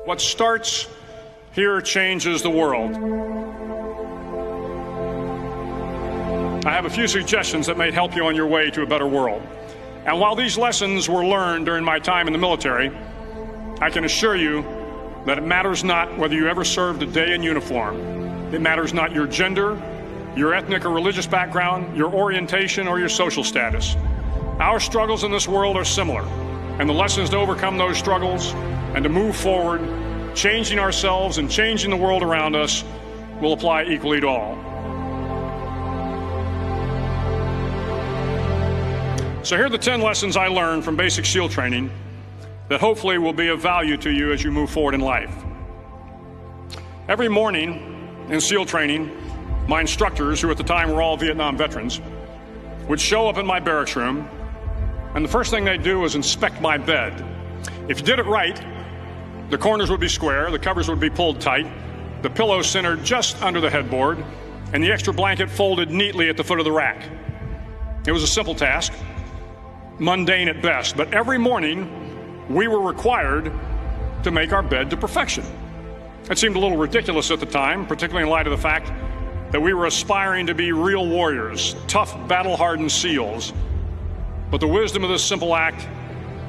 What starts here changes the world. I have a few suggestions that may help you on your way to a better world. And while these lessons were learned during my time in the military, I can assure you that it matters not whether you ever served a day in uniform. It matters not your gender, your ethnic or religious background, your orientation, or your social status. Our struggles in this world are similar, and the lessons to overcome those struggles and to move forward, changing ourselves and changing the world around us, will apply equally to all. So here are the 10 lessons I learned from basic SEAL training that hopefully will be of value to you as you move forward in life. Every morning in SEAL training, my instructors, who at the time were all Vietnam veterans, would show up in my barracks room, and the first thing they'd do was inspect my bed. If you did it right, the corners would be square, the covers would be pulled tight, the pillow centered just under the headboard, and the extra blanket folded neatly at the foot of the rack. It was a simple task, mundane at best, but every morning we were required to make our bed to perfection. It seemed a little ridiculous at the time, particularly in light of the fact that we were aspiring to be real warriors, tough, battle-hardened SEALs. But the wisdom of this simple act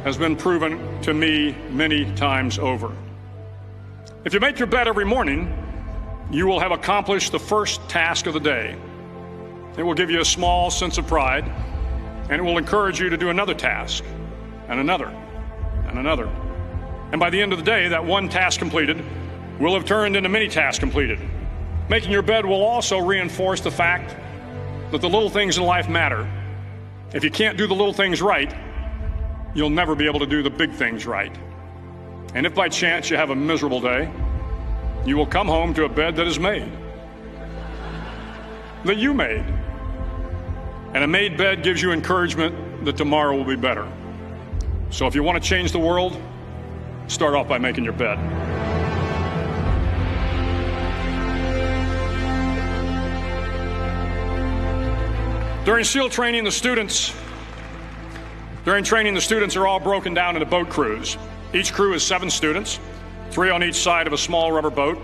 has been proven to me many times over. If you make your bed every morning, you will have accomplished the first task of the day. It will give you a small sense of pride, and it will encourage you to do another task, and another, and another. And by the end of the day, that one task completed will have turned into many tasks completed. Making your bed will also reinforce the fact that the little things in life matter. If you can't do the little things right, you'll never be able to do the big things right. And if by chance you have a miserable day, you will come home to a bed that is made, that you made. And a made bed gives you encouragement that tomorrow will be better. So if you want to change the world, start off by making your bed. During SEAL training, the students are all broken down into boat crews. Each crew is 7 students, 3 on each side of a small rubber boat,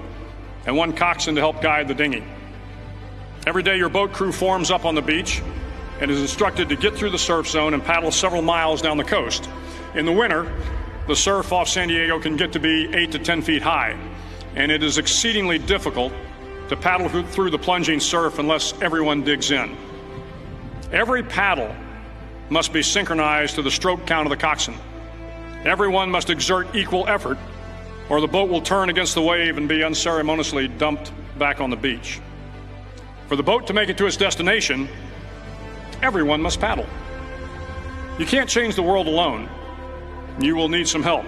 and 1 coxswain to help guide the dinghy. Every day your boat crew forms up on the beach and is instructed to get through the surf zone and paddle several miles down the coast. In the winter, the surf off San Diego can get to be 8 to 10 feet high, and it is exceedingly difficult to paddle through the plunging surf unless everyone digs in. Every paddle must be synchronized to the stroke count of the coxswain. Everyone must exert equal effort, or the boat will turn against the wave and be unceremoniously dumped back on the beach. For the boat to make it to its destination, everyone must paddle. You can't change the world alone. You will need some help.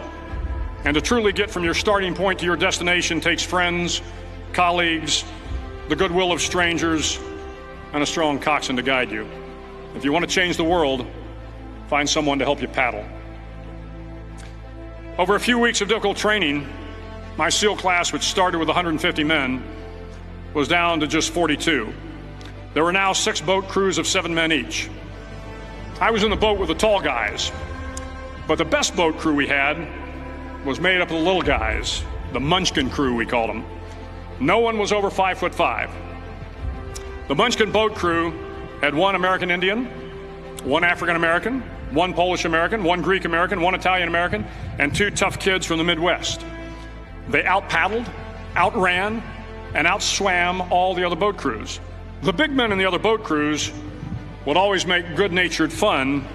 And to truly get from your starting point to your destination takes friends, colleagues, the goodwill of strangers, and a strong coxswain to guide you. If you want to change the world, find someone to help you paddle. Over a few weeks of difficult training, my SEAL class, which started with 150 men, was down to just 42. There were now 6 boat crews of 7 men each. I was in the boat with the tall guys, but the best boat crew we had was made up of the little guys, the Munchkin crew, we called them. No one was over 5'5". The Munchkin boat crew had 1 American Indian, 1 African American, 1 Polish American, 1 Greek American, 1 Italian American, and 2 tough kids from the Midwest. They out-paddled, outran, and outswam all the other boat crews. The big men in the other boat crews would always make good-natured fun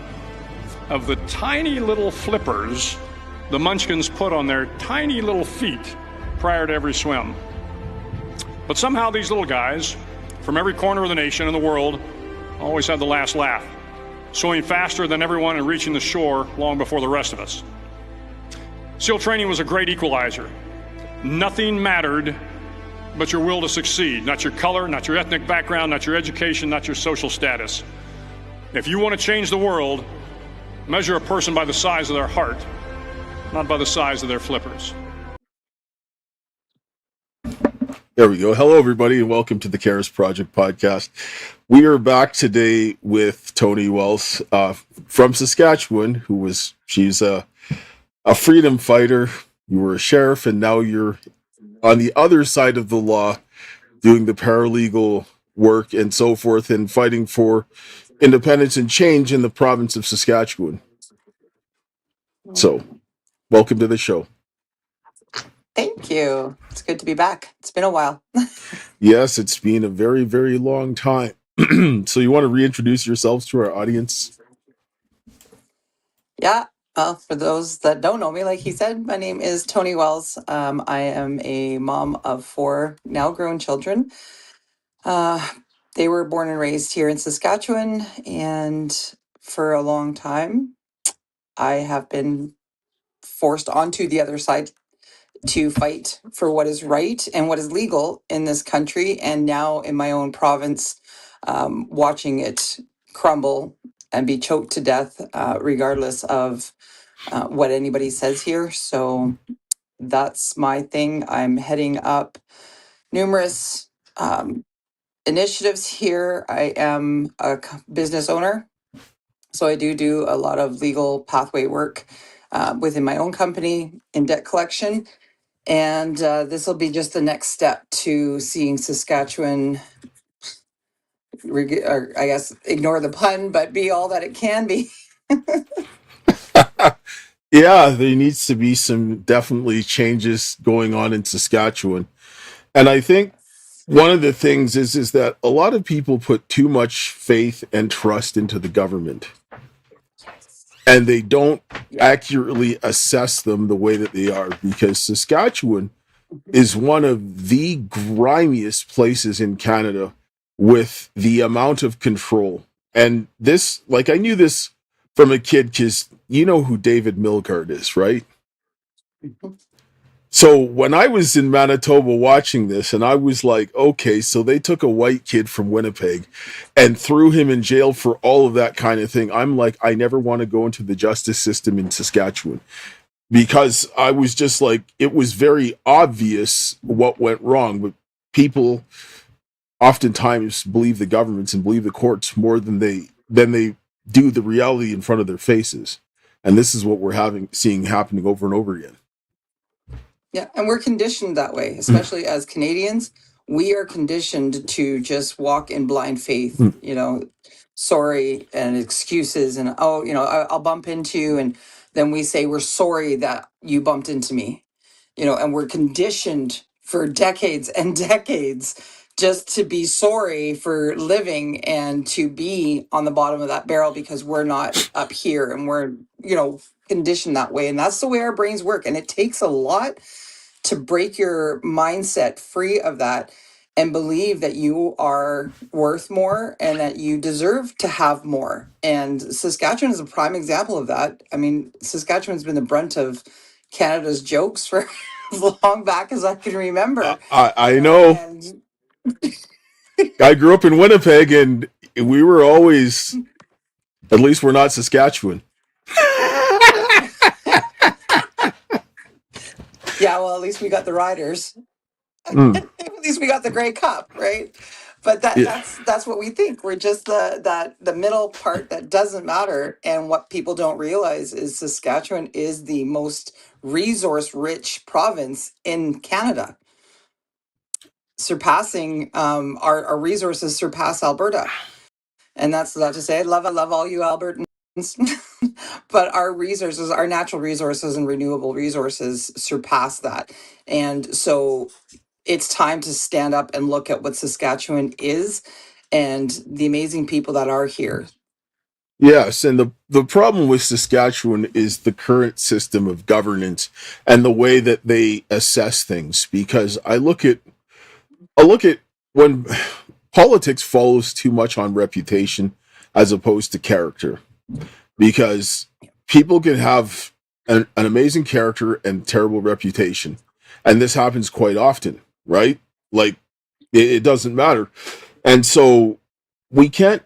of the tiny little flippers the Munchkins put on their tiny little feet prior to every swim. But somehow these little guys from every corner of the nation and the world always had the last laugh, swimming faster than everyone and reaching the shore long before the rest of us. SEAL training was a great equalizer. Nothing mattered but your will to succeed, not your color, not your ethnic background, not your education, not your social status. If you want to change the world, measure a person by the size of their heart, not by the size of their flippers. There we go. Hello, everybody, and welcome to the Cares Project podcast. We are back today with Tonie Wells from Saskatchewan, she's a freedom fighter, You were a sheriff, and now you're on the other side of the law, doing the paralegal work and so forth, and fighting for independence and change in the province of Saskatchewan. So, welcome to the show. Thank you. It's good to be back. It's been a while. Yes, it's been a very, very long time. So, you want to reintroduce yourselves to our audience? Yeah. Well, for those that don't know me, like he said, my name is Tonie Wells. I am a mom of 4 now grown children. They were born and raised here in Saskatchewan, and for a long time, I have been forced onto the other side to fight for what is right and what is legal in this country, and now in my own province, watching it crumble and be choked to death, regardless of what anybody says here. So that's my thing. I'm heading up numerous initiatives here. I am a business owner, so I do a lot of legal pathway work within my own company in debt collection. And this will be just the next step to seeing Saskatchewan, or I guess, ignore the pun, but be all that it can be. Yeah, there needs to be some definitely changes going on in Saskatchewan. And I think one of the things is that a lot of people put too much faith and trust into the government, and they don't accurately assess them the way that they are, because Saskatchewan is one of the grimiest places in Canada with the amount of control. And this, like, I knew this from a kid, because you know who David Milgaard is, right? So when I was in Manitoba watching this, and I was like, okay, so they took a white kid from Winnipeg and threw him in jail for all of that kind of thing. I'm like, I never want to go into the justice system in Saskatchewan, because I was just like, it was very obvious what went wrong. But people oftentimes believe the governments and believe the courts more than they do the reality in front of their faces. And this is what we're seeing happening over and over again. Yeah, and we're conditioned that way, especially as Canadians. We are conditioned to just walk in blind faith, sorry and excuses, and I'll bump into you, and then we say we're sorry that you bumped into me, and we're conditioned for decades and decades just to be sorry for living and to be on the bottom of that barrel because we're not up here, and we're, conditioned that way. And that's the way our brains work. And it takes a lot to break your mindset free of that and believe that you are worth more and that you deserve to have more. And Saskatchewan is a prime example of that. I mean, Saskatchewan's been the brunt of Canada's jokes for as long back as I can remember. I know. And I grew up in Winnipeg, and we were always, at least we're not Saskatchewan. yeah, well, at least we got the riders. At least we got the Grey Cup, right? But that's what we think. We're just the middle part that doesn't matter. And what people don't realize is Saskatchewan is the most resource rich province in Canada, surpassing our resources surpass Alberta. And that's not to say I love all you Albertans. But our resources, our natural resources and renewable resources surpass that. And so it's time to stand up and look at what Saskatchewan is and the amazing people that are here. Yes, and the problem with Saskatchewan is the current system of governance and the way that they assess things. Because I look at when politics follows too much on reputation as opposed to character. Because people can have an amazing character and terrible reputation, and this happens quite often, right? Like, it doesn't matter. And so we can't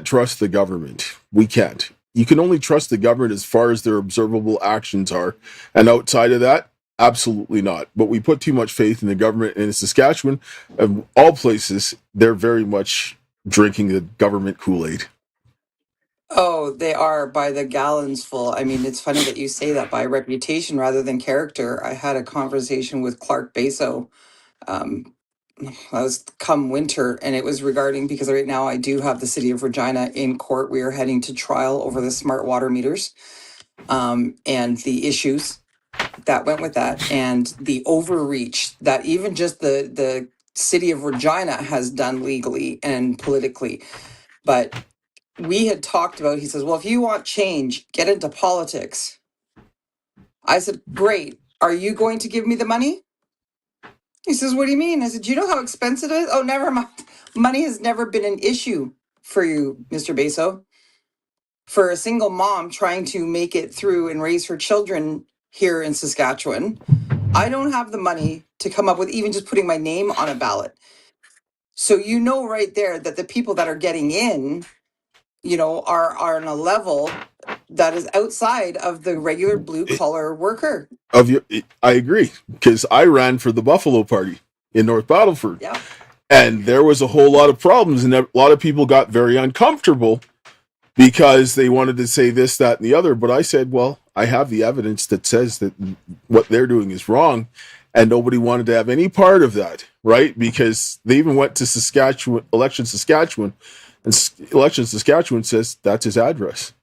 trust the government. We can't. You can only trust the government as far as their observable actions are, and outside of that, absolutely not. But we put too much faith in the government. And in Saskatchewan, of all places, they're very much drinking the government Kool-Aid. Oh, they are by the gallons full. I mean, it's funny that you say that, by reputation rather than character. I had a conversation with Clark Baso. Um, that was come winter, and it was regarding, because right now I do have the city of Regina in court. We are heading to trial over the smart water meters, and the issues that went with that, and the overreach that even just the city of Regina has done legally and politically. But we had talked about, he says, well, if you want change, get into politics. I said, great. Are you going to give me the money? He says, what do you mean? I said, do you know how expensive it is? Oh, never mind. Money has never been an issue for you, Mr. Baso. For a single mom trying to make it through and raise her children here in Saskatchewan, I don't have the money to come up with even just putting my name on a ballot. So you know right there that the people that are getting in, are on a level that is outside of the regular blue collar worker. I agree, because I ran for the Buffalo Party in North Battleford. Yeah. And there was a whole lot of problems, and a lot of people got very uncomfortable because they wanted to say this, that, and the other. But I said, well, I have the evidence that says that what they're doing is wrong, and nobody wanted to have any part of that, right? Because they even went to Saskatchewan, Election Saskatchewan, and Election Saskatchewan says that's his address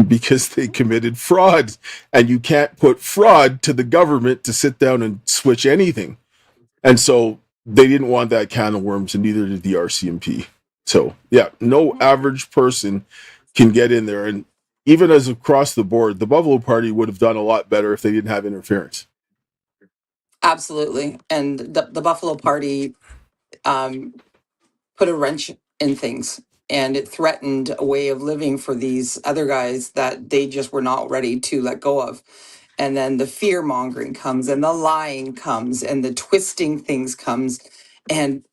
because they committed fraud, and you can't put fraud to the government to sit down and switch anything. And so they didn't want that can of worms, and neither did the RCMP. So, yeah, no average person can get in there. And even as across the board, the Buffalo Party would have done a lot better if they didn't have interference. Absolutely. And the Buffalo Party put a wrench in things, and it threatened a way of living for these other guys that they just were not ready to let go of. And then the fear mongering comes, and the lying comes, and the twisting things comes. And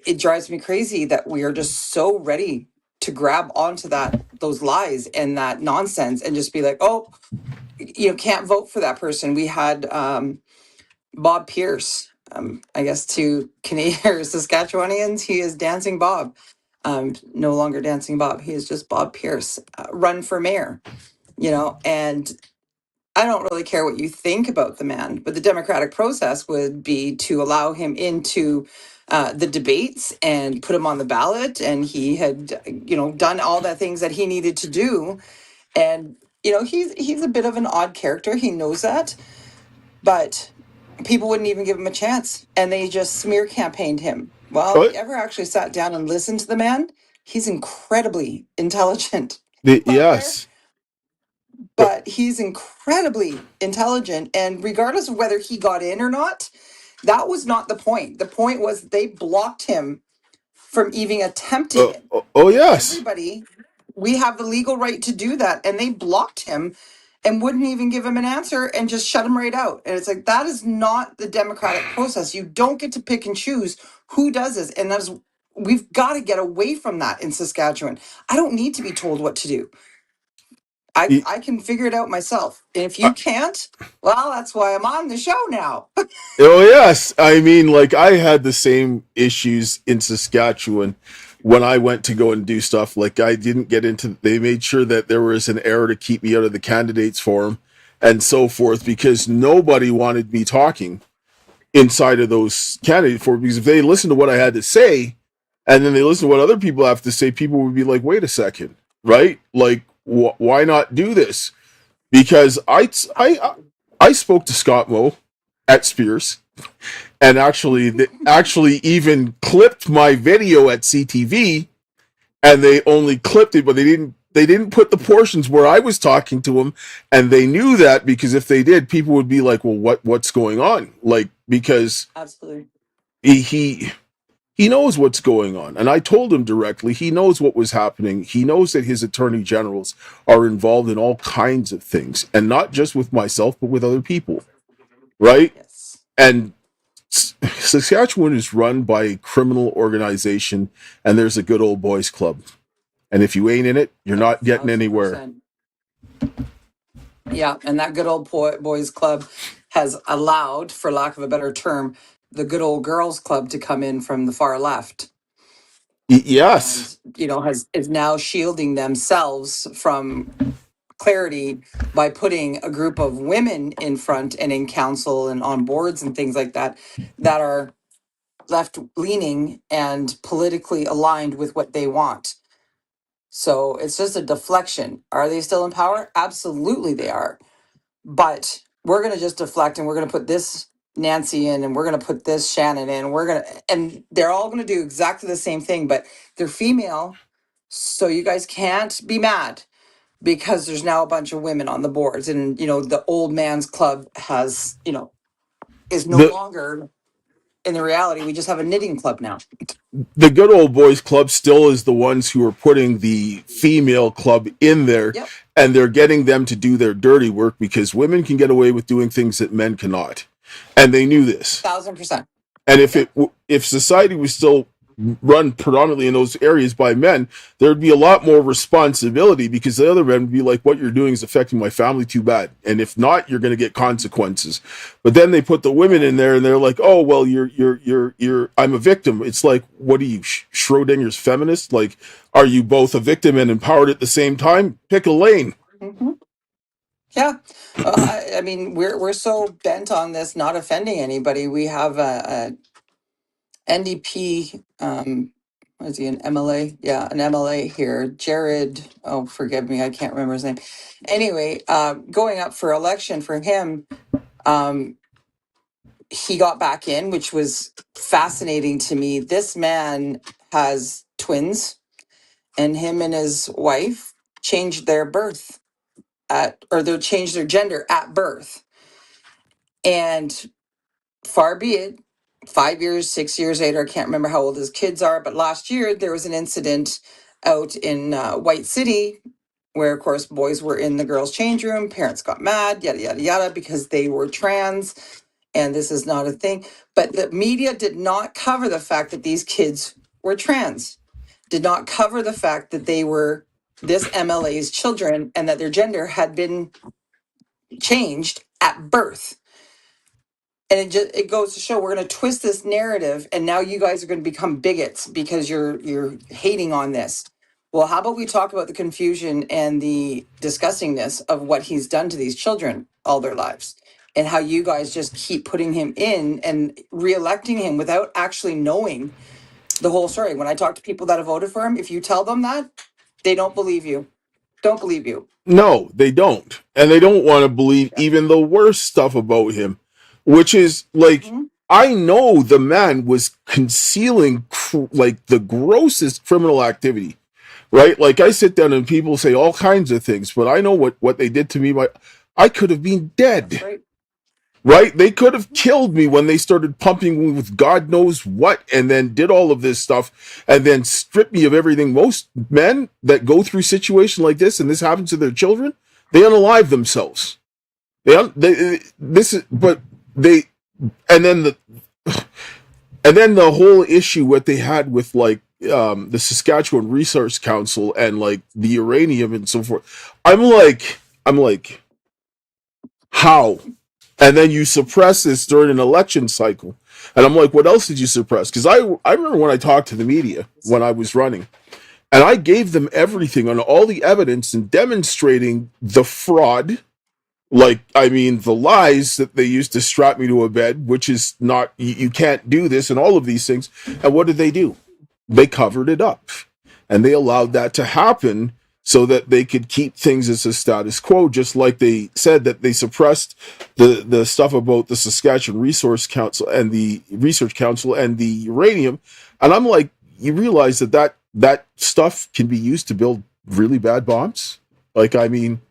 it drives me crazy that we are just so ready to grab onto those lies and that nonsense and just be like, oh, can't vote for that person. We had Bob Pierce, I guess to Canadian or Saskatchewanians, he is Dancing Bob. No longer Dancing Bob. He is just Bob Pierce, run for mayor, and I don't really care what you think about the man, but the democratic process would be to allow him into the debates and put him on the ballot. And he had, done all the things that he needed to do. And, he's a bit of an odd character. He knows that, but people wouldn't even give him a chance, and they just smear campaigned him. Well, if you ever actually sat down and listened to the man, he's incredibly intelligent. Yes. But he's incredibly intelligent, and regardless of whether he got in or not, that was not the point. The point was they blocked him from even attempting it. Yes. Everybody, we have the legal right to do that, and they blocked him and wouldn't even give him an answer and just shut him right out. And it's like, that is not the democratic process. You don't get to pick and choose who does this, and we've got to get away from that in Saskatchewan. I don't need to be told what to do. I can figure it out myself. And if you can't, well, that's why I'm on the show now. Oh, yes. I mean, like, I had the same issues in Saskatchewan when I went to go and do stuff. Like, I didn't get into, they made sure that there was an error to keep me out of the candidates forum and so forth, because nobody wanted me talking inside of those candidate forums. Because if they listened to what I had to say and then they listen to what other people have to say, people would be like, wait a second, right? Like, why not do this? Because I spoke to Scott Moe at Spears, and actually even clipped my video at CTV, and they only clipped it, but they didn't put the portions where I was talking to him, and they knew that, because if they did, people would be like, well, what's going on? Like, because absolutely he knows what's going on. And I told him directly, he knows what was happening. He knows that his attorney generals are involved in all kinds of things, and not just with myself, but with other people. Right? yes. And Saskatchewan is run by a criminal organization, and there's a good old boys club. And if you ain't in it, you're not getting anywhere. Yeah, and that good old boys club has allowed, for lack of a better term, the good old girls club to come in from the far left. Yes. and is now shielding themselves from clarity by putting a group of women in front and in council and on boards and things like that that are left leaning and politically aligned with what they want. So it's just a deflection. Are they still in power? Absolutely they are. But we're going to just deflect, and we're going to put this Nancy in, and we're going to put this Shannon in, and they're all going to do exactly the same thing, but they're female. So you guys can't be mad because there's now a bunch of women on the boards, and the old man's club is no The longer in the reality. We just have a knitting club now. the good old boys club still is the ones who are putting the female club in there, Yep. and they're getting them to do their dirty work because women can get away with doing things that men cannot. And they knew this. 1,000%. And Yep. if society was still run predominantly in those areas by men, there'd be a lot more responsibility because the other men would be like, what you're doing is affecting my family too bad. And if not, you're going to get consequences. But then they put the women in there and they're like, oh, well, I'm a victim. It's like, what are you, Schrodinger's feminist? Like, are you both a victim and empowered at the same time? Pick a lane. Mm-hmm. Yeah. I mean, we're so bent on this not offending anybody. We have a NDP, what is he, an MLA? Yeah, an MLA here. Jared, oh, forgive me, I can't remember his name. Anyway, going up for election for him, he got back in, which was fascinating to me. This man has twins, and him and his wife changed their birth they changed their gender at birth. And far be it, 5 years, 6 years later, I can't remember how old his kids are, but last year there was an incident out in White City where, of course, boys were in the girls' change room. Parents got mad, yada, yada, yada, because they were trans and this is not a thing. But the media did not cover the fact that these kids were trans, did not cover the fact that they were this MLA's children and that their gender had been changed at birth. And it goes to show we're going to twist this narrative, and now you guys are going to become bigots because you're hating on this. Well, how about we talk about the confusion and the disgustingness of what he's done to these children all their lives, and how you guys just keep putting him in and reelecting him without actually knowing the whole story. When I talk to people that have voted for him, if you tell them that, they don't believe you. Don't believe you. No, they don't. And they don't want to believe even the worst stuff about him, which is like, Mhm. I know the man was concealing like the grossest criminal activity, right? Like I sit down and people say all kinds of things, but I know what they did to me. I could have been dead. That's right. Right? They could have killed me when they started pumping me with God knows what and then did all of this stuff and then stripped me of everything. Most men that go through situation like this and this happens to their children, they unalive themselves. But they, and then the whole issue what they had with like the Saskatchewan Resource Council and like the uranium and so forth. I'm like, how? And then you suppress this during an election cycle. And I'm like, what else did you suppress? Because I remember when I talked to the media when I was running, and I gave them everything on all the evidence and demonstrating the fraud, like, I mean, the lies that they used to strap me to a bed, which is not, you can't do this and all of these things. And what did they do? They covered it up. And they allowed that to happen so that they could keep things as a status quo, just like they said that they suppressed the stuff about the Saskatchewan Resource Council and the Research Council and the uranium. And I'm like, you realize that stuff can be used to build really bad bombs? Like, I mean,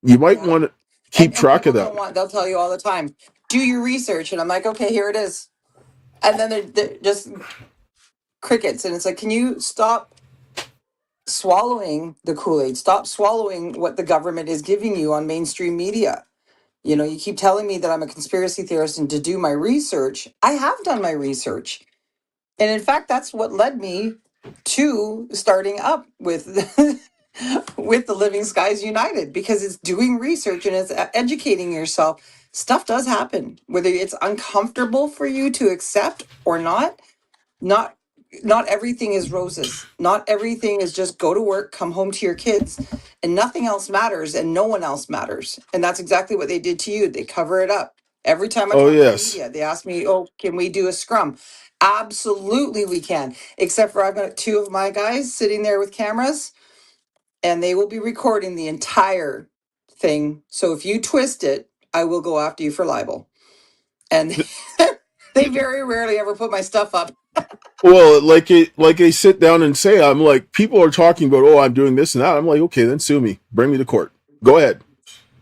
you might want to keep And track of people that. don't want, they'll tell you all the time, do your research. And I'm like, okay, here it is. And then they're just crickets. And it's like, can you stop swallowing the Kool-Aid? Stop swallowing what the government is giving you on mainstream media. You keep telling me that I'm a conspiracy theorist and to do my research. I have done my research. And in fact, that's what led me to starting up with with the Living Skies United, because it's doing research and it's educating yourself. Stuff does happen, whether it's uncomfortable for you to accept or not not everything is roses. Not everything is just go to work, come home to your kids, and nothing else matters and no one else matters. And that's exactly what they did to you. They cover it up. Every time I Oh, talk to the yes. media, they ask me, oh, can we do a scrum? Absolutely we can. Except for I've got two of my guys sitting there with cameras and they will be recording the entire thing. So if you twist it, I will go after you for libel. And they very rarely ever put my stuff up. Well, like I sit down and say, I'm like, people are talking about, oh, I'm doing this and that. I'm like, okay, then sue me. Bring me to court. Go ahead.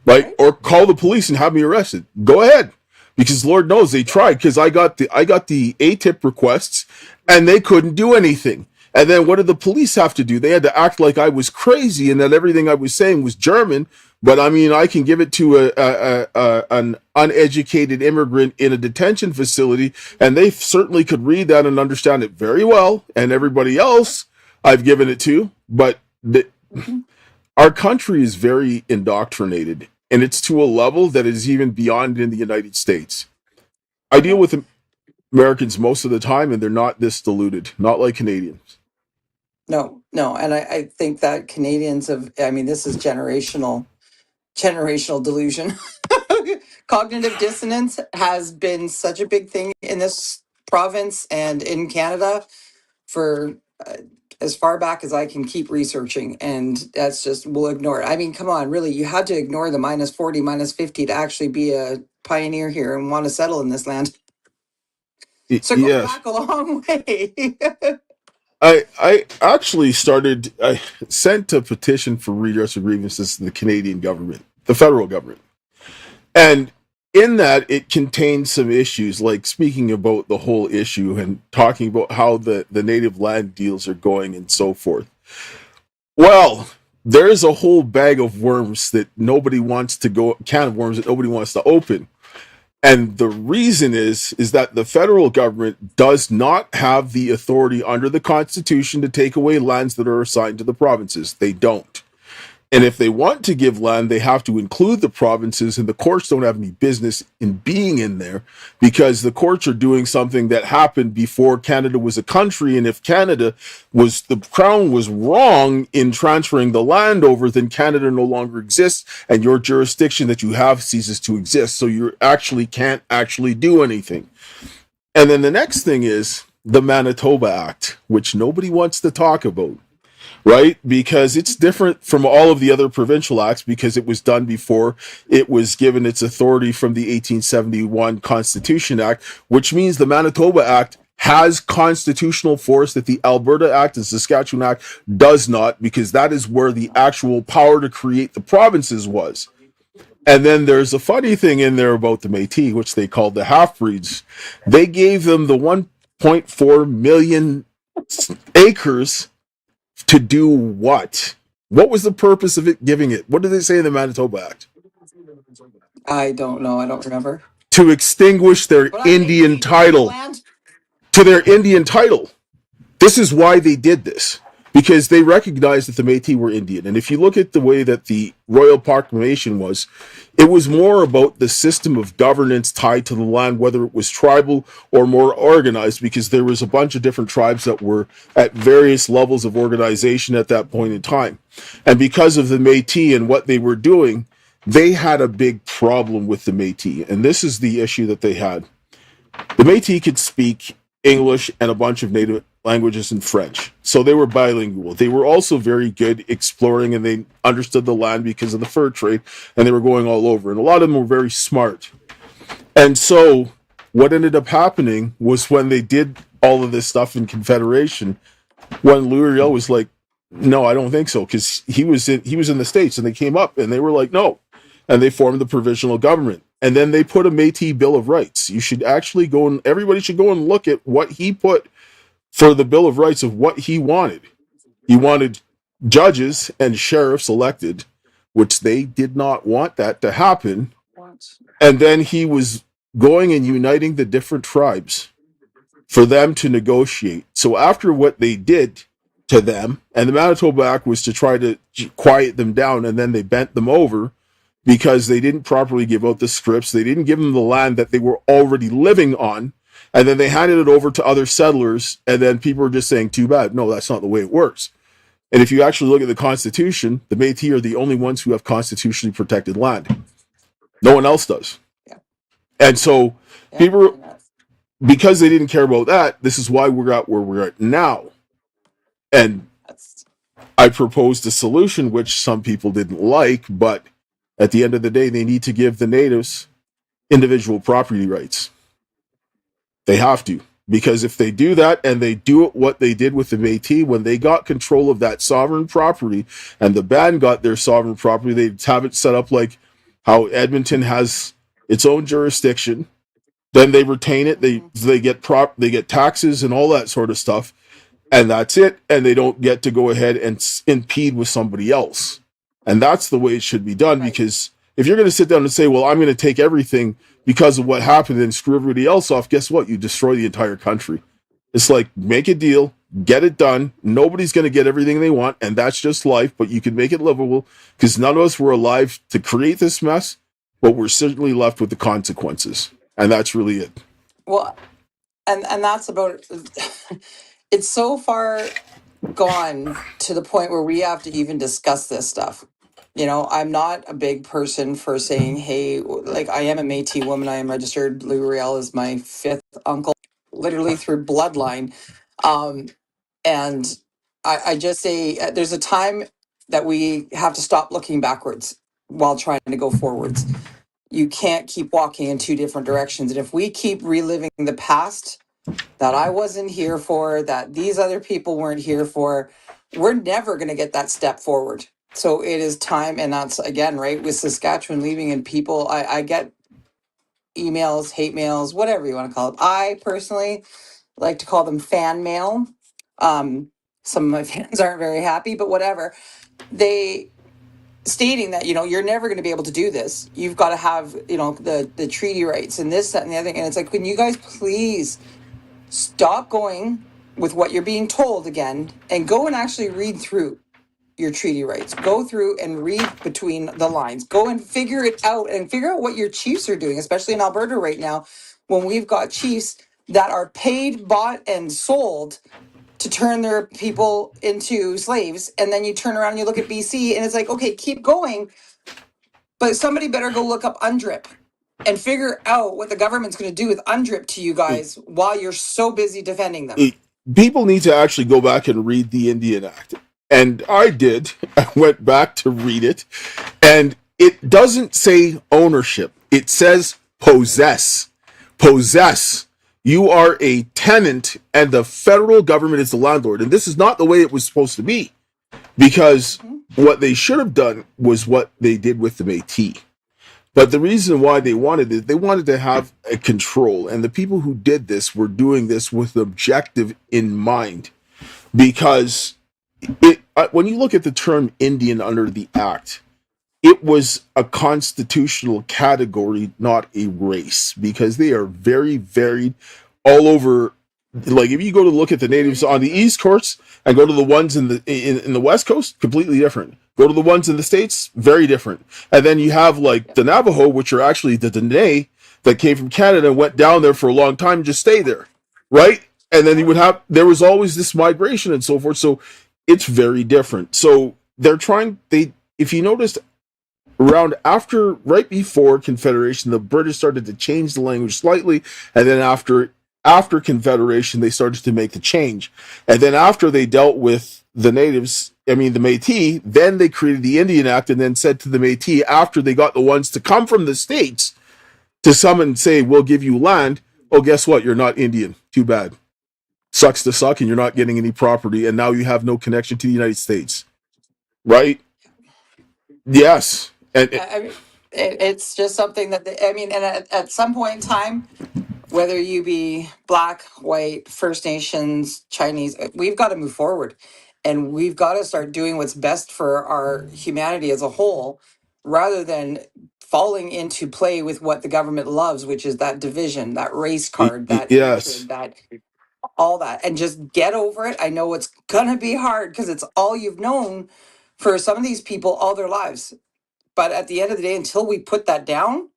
Right? Right? Or call the police and have me arrested. Go ahead. Because Lord knows they tried, because I got the ATIP requests and they couldn't do anything. And then what did the police have to do? They had to act like I was crazy and that everything I was saying was German. But I mean, I can give it to an uneducated immigrant in a detention facility, and they certainly could read that and understand it very well. And everybody else I've given it to, but our country is very indoctrinated, and it's to a level that is even beyond in the United States. I deal with Americans most of the time, and they're not this deluded, not like Canadians. No, no. And I think that Canadians have, I mean, this is generational delusion. Cognitive dissonance has been such a big thing in this province and in Canada for as far back as I can keep researching. And that's just, we'll ignore it. I mean, come on, really, you had to ignore the minus 40, minus 50 to actually be a pioneer here and want to settle in this land. So going Yes. back a long way. I actually I sent a petition for redress of grievances to the Canadian government, the federal government. And in that, it contains some issues, like speaking about the whole issue and talking about how the native land deals are going and so forth. Well, there's a whole bag of worms that nobody wants to go, can of worms that nobody wants to open. And the reason is that the federal government does not have the authority under the Constitution to take away lands that are assigned to the provinces. They don't. And if they want to give land, they have to include the provinces, and the courts don't have any business in being in there because the courts are doing something that happened before Canada was a country. And if the crown was wrong in transferring the land over, then Canada no longer exists and your jurisdiction that you have ceases to exist. So you actually can't actually do anything. And then the next thing is the Manitoba Act, which nobody wants to talk about. Right? Because it's different from all of the other provincial acts because it was done before it was given its authority from the 1871 Constitution Act, which means the Manitoba Act has constitutional force that the Alberta Act and Saskatchewan Act does not, because that is where the actual power to create the provinces was. And then there's a funny thing in there about the Métis, which they called the half-breeds. They gave them the 1.4 million acres to do what? What was the purpose of it giving it? What did they say in the Manitoba Act? I don't know. I don't remember. To extinguish their Indian title. To their Indian title. This is why they did this. Because they recognized that the Métis were Indian. And if you look at the way that the Royal Proclamation was, it was more about the system of governance tied to the land, whether it was tribal or more organized, because there was a bunch of different tribes that were at various levels of organization at that point in time. And because of the Métis and what they were doing, they had a big problem with the Métis. And this is the issue that they had. The Métis could speak English and a bunch of native languages and French. So they were bilingual. They were also very good exploring, and they understood the land because of the fur trade, and they were going all over. And a lot of them were very smart. And so what ended up happening was when they did all of this stuff in Confederation, when Louis Riel was like, no, I don't think so, because he was in the States, and they came up and they were like, no. And they formed the provisional government. And then they put a Métis Bill of Rights. You should actually go and everybody should go and look at what he put for the Bill of Rights of what he wanted. He wanted judges and sheriffs elected, which they did not want that to happen. And then he was going and uniting the different tribes for them to negotiate. So after what they did to them, and the Manitoba Act was to try to quiet them down, and then they bent them over because they didn't properly give out the scripts. They didn't give them the land that they were already living on, And then they handed it over to other settlers, and then people were just saying, too bad. No, that's not the way it works. And if you actually look at the Constitution, the Métis are the only ones who have constitutionally protected land. No one else does. Yeah. And so Yeah, people, because they didn't care about that, this is why we're at where we're at now. And I proposed a solution which some people didn't like, but at the end of the day, they need to give the natives individual property rights. They have to. Because if they do that and they do what they did with the Métis, when they got control of that sovereign property and the band got their sovereign property, they'd have it set up like how Edmonton has its own jurisdiction. Then they retain it. They get taxes and all that sort of stuff, and that's it. And they don't get to go ahead and impede with somebody else. And that's the way it should be done. Right. Because if you're going to sit down and say, well, I'm going to take everything because of what happened and screw everybody else off, guess what? You destroy the entire country. It's like, make a deal, get it done. Nobody's going to get everything they want, and that's just life, but you can make it livable because none of us were alive to create this mess, but we're certainly left with the consequences. And that's really it. Well, and that's about it's so far gone to the point where we have to even discuss this stuff. You know, I'm not a big person for saying, hey, like I am a Métis woman. I am registered. Lou Riel is my fifth uncle, literally through bloodline. And I just say there's a time that we have to stop looking backwards while trying to go forwards. You can't keep walking in two different directions. And if we keep reliving the past that I wasn't here for, that these other people weren't here for, we're never going to get that step forward. So it is time. And that's, again, right, with Saskatchewan leaving and people, I get emails, hate mails, whatever you want to call it. I personally like to call them fan mail. Some of my fans aren't very happy, but whatever. They stating that, you know, you're never going to be able to do this. You've got to have, you know, the treaty rights and this, that, and the other thing. And it's like, can you guys please stop going with what you're being told again and go and actually read through your treaty rights. Go through and read between the lines. Go and figure it out and figure out what your chiefs are doing, especially in Alberta right now, when we've got chiefs that are paid, bought, and sold to turn their people into slaves. And then you turn around and you look at BC and it's like, okay, keep going. But somebody better go look up UNDRIP and figure out what the government's going to do with UNDRIP to you guys while you're so busy defending them. People need to actually go back and read the Indian Act. And I did. I went back to read it. And it doesn't say ownership. It says possess. Possess. You are a tenant and the federal government is the landlord. And this is not the way it was supposed to be. Because what they should have done was what they did with the Métis. But the reason why they wanted it, they wanted to have a control. And the people who did this were doing this with an objective in mind. Because when you look at the term Indian under the Act, it was a constitutional category, not a race. Because they are very varied all over. Like if you go to look at the natives on the East Coast and go to the ones in the West Coast, completely different. Go to the ones in the States, very different. And then you have like the Navajo, which are actually the Dene that came from Canada and went down there for a long time and just stay there, right? And then there was always this migration and so forth. So it's very different. So if you noticed, right before Confederation, the British started to change the language slightly, and then after Confederation, they started to make the change. And then after they dealt with the natives, the Métis, then they created the Indian Act and then said to the Métis, after they got the ones to come from the States to some and say, we'll give you land, oh, guess what? You're not Indian. Too bad. Sucks to suck, and you're not getting any property, and now you have no connection to the United States. Right? Yes. And it's just something that, and at some point in time, whether you be Black, white, First Nations, Chinese, we've got to move forward. And we've got to start doing what's best for our humanity as a whole, rather than falling into play with what the government loves, which is that division, that race card, that hatred, that all that. And just get over it. I know it's going to be hard because it's all you've known for some of these people all their lives. But at the end of the day, until we put that down,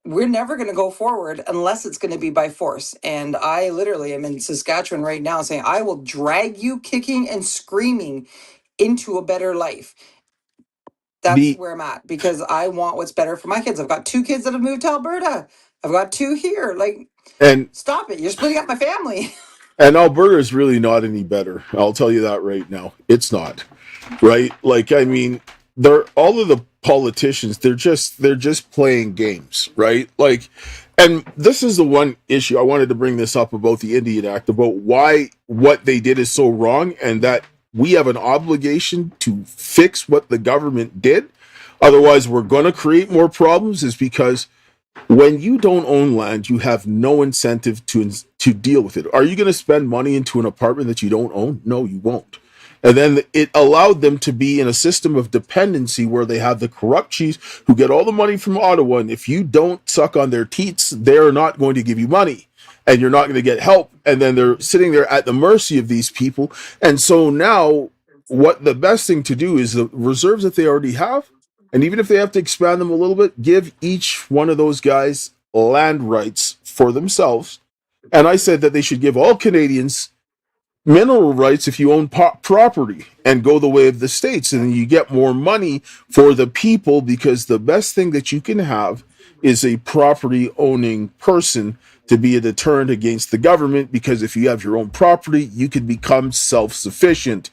we're never going to go forward unless it's going to be by force. And I literally am in Saskatchewan right now saying, I will drag you kicking and screaming into a better life. That's The where I'm at, because I want what's better for my kids. I've got 2 kids that have moved to Alberta. I've got 2 here. Like, and stop it. You're splitting up my family. and Alberta is really not any better. I'll tell you that right now. It's not. Right? Like, I mean, they're all of the politicians, they're just playing games, right? Like, and this is the one issue I wanted to bring this up about the Indian Act, about why what they did is so wrong, and that we have an obligation to fix what the government did. Otherwise, we're going to create more problems, is because when you don't own land, you have no incentive to deal with it. Are you going to spend money into an apartment that you don't own? No, you won't. And then it allowed them to be in a system of dependency where they have the corrupt chiefs who get all the money from Ottawa. And if you don't suck on their teats, they're not going to give you money and you're not going to get help. And then they're sitting there at the mercy of these people. And so now what the best thing to do is the reserves that they already have, and even if they have to expand them a little bit, give each one of those guys land rights for themselves. And I said that they should give all Canadians mineral rights if you own property, and go the way of the states, and then you get more money for the people, because the best thing that you can have is a property owning person to be a deterrent against the government, because if you have your own property, you can become self-sufficient.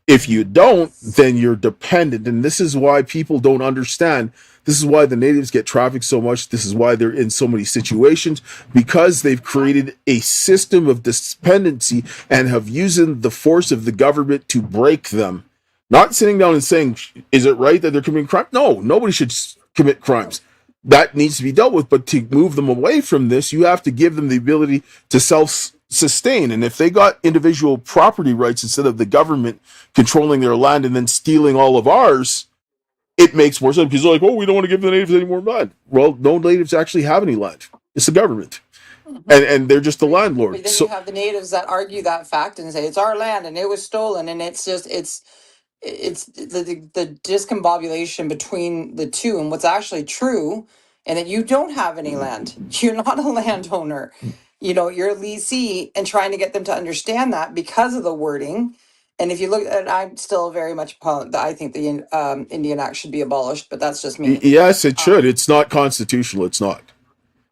If you don't, then you're dependent. And this is why people don't understand. This is why the natives get trafficked so much. This is why they're in so many situations, because they've created a system of dependency and have used the force of the government to break them. Not sitting down and saying, is it right that they're committing crime? No, nobody should commit crimes. That needs to be dealt with. But to move them away from this, you have to give them the ability to self-sustain. And if they got individual property rights instead of the government controlling their land and then stealing all of ours, it makes more sense, because they're like, oh, we don't want to give the natives any more land. Well, no natives actually have any land. It's the government. And they're just the landlord. But then So you have the natives that argue that fact and say it's our land and it was stolen, and it's just it's the discombobulation between the two and what's actually true, and that you don't have any land. You're not a landowner. You're a leasee, and trying to get them to understand that because of the wording. And if you look at, I'm still very much I think the Indian Act should be abolished, but that's just me. yes, it should. It's not constitutional. It's not.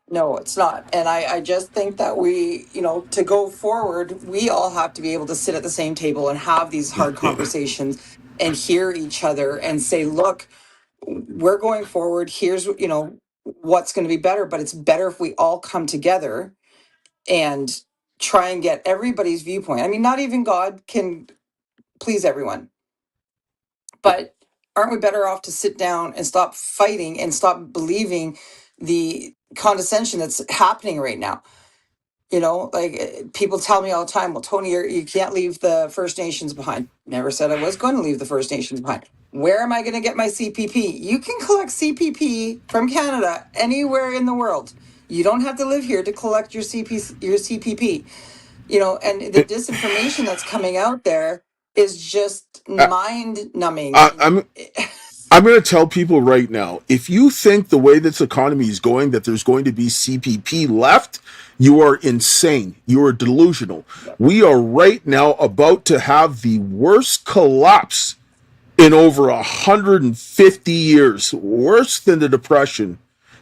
No, it's not. And I just think that we, to go forward, we all have to be able to sit at the same table and have these hard conversations and hear each other and say, look, we're going forward. Here's, what's going to be better, but it's better if we all come together and try and get everybody's viewpoint. I mean, not even God can please everyone, but aren't we better off to sit down and stop fighting and stop believing the condescension that's happening right now? People tell me all the time, well, Tony, you can't leave the First Nations behind. Never said I was going to leave the First Nations behind. Where am I going to get my CPP? You can collect CPP from Canada anywhere in the world. You don't have to live here to collect your CPP. And the disinformation that's coming out there is just mind numbing. I'm going to tell people right now, if you think the way this economy is going that there's going to be CPP left, you are insane. You are delusional. We are right now about to have the worst collapse in over 150 years, worse than the Depression.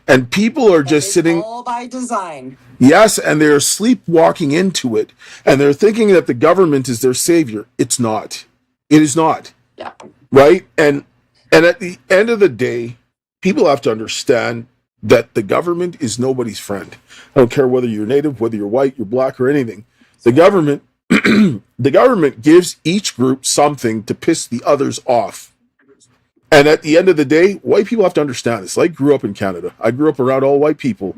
And people are just sitting, all by design. yes, and they're sleepwalking into it. And they're thinking that the government is their savior. It's not. It is not. Yeah. Right? And at the end of the day, people have to understand that the government is nobody's friend. I don't care whether you're native, whether you're white, you're black, or anything. The government, the government gives each group something to piss the others off. And at the end of the day, white people have to understand this. I grew up in Canada. I grew up around all white people,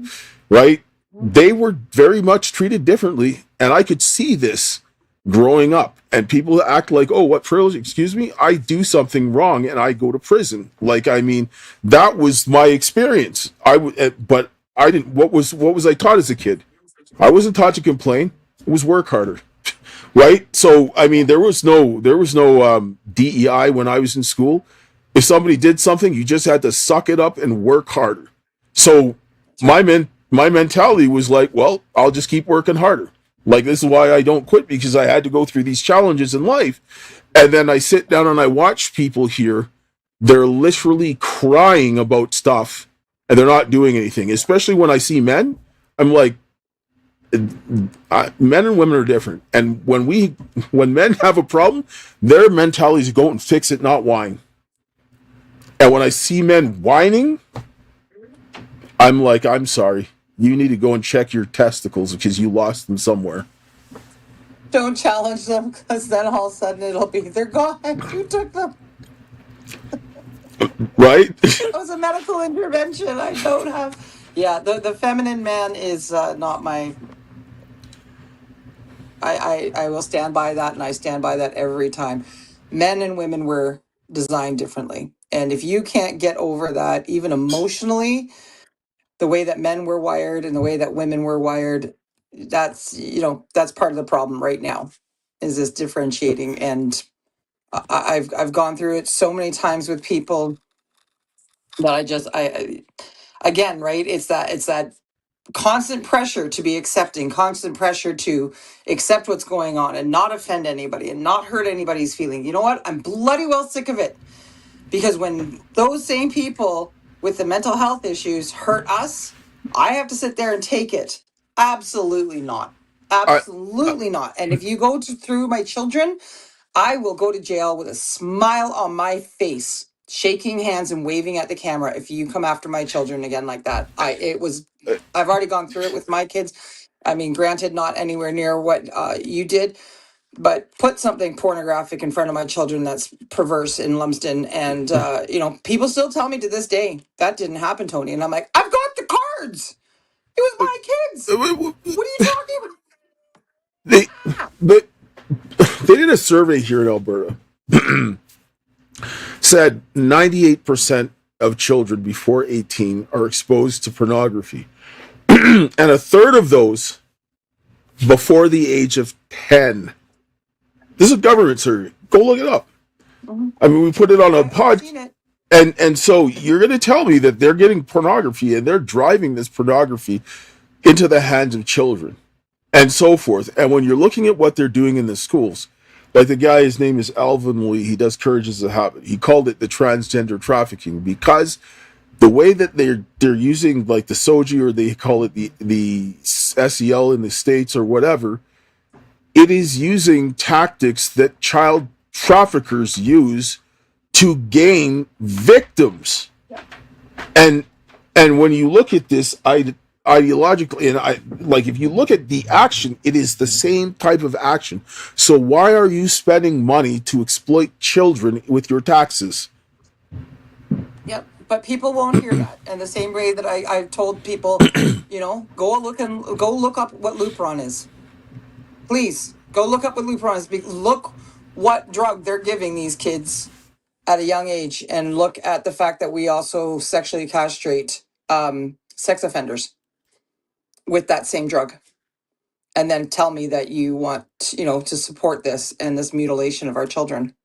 right? They were very much treated differently, and I could see this growing up. And people act like, oh, what privilege? Excuse me? I do something wrong and I go to prison. That was my experience. But I didn't. What was I taught as a kid? I wasn't taught to complain. It was work harder, right? So I mean, there was no DEI when I was in school. If somebody did something, you just had to suck it up and work harder. So my mentality was like, well, I'll just keep working harder. Like, this is why I don't quit, because I had to go through these challenges in life. And then I sit down and I watch people here. They're literally crying about stuff and they're not doing anything. Especially when I see men, I'm like, men and women are different. And when men have a problem, their mentality is go and fix it, not whine. And when I see men whining, I'm like, I'm sorry. You need to go and check your testicles because you lost them somewhere. Don't challenge them, because then all of a sudden it'll be, they're gone. You took them. Right? It was a medical intervention. I don't have. Yeah, the feminine man is not my. I will stand by that, and I stand by that every time. Men and women were designed differently. And if you can't get over that, even emotionally, the way that men were wired and the way that women were wired, that's, that's part of the problem right now, is this differentiating. And I've gone through it so many times with people that again, right? It's that constant pressure to be accepting, constant pressure to accept what's going on and not offend anybody and not hurt anybody's feeling. You know what? I'm bloody well sick of it. Because when those same people with the mental health issues hurt us, I have to sit there and take it. Absolutely not. I, Absolutely not. And if you go through my children, I will go to jail with a smile on my face, shaking hands and waving at the camera if you come after my children again like that. I've already gone through it with my kids. I mean, granted, not anywhere near what you did, but put something pornographic in front of my children that's perverse in Lumsden. And, people still tell me to this day, that didn't happen, Tony. And I'm like, I've got the cards. It was my kids. What are you talking about? they, but they did a survey here in Alberta. Said 98% of children before 18 are exposed to pornography. And a third of those before the age of 10. This is a government survey. Go look it up. Mm-hmm. I mean, we put it on a pod. And so you're going to tell me that they're getting pornography and they're driving this pornography into the hands of children and so forth. And when you're looking at what they're doing in the schools, like the guy, his name is Alvin Lee, he does Courage as a Habit. He called it the transgender trafficking because the way that they're using like the SOGI, or they call it the SEL in the States or whatever, it is using tactics that child traffickers use to gain victims. Yeah. And when you look at this ideologically, and if you look at the action, it is the same type of action. So why are you spending money to exploit children with your taxes? Yep, but people won't hear that. And the same way that I've told people, go look up what Lupron is. Please go look up what Lupron is. Look what drug they're giving these kids at a young age, and look at the fact that we also sexually castrate sex offenders with that same drug. And then tell me that you want, to support this and this mutilation of our children.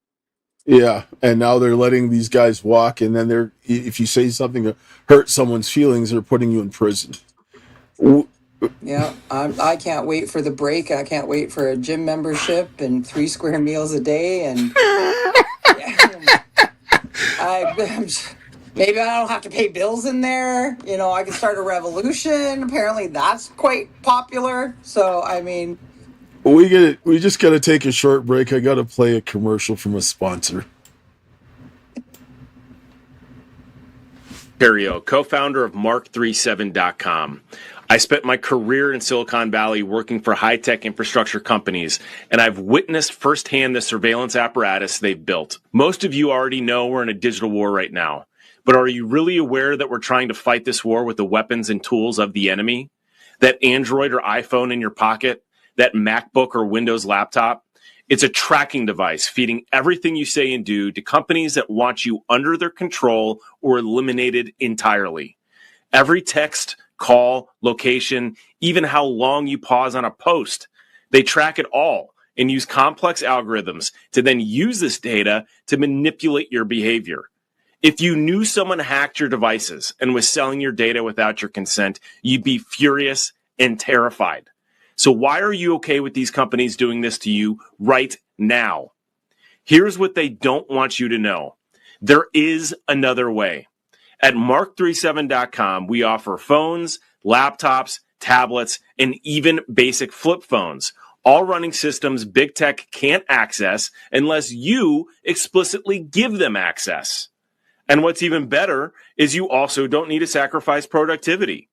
Yeah, and now they're letting these guys walk, and then if you say something to hurt someone's feelings, they're putting you in prison. Yeah, I can't wait for the break. I can't wait for a gym membership and 3 square meals a day. And maybe I don't have to pay bills in there. I can start a revolution. Apparently that's quite popular. So, I mean... We just got to take a short break. I got to play a commercial from a sponsor. Perio, co-founder of Mark37.com. I spent my career in Silicon Valley working for high-tech infrastructure companies, and I've witnessed firsthand the surveillance apparatus they've built. Most of you already know we're in a digital war right now, but are you really aware that we're trying to fight this war with the weapons and tools of the enemy? That Android or iPhone in your pocket? That MacBook or Windows laptop? It's a tracking device feeding everything you say and do to companies that want you under their control or eliminated entirely. Every text, call, location, even how long you pause on a post, they track it all and use complex algorithms to then use this data to manipulate your behavior. If you knew someone hacked your devices and was selling your data without your consent, you'd be furious and terrified. So why are you okay with these companies doing this to you right now? Here's what they don't want you to know. There is another way. At mark37.com, we offer phones, laptops, tablets, and even basic flip phones, all running systems big tech can't access unless you explicitly give them access. And what's even better is you also don't need to sacrifice productivity.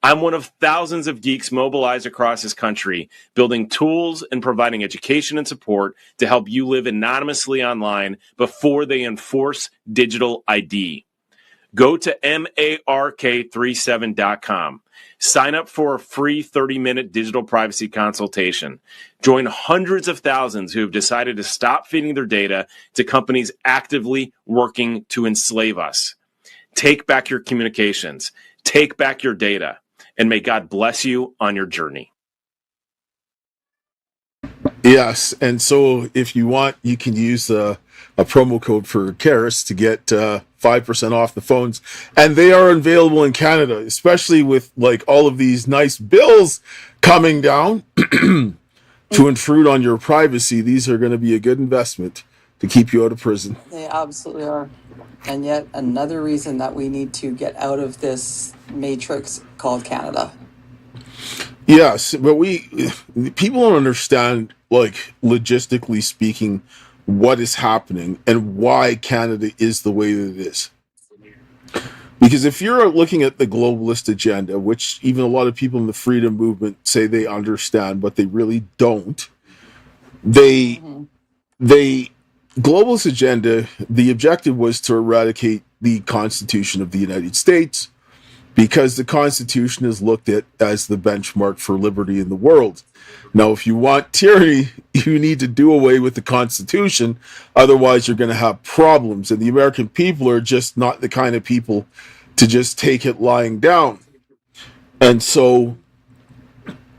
I'm one of thousands of geeks mobilized across this country, building tools and providing education and support to help you live anonymously online before they enforce digital ID. Go to mark37.com. Sign up for a free 30-minute digital privacy consultation. Join hundreds of thousands who have decided to stop feeding their data to companies actively working to enslave us. Take back your communications. Take back your data. And may God bless you on your journey. Yes, and so if you want, you can use a promo code for Karis to get 5% off the phones, and they are available in Canada, especially with like all of these nice bills coming down to intrude on your privacy. These are going to be a good investment to keep you out of prison. They absolutely are. And yet another reason that we need to get out of this matrix called Canada. Yes, but people don't understand, like, logistically speaking, what is happening and why Canada is the way that it is. Because if you're looking at the globalist agenda, which even a lot of people in the freedom movement say they understand, but they really don't, they globalist agenda, the objective was to eradicate the Constitution of the United States, because the Constitution is looked at as the benchmark for liberty in the world. Now, if you want tyranny, you need to do away with the Constitution. Otherwise, you're going to have problems. And the American people are just not the kind of people to just take it lying down. And so,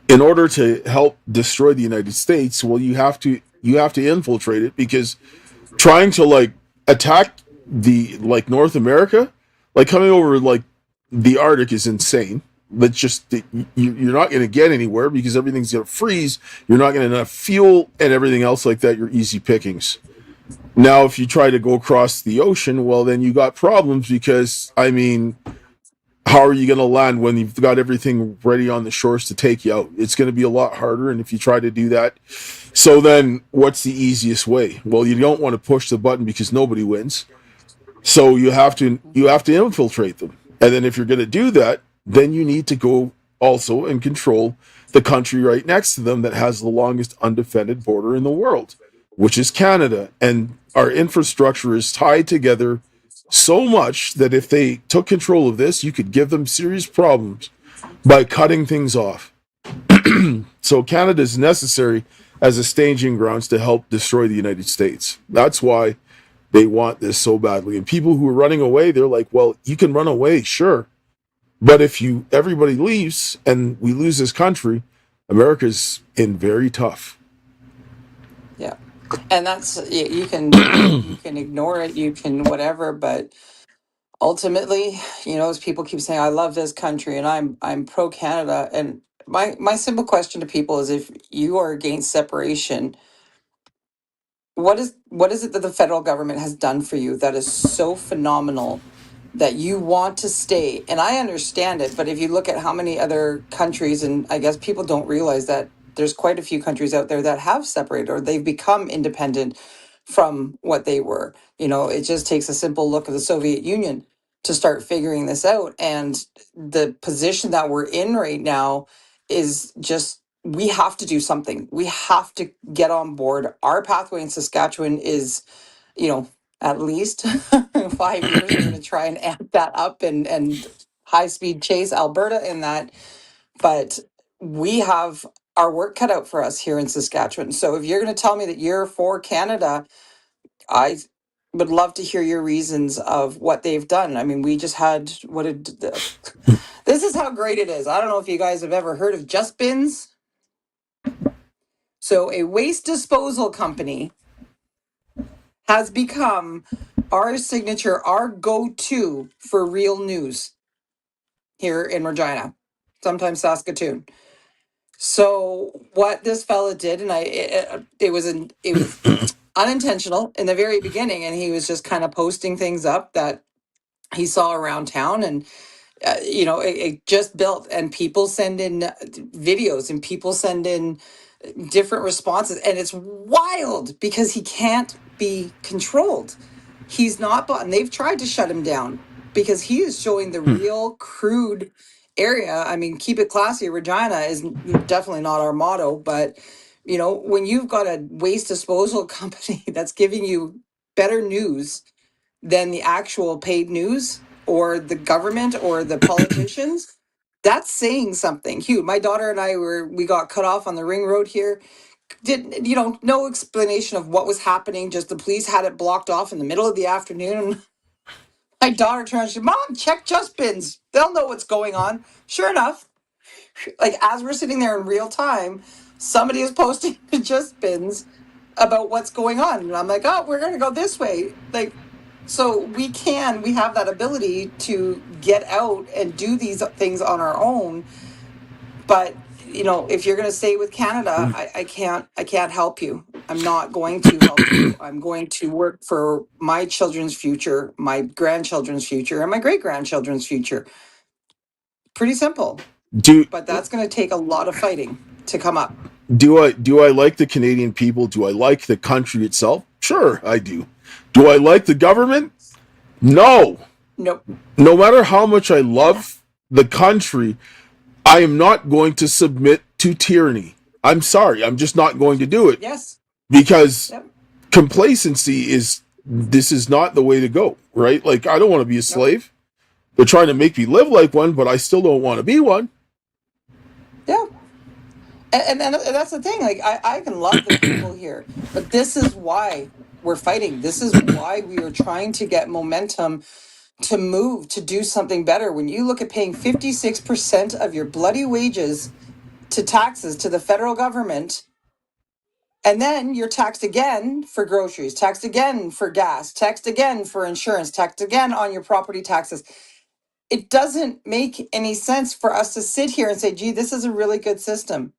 in order to help destroy the United States, well, you have to infiltrate it, because trying to like attack the like North America, like coming over like the Arctic, is insane. That's just, you're not going to get anywhere because everything's going to freeze. You're not going to have enough fuel and everything else like that. You're easy pickings. Now, if you try to go across the ocean, well, then you got problems, because, I mean, how are you going to land when you've got everything ready on the shores to take you out? It's going to be a lot harder. And if you try to do that, so then what's the easiest way? Well, you don't want to push the button because nobody wins. So you have to infiltrate them. And then if you're going to do that, then you need to go also and control the country right next to them that has the longest undefended border in the world, which is Canada. And our infrastructure is tied together so much that if they took control of this, you could give them serious problems by cutting things off. So Canada is necessary as a staging grounds to help destroy the United States. That's why they want this so badly. And people who are running away, they're like, well, you can run away, sure. But if everybody leaves and we lose this country, America's in very tough. Yeah. And that's, you can ignore it, you can whatever, but ultimately, as people keep saying, I love this country and I'm pro Canada. And my simple question to people is, if you are against separation, what is it that the federal government has done for you that is so phenomenal that you want to stay? And I understand it, but if you look at how many other countries, and I guess people don't realize that there's quite a few countries out there that have separated or they've become independent from what they were. It just takes a simple look at the Soviet Union to start figuring this out. And the position that we're in right now is just, we have to do something. We have to get on board. Our pathway in Saskatchewan is, at least 5 years. We're going to try and amp that up and high speed chase Alberta in that. But we have our work cut out for us here in Saskatchewan. So if you're going to tell me that you're for Canada, I would love to hear your reasons of what they've done. I mean, we just had, this is how great it is. I don't know if you guys have ever heard of Just Bins. So a waste disposal company has become our signature, our go-to for real news here in Regina, sometimes Saskatoon. So what this fella did, and it was unintentional in the very beginning, and he was just kind of posting things up that he saw around town, and it just built, and people send in videos, and people send in different responses, and it's wild because he can't be controlled. He's not bought, and they've tried to shut him down because he is showing the real crude area. I mean, keep it classy. Regina is definitely not our motto, but when you've got a waste disposal company that's giving you better news than the actual paid news or the government or the politicians, that's saying something huge. My daughter and we got cut off on the ring road here. Did no explanation of what was happening, just the police had it blocked off in the middle of the afternoon. My daughter turned and said, "Mom, check just bins. They'll know what's going on." Sure enough, like as we're sitting there in real time, somebody is posting to just bins about what's going on. And I'm like, "Oh, we're going to go this way." Like, so we have that ability to get out and do these things on our own. But, if you're going to stay with Canada, I can't help you. I'm not going to help you. I'm going to work for my children's future, my grandchildren's future, and my great-grandchildren's future. Pretty simple. But that's going to take a lot of fighting to come up. Do I like the Canadian people? Do I like the country itself? Sure, I do. Do I like the government? No. Nope. No matter how much I love the country, I am not going to submit to tyranny. I'm sorry. I'm just not going to do it. Yes. Because complacency this is not the way to go, right? Like, I don't want to be a slave. They're trying to make me live like one, but I still don't want to be one. Yeah. And that's the thing. Like, I can love the people here, but this is why we're fighting. This is why we are trying to get momentum to move, to do something better. When you look at paying 56% of your bloody wages to taxes to the federal government, and then you're taxed again for groceries, taxed again for gas, taxed again for insurance, taxed again on your property taxes. It doesn't make any sense for us to sit here and say, gee, this is a really good system.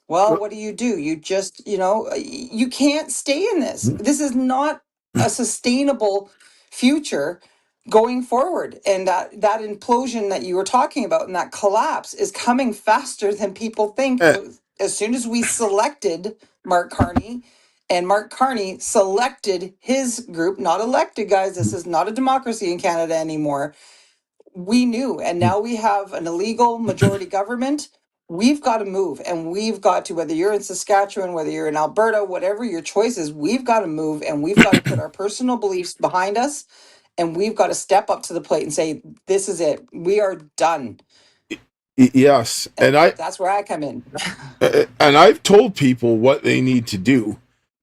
Well, what do? You just, you can't stay in this. This is not a sustainable future going forward. And that implosion that you were talking about and that collapse is coming faster than people think. As soon as we selected Mark Carney, and Mark Carney selected his group, not elected, guys. This is not a democracy in Canada anymore. We knew, and now we have an illegal majority government. We've got to move, and we've got to, whether you're in Saskatchewan, whether you're in Alberta, whatever your choice is, we've got to move, and we've got to put our personal beliefs behind us, and we've got to step up to the plate and say, this is it. We are done. Yes. And that's where I come in. And I've told people what they need to do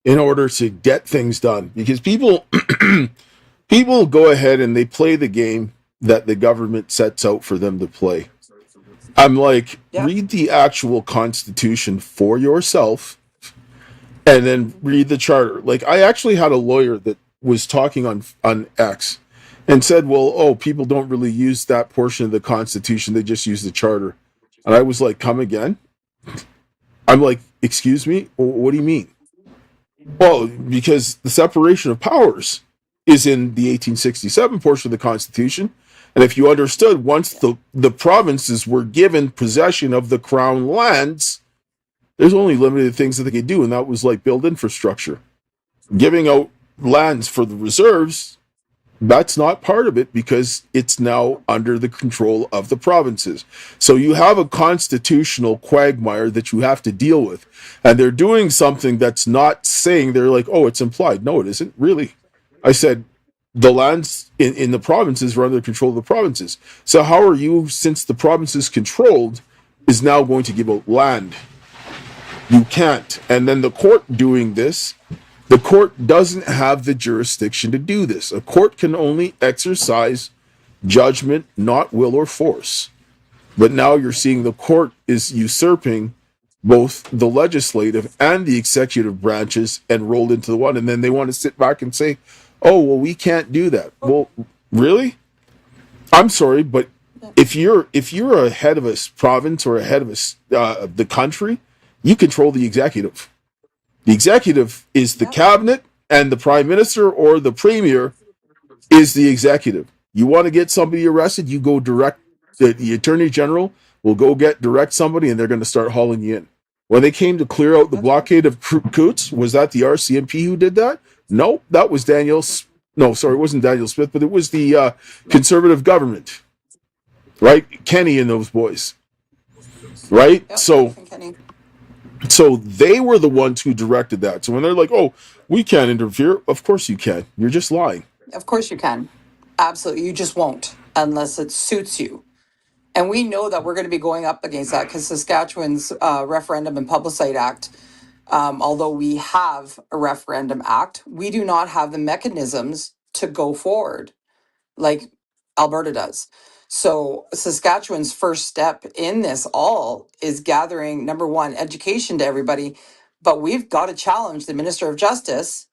in order to get things done, because people go ahead and they play the game that the government sets out for them to play. I'm like, read the actual Constitution for yourself and then read the Charter. Like, I actually had a lawyer that was talking on X and said, well, people don't really use that portion of the Constitution. They just use the Charter. And I was like, come again? I'm like, excuse me? What do you mean? Well, because the separation of powers is in the 1867 portion of the Constitution. And if you understood, once the provinces were given possession of the crown lands, there's only limited things that they could do, and that was like build infrastructure. Giving out lands for the reserves, that's not part of it because it's now under the control of the provinces. So you have a constitutional quagmire that you have to deal with. And they're doing something that's not saying, they're like, oh, it's implied. No, it isn't really. I said, the lands in the provinces are under control of the provinces. So how are you, since the province is controlled, is now going to give out land? You can't. And then the court doing this, the court doesn't have the jurisdiction to do this. A court can only exercise judgment, not will or force. But now you're seeing the court is usurping both the legislative and the executive branches and rolled into the one. And then they want to sit back and say, oh, well, we can't do that. Well, really? I'm sorry, but if you're a head of a province or a head of the country, you control the executive. The executive is the cabinet, and the prime minister or the premier is the executive. You want to get somebody arrested, you go direct. The attorney general will go direct somebody, and they're going to start hauling you in. When they came to clear out the blockade of Coots, was that the RCMP who did that? No, that was Daniel. No, sorry, it wasn't Daniel Smith, but it was the conservative government, right? Kenny and those boys, right? Yep, So they were the ones who directed that. So when they're like, "Oh, we can't interfere," of course you can. You're just lying. Of course you can. Absolutely. You just won't unless it suits you. And we know that we're going to be going up against that because Saskatchewan's Referendum and Plebiscite Act, although we have a referendum act, we do not have the mechanisms to go forward like Alberta does. So Saskatchewan's first step in this all is gathering, number one, education to everybody. But we've got to challenge the Minister of Justice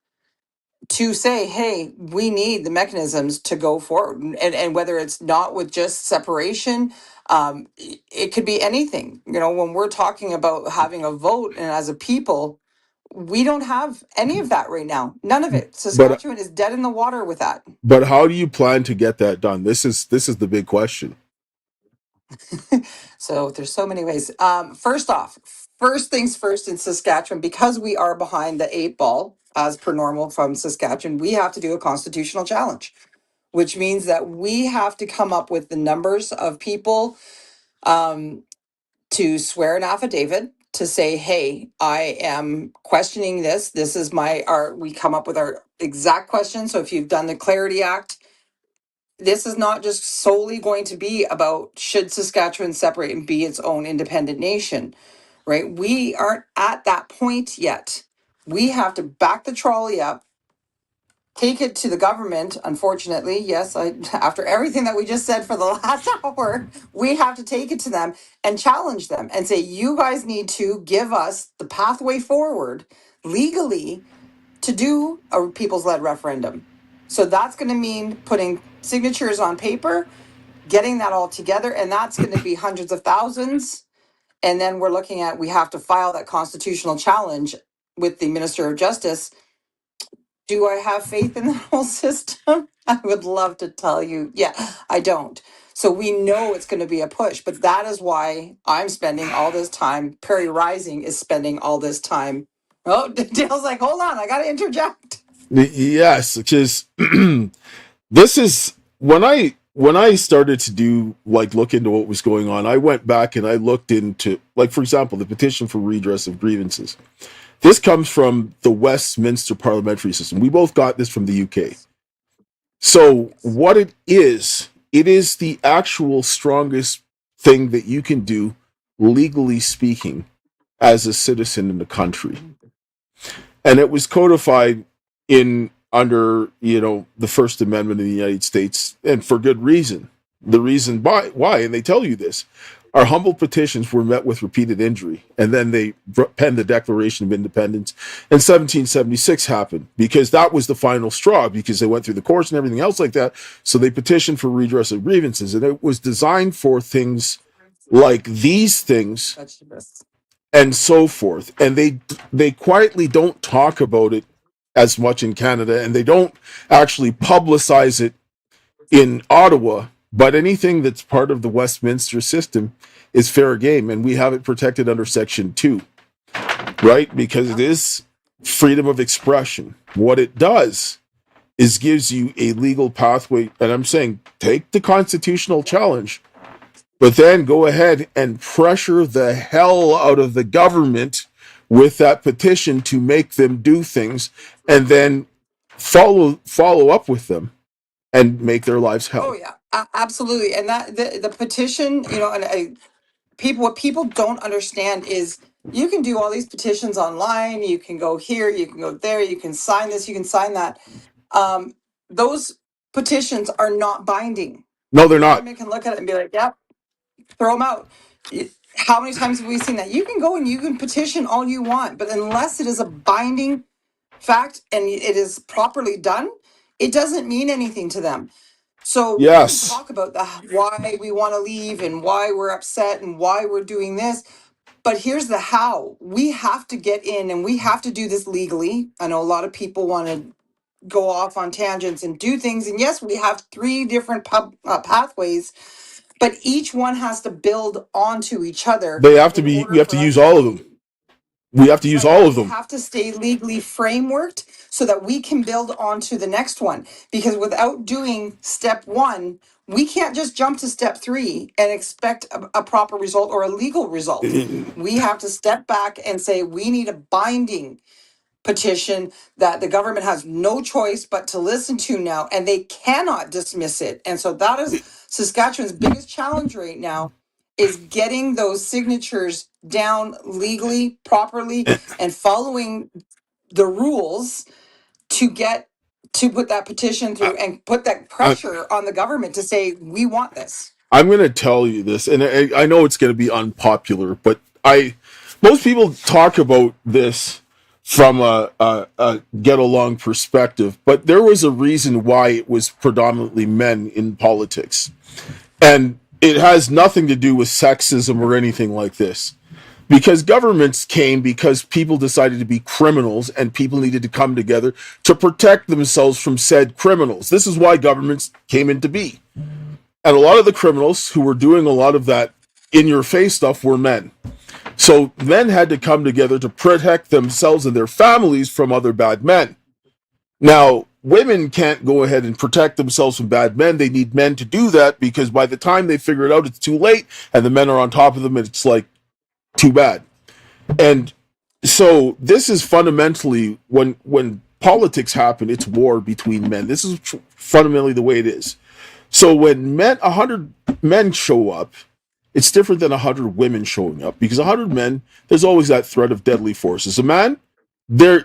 to say, hey, we need the mechanisms to go forward. And whether it's not with just separation, it could be anything. You know, when we're talking about having a vote and as a people, we don't have any of that right now. None of it. Saskatchewan is dead in the water with that. But how do you plan to get that done? This is the big question. So there's so many ways. First off, first things first in Saskatchewan, because we are behind the 8 ball as per normal from Saskatchewan, we have to do a constitutional challenge, which means that we have to come up with the numbers of people to swear an affidavit to say, hey, I am questioning this. This is we come up with our exact question. So if you've done the Clarity Act, this is not just solely going to be about should Saskatchewan separate and be its own independent nation, right? We aren't at that point yet. We have to back the trolley up, take it to the government. Unfortunately, yes, after everything that we just said for the last hour, we have to take it to them and challenge them and say, you guys need to give us the pathway forward legally to do a people's-led referendum. So that's going to mean putting signatures on paper, getting that all together, and that's going to be hundreds of thousands. And then we're looking at, we have to file that constitutional challenge with the Minister of Justice. Do I have faith in the whole system? I would love to tell you, yeah, I don't. So we know it's going to be a push, but that is why I'm spending all this time. Prairie Rising is spending all this time. Oh, Dale's like, hold on, I got to interject. Yes, because this is when I started to do look into what was going on. I went back and I looked into, for example, the petition for redress of grievances. This comes from the Westminster parliamentary system. We both got this from the UK. So what it is the actual strongest thing that you can do, legally speaking, as a citizen in the country. And it was codified under the First Amendment of the United States, and for good reason. The reason why, and they tell you this, our humble petitions were met with repeated injury, and then they penned the Declaration of Independence, and 1776 happened because that was the final straw, because they went through the courts and everything else like that. So they petitioned for redress of grievances, and it was designed for things like these things and so forth. And they quietly don't talk about it as much in Canada, and they don't actually publicize it in Ottawa. But anything that's part of the Westminster system is fair game, and we have it protected under Section 2, right? Because it is freedom of expression. What it does is gives you a legal pathway, and I'm saying take the constitutional challenge, but then go ahead and pressure the hell out of the government with that petition to make them do things, and then follow up with them and make their lives hell. Oh yeah, absolutely. And that the petition, and what people don't understand is you can do all these petitions online. You can go here, you can go there, you can sign this, you can sign that. Those petitions are not binding. No, they're not. Government can look at it and be like, yep, throw them out. How many times have we seen that? You can go and you can petition all you want, but unless it is a binding fact and it is properly done, it doesn't mean anything to them. So we can Yes. talk about why we want to leave and why we're upset and why we're doing this. But here's the how. We have to get in and we have to do this legally. I know a lot of people want to go off on tangents and do things. And yes, we have 3 different pathways, but each one has to build onto each other They have to in be, we order have to for us use to all of them. stay. We have to use Right. all of They them. have to stay legally frameworked so that we can build onto the next one. Because without doing step 1, we can't just jump to step 3 and expect a proper result or a legal result. We have to step back and say we need a binding petition that the government has no choice but to listen to now, and they cannot dismiss it. And so that is Saskatchewan's biggest challenge right now, is getting those signatures down legally, properly, and following the rules to get to put that petition through and put that I, pressure on the government to say we want this. I'm going to tell you this, and I know it's going to be unpopular, but most people talk about this from a get along perspective, but there was a reason why it was predominantly men in politics, and it has nothing to do with sexism or anything like this. Because governments came because people decided to be criminals and people needed to come together to protect themselves from said criminals. This is why governments came into being. And a lot of the criminals who were doing a lot of that in your face stuff were men. So men had to come together to protect themselves and their families from other bad men. Now, women can't go ahead and protect themselves from bad men. They need men to do that because by the time they figure it out, it's too late and the men are on top of them and it's like, too bad. And so this is fundamentally when politics happen, it's war between men. This is fundamentally the way it is. So when 100 men show up, it's different than 100 women showing up because 100 men, there's always that threat of deadly force. As a man,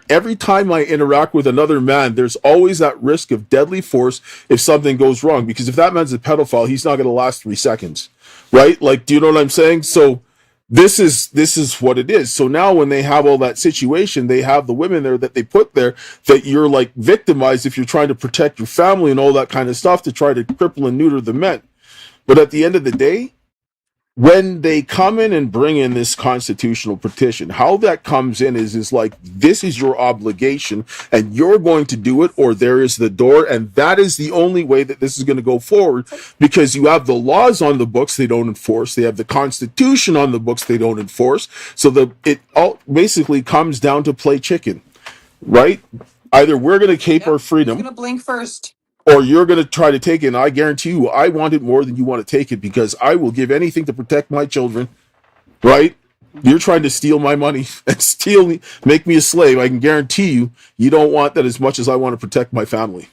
every time I interact with another man, there's always that risk of deadly force if something goes wrong. Because if that man's a pedophile, he's not going to last 3 seconds, right? Like, do you know what I'm saying? So this is what it is. So now when they have all that situation, they have the women there that they put there that you're like victimized if you're trying to protect your family and all that kind of stuff to try to cripple and neuter the men. But at the end of the day, when they come in and bring in this constitutional petition, how that comes in is like, this is your obligation and you're going to do it or there is the door. And that is the only way that this is going to go forward because you have the laws on the books they don't enforce. They have the constitution on the books they don't enforce. So it all basically comes down to play chicken, right? Either we're going to keep our freedom. Who's going to blink first? Or you're going to try to take it, and I guarantee you, I want it more than you want to take it because I will give anything to protect my children, right? You're trying to steal my money and steal me, make me a slave. I can guarantee you, you don't want that as much as I want to protect my family.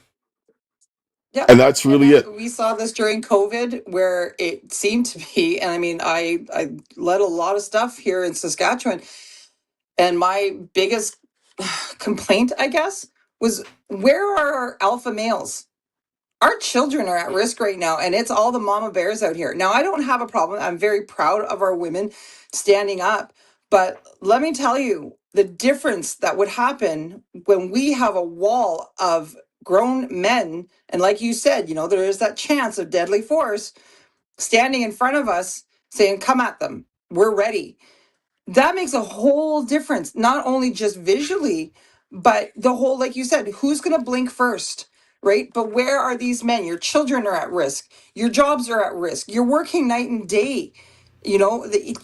Yeah, and that's really it. We saw this during COVID where it seemed to be, and I mean, I led a lot of stuff here in Saskatchewan, and my biggest complaint, I guess, was where are our alpha males? Our children are at risk right now, and it's all the mama bears out here. Now, I don't have a problem. I'm very proud of our women standing up. But let me tell you the difference that would happen when we have a wall of grown men. And like you said, there is that chance of deadly force standing in front of us saying, come at them. We're ready. That makes a whole difference, not only just visually, but the whole, like you said, who's going to blink first, right? But where are these men? Your children are at risk. Your jobs are at risk. You're working night and day,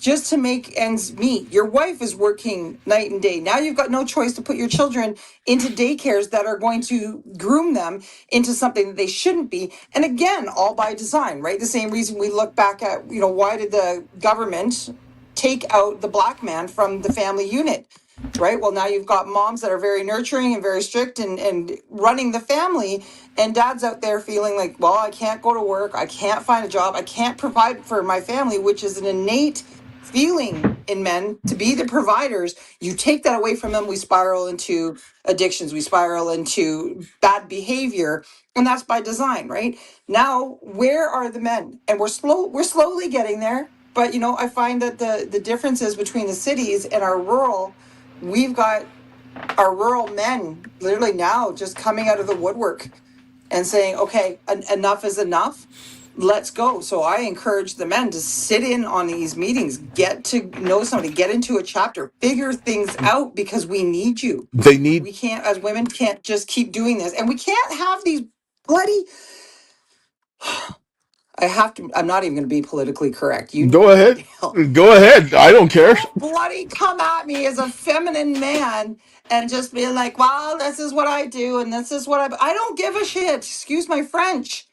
just to make ends meet. Your wife is working night and day. Now you've got no choice to put your children into daycares that are going to groom them into something that they shouldn't be. And again, all by design, right? The same reason we look back at, why did the government take out the black man from the family unit, right? Well, now you've got moms that are very nurturing and very strict and running the family, and dad's out there feeling like, well, I can't go to work, I can't find a job, I can't provide for my family, which is an innate feeling in men to be the providers, you take that away from them, we spiral into addictions, we spiral into bad behavior, and that's by design, right? Now, where are the men? And we're slowly getting there, but I find that the differences between the cities and our rural, we've got our rural men literally now just coming out of the woodwork and saying, okay, enough is enough. Let's go. So I encourage the men to sit in on these meetings, get to know somebody, get into a chapter, figure things out, because we need you. We can't, as women, can't just keep doing this. And we can't have these bloody, I'm not even going to be politically correct. Go ahead. Go ahead. I don't care. Don't bloody come at me as a feminine man and just be like, well, this is what I do and this is what I don't give a shit. Excuse my French.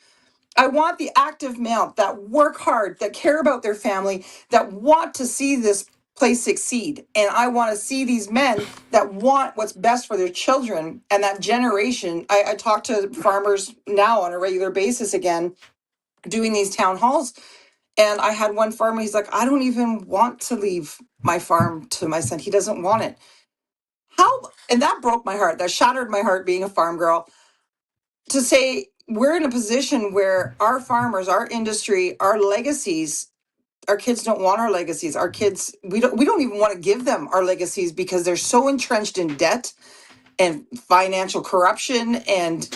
I want the active male that work hard, that care about their family, that want to see this place succeed. And I want to see these men that want what's best for their children and that generation. I talk to farmers now on a regular basis again, doing these town halls. And I had one farmer, he's like, I don't even want to leave my farm to my son. He doesn't want it. How? And that broke my heart. That shattered my heart being a farm girl. To say we're in a position where our farmers, our industry, our legacies, our kids don't want our legacies. Our kids, we don't even want to give them our legacies because they're so entrenched in debt and financial corruption. And,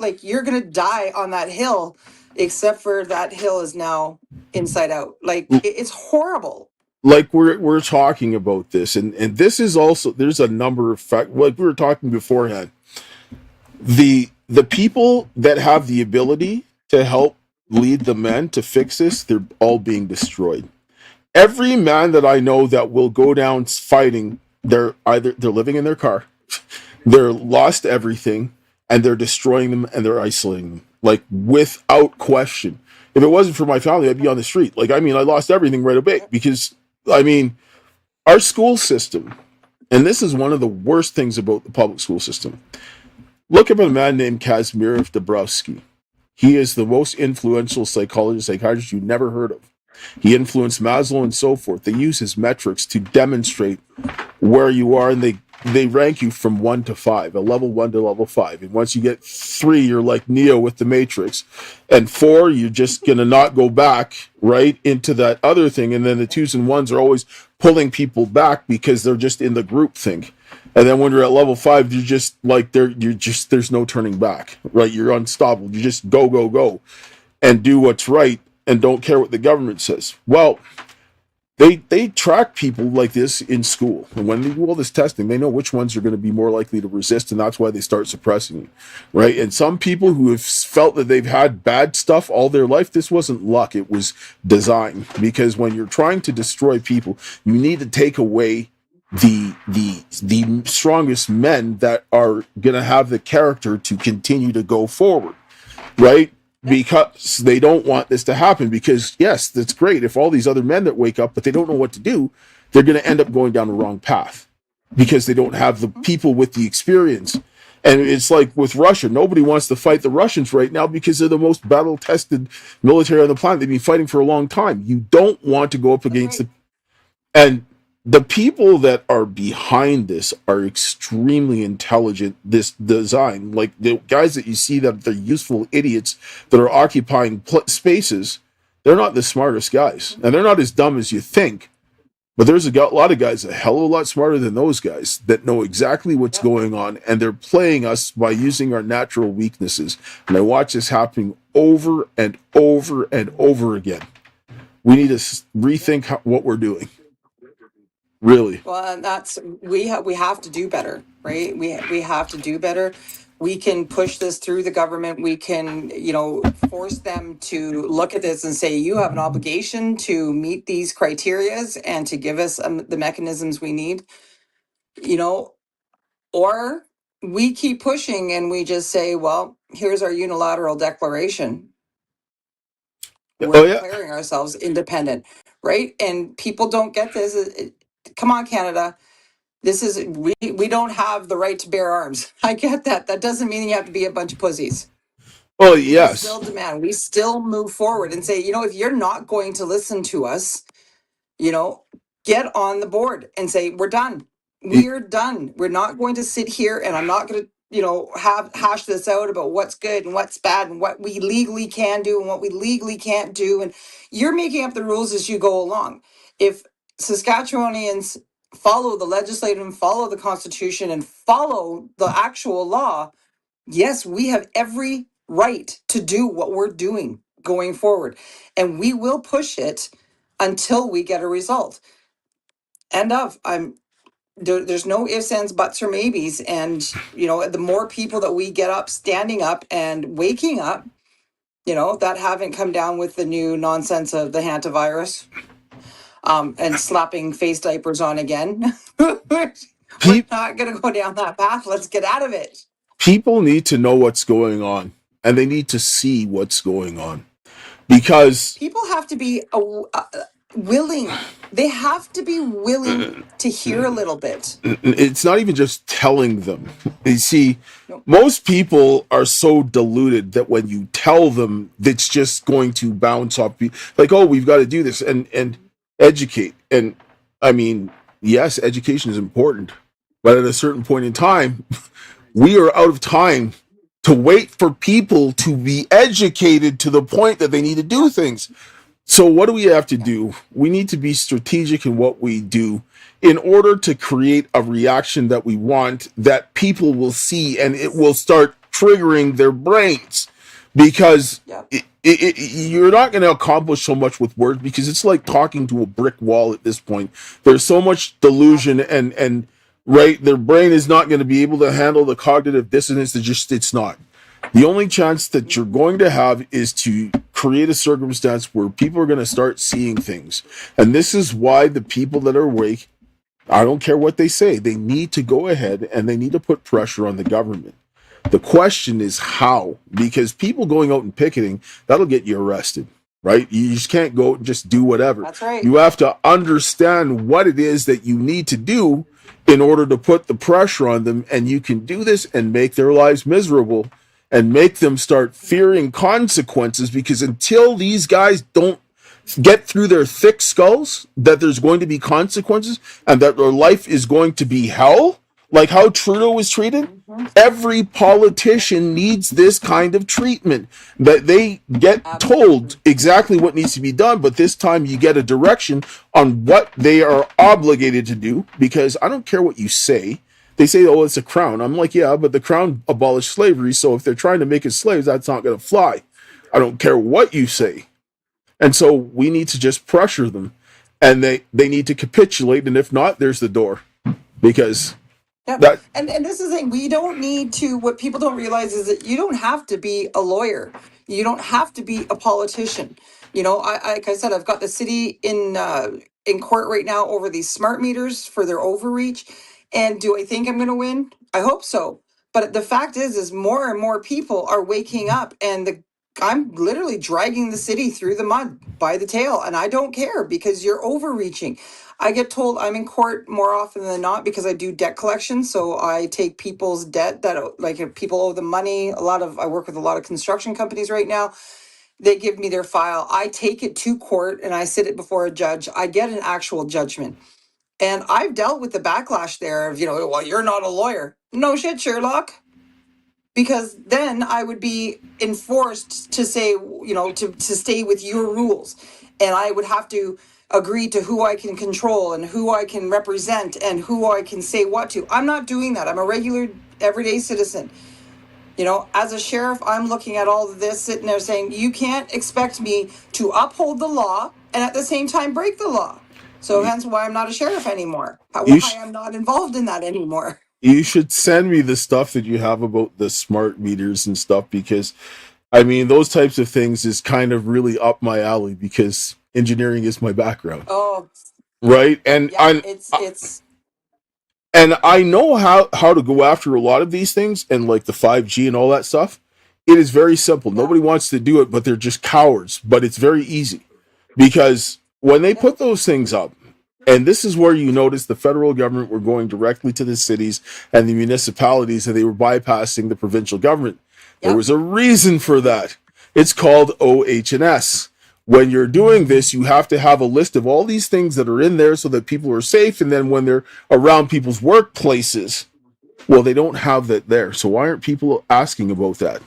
like you're going to die on that hill, except for that hill is now inside out. Like it's horrible. Like we're talking about this, and this is also, there's a number of like we were talking beforehand. The people that have the ability to help lead the men to fix this, they're all being destroyed. Every man that I know that will go down fighting, they're living in their car, they're lost everything, and they're destroying them and they're isolating them, like without question. If it wasn't for my family, I'd be on the street. Like, I lost everything right away because, our school system, and this is one of the worst things about the public school system. Look up a man named Kazimierz Dabrowski. He is the most influential psychiatrist you've never heard of. He influenced Maslow and so forth. They use his metrics to demonstrate where you are, and they rank you from 1 to 5, a level 1 to level 5. And once you get 3, you're like Neo with the Matrix. And 4, you're just going to not go back right into that other thing. And then the 2s and 1s are always pulling people back because they're just in the group thing. And then when you're at level 5, you're just like, there's no turning back, right? You're unstoppable. You just go, and do what's right and don't care what the government says. Well, they track people like this in school. And when they do all this testing, they know which ones are going to be more likely to resist, and that's why they start suppressing you, right? And some people who have felt that they've had bad stuff all their life, this wasn't luck, it was design. Because when you're trying to destroy people, you need to take away the strongest men that are going to have the character to continue to go forward, right? Because they don't want this to happen. Because yes, that's great if all these other men that wake up but they don't know what to do, they're going to end up going down the wrong path because they don't have the people with the experience. And it's like with Russia, nobody wants to fight the Russians right now because they're the most battle-tested military on the planet. They've been fighting for a long time. You don't want to go up against the people that are behind this are extremely intelligent, this design. Like the guys that you see that they're useful idiots that are occupying spaces, they're not the smartest guys. And they're not as dumb as you think. But there's a lot of guys a hell of a lot smarter than those guys that know exactly what's going on. And they're playing us by using our natural weaknesses. And I watch this happening over and over and over again. We need to rethink what we're doing. Really? Well, and that's we have to do better, right? We have to do better. We can push this through the government. We can, force them to look at this and say, you have an obligation to meet these criterias and to give us the mechanisms we need, or we keep pushing and we just say, well, here's our unilateral declaration. We're declaring ourselves independent, right? And people don't get this. Come on, Canada. This is, we don't have the right to bear arms. I get that. That doesn't mean you have to be a bunch of pussies. Oh, yes. We still demand. We still move forward and say, if you're not going to listen to us, you know, get on the board and say, we're done. We're done. We're not going to sit here, and I'm not going to, hash this out about what's good and what's bad and what we legally can do and what we legally can't do. And you're making up the rules as you go along. If Saskatchewanians follow the legislative, follow the Constitution, and follow the actual law, yes, we have every right to do what we're doing going forward. And we will push it until we get a result. There's no ifs, ands, buts, or maybes. And, the more people that we get up, standing up and waking up, that haven't come down with the new nonsense of the hantavirus, and slapping face diapers on again. We're not going to go down that path. Let's get out of it. People need to know what's going on, and they need to see what's going on, because people have to be willing. They have to be willing to hear a little bit. It's not even just telling them. You see, most people are so deluded that when you tell them, it's just going to bounce off. Like, oh, we've got to do this and educate. And I mean, yes, education is important, but at a certain point in time, we are out of time to wait for people to be educated to the point that they need to do things. So what do we have to do? We need to be strategic in what we do in order to create a reaction that we want, that people will see, and it will start triggering their brains, because you're not going to accomplish so much with words, because it's like talking to a brick wall at this point. There's so much delusion and right, their brain is not going to be able to handle the cognitive dissonance. It's not. The only chance that you're going to have is to create a circumstance where people are going to start seeing things. And this is why the people that are awake, I don't care what they say, they need to go ahead and they need to put pressure on the government. The question is how, because people going out and picketing, that'll get you arrested, right? You just can't go and just do whatever. That's right. You have to understand what it is that you need to do in order to put the pressure on them, and you can do this and make their lives miserable and make them start fearing consequences, because until these guys don't get through their thick skulls that there's going to be consequences and that their life is going to be hell, like how Trudeau was treated, every politician needs this kind of treatment, that they get told exactly what needs to be done, but this time you get a direction on what they are obligated to do, because I don't care what you say. They say, oh, it's a crown. I'm like, yeah, but the crown abolished slavery, so if they're trying to make us slaves, that's not going to fly. I don't care what you say. And so we need to just pressure them, and they need to capitulate, and if not, there's the door. Because that... And this is the thing, we don't need to, what people don't realize is that you don't have to be a lawyer. You don't have to be a politician. Like I said, I've got the city in court right now over these smart meters for their overreach. And do I think I'm going to win? I hope so. But the fact is more and more people are waking up, and I'm literally dragging the city through the mud by the tail, and I don't care, because you're overreaching. I get told I'm in court more often than not because I do debt collection. So I take people's debt that, like, if people owe them money. I work with a lot of construction companies right now. They give me their file. I take it to court and I sit it before a judge. I get an actual judgment. And I've dealt with the backlash there of, well, you're not a lawyer. No shit, Sherlock. Because then I would be enforced to say, to stay with your rules. And I would have to agree to who I can control and who I can represent and who I can say what to. I'm not doing that. I'm a regular, everyday citizen. As a sheriff, I'm looking at all of this, sitting there saying, you can't expect me to uphold the law and at the same time break the law. So hence why I'm not a sheriff anymore. Why I'm not involved in that anymore. You should send me the stuff that you have about the smart meters and stuff, because, I mean, those types of things is kind of really up my alley, because engineering is my background. Oh. Right? And it's and I know how to go after a lot of these things, and like the 5G and all that stuff. It is very simple. Yeah. Nobody wants to do it, but they're just cowards. But it's very easy, because when they put those things up, and this is where you notice the federal government were going directly to the cities and the municipalities, and they were bypassing the provincial government. Yep. There was a reason for that. It's called OH&S. when you're doing this, you have to have a list of all these things that are in there so that people are safe. And then when they're around people's workplaces, well, they don't have that there. So why aren't people asking about that?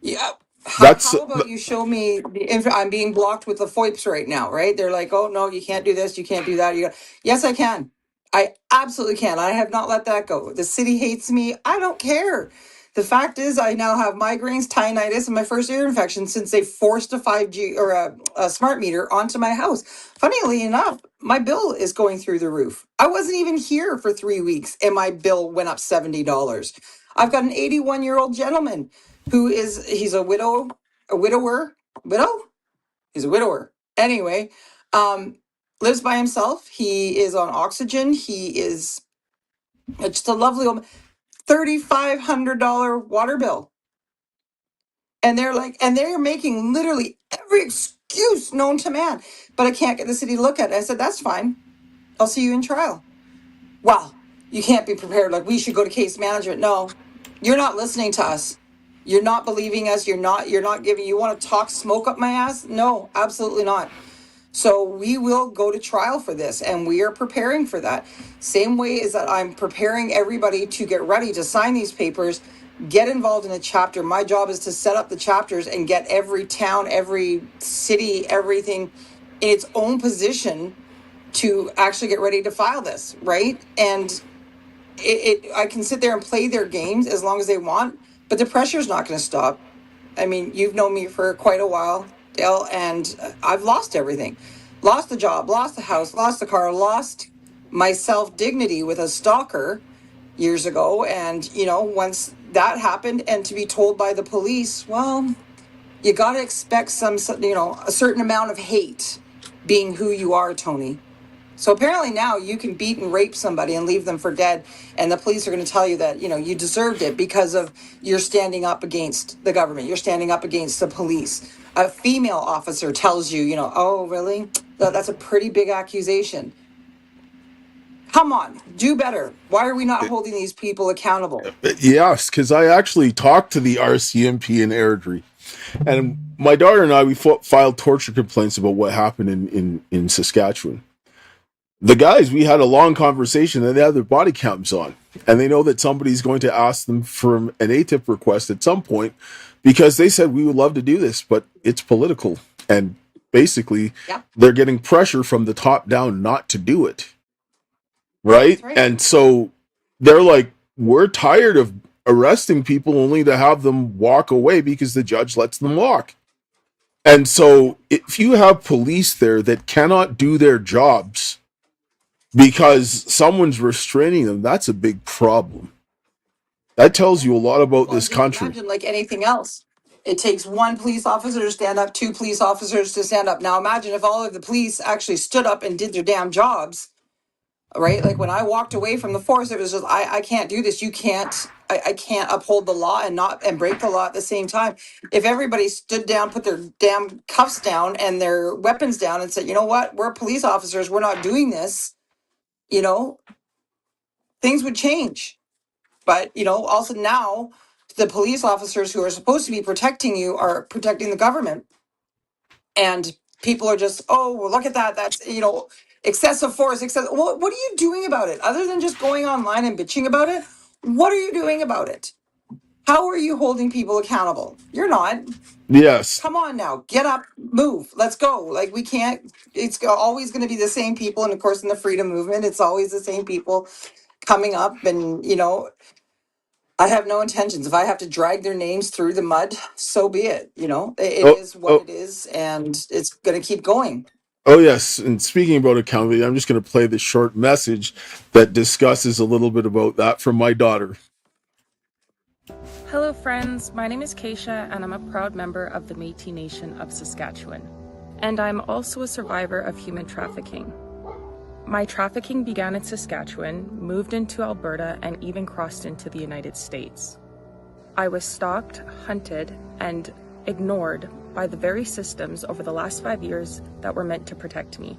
Yeah. That's How about you show me I'm being blocked with the FOIPs right now, right? They're like, oh no, you can't do this, you can't do that. Yes, I can. I absolutely can. I have not let that go. The city hates me. I don't care. The fact is, I now have migraines, tinnitus, and my first ear infection since they forced a 5G or a smart meter onto my house. Funnily enough, my bill is going through the roof. I wasn't even here for 3 weeks, and my bill went up $70. I've got an 81-year-old gentleman he's a widower. He's a widower. Anyway, lives by himself. He is on oxygen. It's just a lovely old $3,500 water bill. And they're making literally every excuse known to man. But I can't get the city to look at it. I said, that's fine. I'll see you in trial. Well, you can't be prepared. Like, we should go to case management. No, you're not listening to us. You're not believing us. You want to talk smoke up my ass? No, absolutely not. So we will go to trial for this, and we are preparing for that. Same way as that I'm preparing everybody to get ready to sign these papers, get involved in a chapter. My job is to set up the chapters and get every town, every city, everything in its own position to actually get ready to file this, right? And I can sit there and play their games as long as they want, but the pressure's not going to stop. I mean, you've known me for quite a while, Dale, and I've lost everything. Lost the job, lost the house, lost the car, lost my self-dignity with a stalker years ago. And, once that happened, and to be told by the police, well, you got to expect a certain amount of hate being who you are, Tonie. So apparently now you can beat and rape somebody and leave them for dead, and the police are going to tell you that, you deserved it because of you're standing up against the government. You're standing up against the police. A female officer tells you, oh, really? That's a pretty big accusation. Come on, do better. Why are we not holding these people accountable? Yes, because I actually talked to the RCMP in Airdrie, and my daughter and I, we filed torture complaints about what happened in Saskatchewan. The guys, we had a long conversation, and they have their body cams on, and they know that somebody's going to ask them for an ATIP request at some point, because they said we would love to do this, but it's political, and basically they're getting pressure from the top down not to do it, right? And so they're like, we're tired of arresting people only to have them walk away because the judge lets them walk. And so if you have police there that cannot do their jobs because someone's restraining them, that's a big problem. That tells you a lot about this country. Imagine, like anything else, it takes one police officer to stand up, two police officers to stand up. Now imagine if all of the police actually stood up and did their damn jobs, right? Like when I walked away from the force, it was just, I can't do this. I can't uphold the law and break the law at the same time. If everybody stood down, put their damn cuffs down and their weapons down and said, you know what, we're police officers, we're not doing this, things would change. But, also now the police officers who are supposed to be protecting you are protecting the government. And people are just, oh, well, look at that. That's, excessive force. Well, what are you doing about it? Other than just going online and bitching about it, what are you doing about it? How are you holding people accountable? You're not. Yes. Come on now, get up, move, let's go. Like, we can't, it's always going to be the same people. And of course, in the freedom movement, it's always the same people coming up. And, I have no intentions. If I have to drag their names through the mud, so be it. It is what it is, and it's going to keep going. Oh, yes. And speaking about accountability, I'm just going to play this short message that discusses a little bit about that from my daughter. Hello, friends. My name is Keisha, and I'm a proud member of the Métis Nation of Saskatchewan. And I'm also a survivor of human trafficking. My trafficking began in Saskatchewan, moved into Alberta, and even crossed into the United States. I was stalked, hunted, and ignored by the very systems over the last 5 years that were meant to protect me.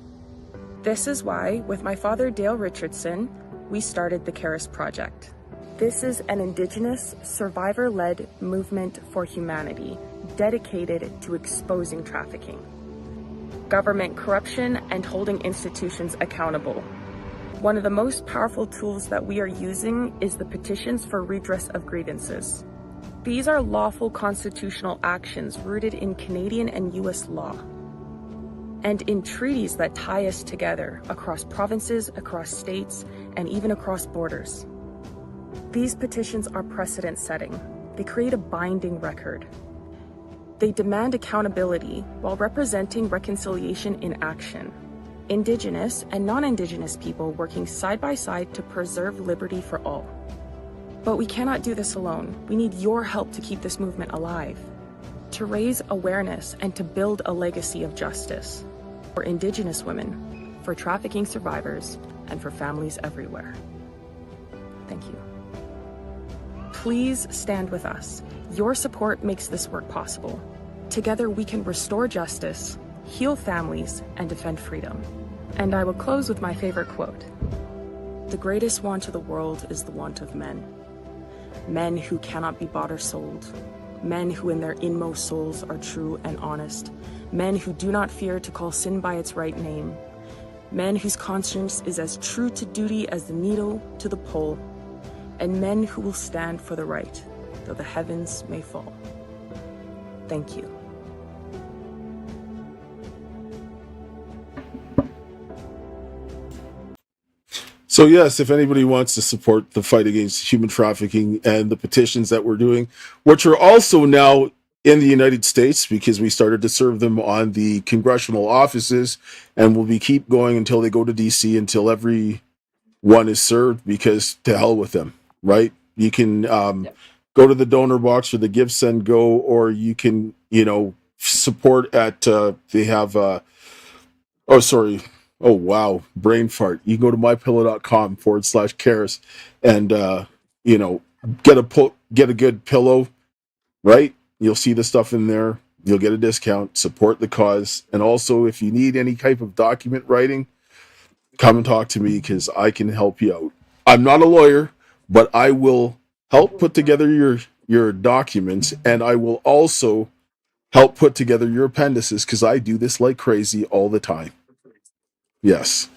This is why, with my father Dale Richardson, we started the Caris Project. This is an Indigenous, survivor-led movement for humanity dedicated to exposing trafficking, government corruption, and holding institutions accountable. One of the most powerful tools that we are using is the petitions for redress of grievances. These are lawful constitutional actions rooted in Canadian and U.S. law, and in treaties that tie us together across provinces, across states, and even across borders. These petitions are precedent-setting. They create a binding record. They demand accountability while representing reconciliation in action. Indigenous and non-Indigenous people working side by side to preserve liberty for all. But we cannot do this alone. We need your help to keep this movement alive, to raise awareness and to build a legacy of justice for Indigenous women, for trafficking survivors, and for families everywhere. Thank you. Please stand with us. Your support makes this work possible. Together we can restore justice, heal families, and defend freedom. And I will close with my favorite quote. The greatest want of the world is the want of men. Men who cannot be bought or sold. Men who in their inmost souls are true and honest. Men who do not fear to call sin by its right name. Men whose conscience is as true to duty as the needle to the pole. And men who will stand for the right, though the heavens may fall. Thank you. So yes, if anybody wants to support the fight against human trafficking and the petitions that we're doing, which are also now in the United States, because we started to serve them on the congressional offices, and we'll be keep going until they go to DC, until every one is served, because to hell with them, right? You can go to the donor box or the Give Send Go, or you can, support at, they have, oh wow, brain fart. You can go to mypillow.com/cares and, get a good pillow, right? You'll see the stuff in there. You'll get a discount, support the cause. And also, if you need any type of document writing, come and talk to me, because I can help you out. I'm not a lawyer, but I will help put together your documents, and I will also help put together your appendices, because I do this like crazy all the time. Yes.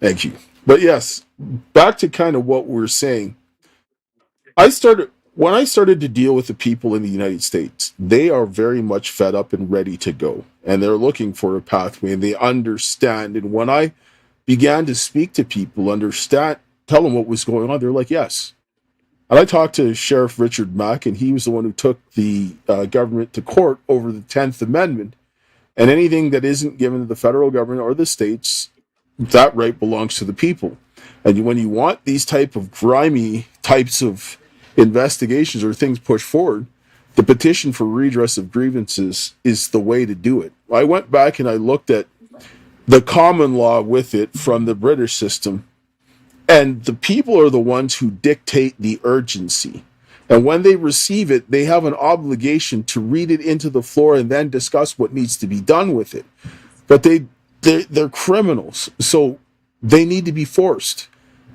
Thank you. But yes, back to kind of what we're saying. When I started to deal with the people in the United States, they are very much fed up and ready to go. And they're looking for a pathway, and they understand. And when I began to speak to people, tell them what was going on, they're like, yes. And I talked to Sheriff Richard Mack, and he was the one who took the government to court over the 10th Amendment. And anything that isn't given to the federal government or the states, that right belongs to the people. And when you want these type of grimy types of investigations or things pushed forward, the petition for redress of grievances is the way to do it. I went back and I looked at the common law with it from the British system, and the people are the ones who dictate the urgency. And when they receive it, they have an obligation to read it into the floor and then discuss what needs to be done with it. But they're criminals, so they need to be forced.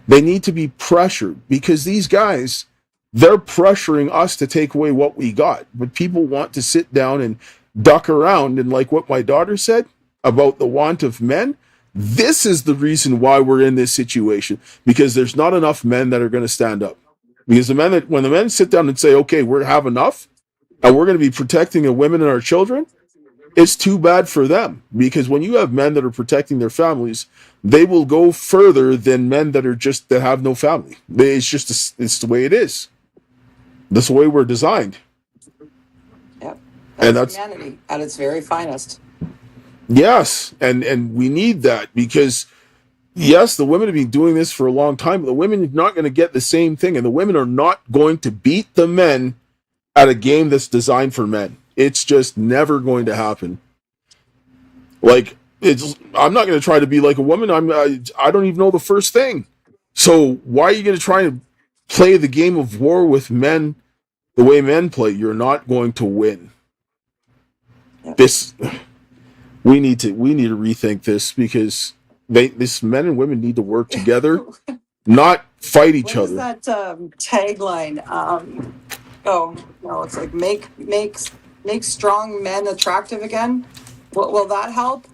They need to be pressured, because these guys, they're pressuring us to take away what we got. But people want to sit down and duck around. And like what my daughter said about the want of men, this is the reason why we're in this situation, because there's not enough men that are going to stand up. Because when the men sit down and say, okay, we have enough, and we're going to be protecting the women and our children, it's too bad for them. Because when you have men that are protecting their families, they will go further than men that have no family. It's the way it is. That's the way we're designed. Yep. And that's humanity at its very finest. Yes, and we need that, because yes, the women have been doing this for a long time, but the women are not going to get the same thing, and the women are not going to beat the men at a game that's designed for men. It's just never going to happen. I'm not going to try to be like a woman. I don't even know the first thing. So why are you going to try to play the game of war with men the way men play? You're not going to win. We need to rethink this, because men and women need to work together, not fight each other. What is that tagline? Oh no, it's like make make strong men attractive again? Will that help?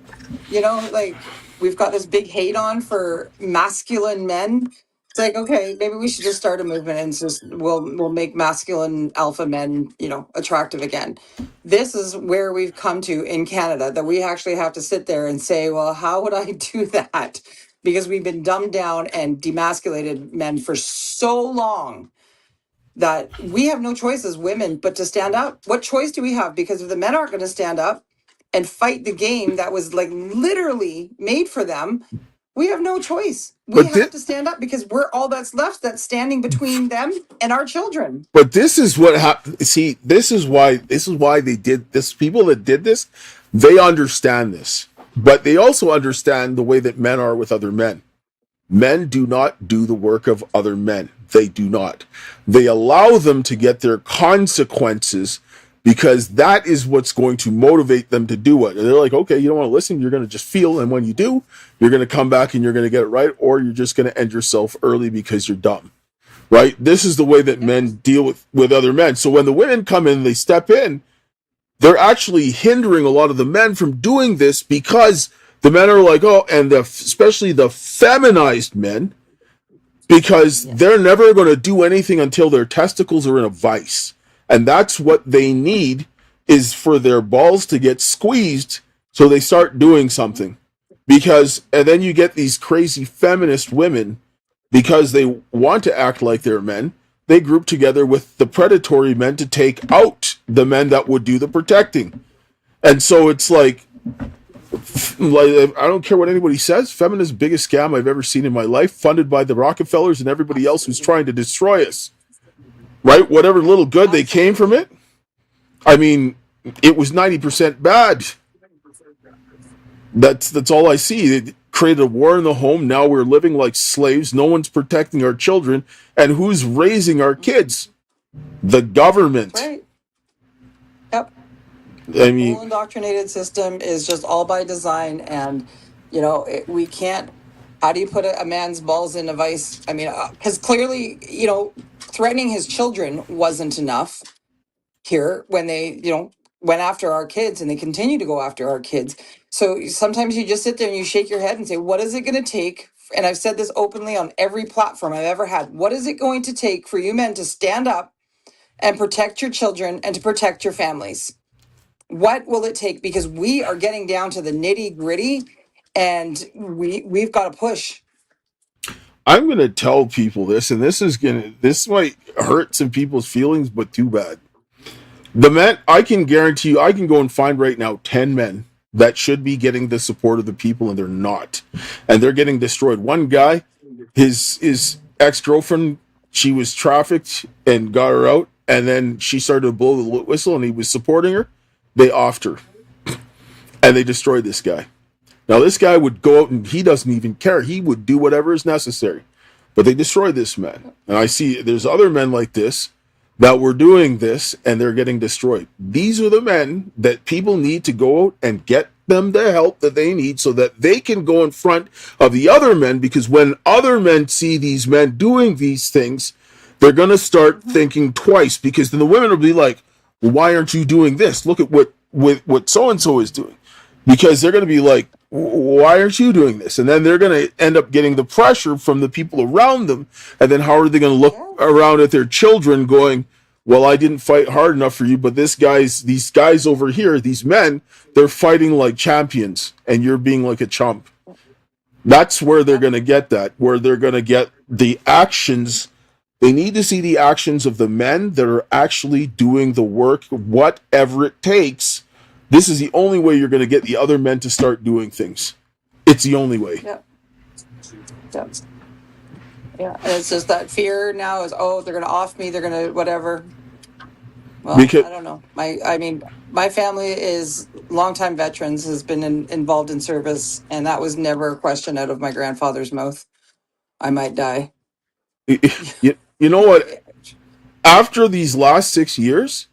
You know, like we've got this big hate on for masculine men. It's like, okay, maybe we should just start a movement and just we'll make masculine alpha men, you know, attractive again. This is where we've come to in Canada, that we actually have to sit there and say, well, how would I do that? Because we've been dumbed down and demasculated men for so long that we have no choice as women but to stand up. What choice do we have? Because if the men aren't going to stand up and fight the game that was like literally made for them, we have no choice. We But have to stand up because we're all that's left, that's standing between them and our children. But this is what happened. See, this is why they did this. People that did this, they understand this, but they also understand the way that men are with other men. Men do not do the work of other men. They do not. They allow them to get their consequences because that is what's going to motivate them to do it. And they're like, okay, you don't want to listen, you're going to just feel, and when you do, you're going to come back and you're going to get it right, or you're just going to end yourself early because you're dumb. Right? This is the way that men deal with other men. So when the women come in, they step in, they're actually hindering a lot of the men from doing this because the men are like, oh, and especially the feminized men, because they're never going to do anything until their testicles are in a vice. And that's what they need, is for their balls to get squeezed so they start doing something. And then you get these crazy feminist women, because they want to act like they're men, they group together with the predatory men to take out the men that would do the protecting. And so it's like I don't care what anybody says, feminist's biggest scam I've ever seen in my life, funded by the Rockefellers and everybody else who's trying to destroy us. Right? Whatever little good they came from it, I mean, it was 90% bad. That's all I see. It created a war in the home. Now we're living like slaves. No one's protecting our children. And who's raising our kids? The government. Right. Yep. I mean, the whole indoctrinated system is just all by design. And, you know, we can't, how do you put a man's balls in a vice? I mean, because clearly, you know, threatening his children wasn't enough here when they, you know, went after our kids, and they continue to go after our kids. So sometimes you just sit there and you shake your head and say, what is it going to take? And I've said this openly on every platform I've ever had. What is it going to take for you men to stand up and protect your children and to protect your families? What will it take? Because we are getting down to the nitty gritty, and we've got to push. I'm going to tell people this, and this might hurt some people's feelings, but too bad. The men, I can guarantee you, I can go and find right now 10 men that should be getting the support of the people, and they're not. And they're getting destroyed. One guy, his ex-girlfriend, she was trafficked and got her out, and then she started to blow the whistle, and he was supporting her. They offed her. And they destroyed this guy. Now, this guy would go out, and he doesn't even care. He would do whatever is necessary. But they destroyed this man. And I see there's other men like this that were doing this, and they're getting destroyed. These are the men that people need to go out and get them the help that they need so that they can go in front of the other men, because when other men see these men doing these things, they're going to start thinking twice, because then the women will be like, well, why aren't you doing this? Look at what so-and-so is doing. Because they're going to be like, why aren't you doing this? And then they're going to end up getting the pressure from the people around them. And then how are they going to look around at their children going, well, I didn't fight hard enough for you, but these guys over here, these men, they're fighting like champions, and you're being like a chump. That's where they're going to get that, where they're going to get the actions. They need to see the actions of the men that are actually doing the work, whatever it takes. This is the only way you're going to get the other men to start doing things. It's the only way. Yep. Yep. Yeah. And it's just that fear now is, oh, they're going to off me. They're going to whatever. Well, I don't know. My family is longtime veterans, has been involved in service, and that was never a question out of my grandfather's mouth. I might die. You know what? After these last 6 years,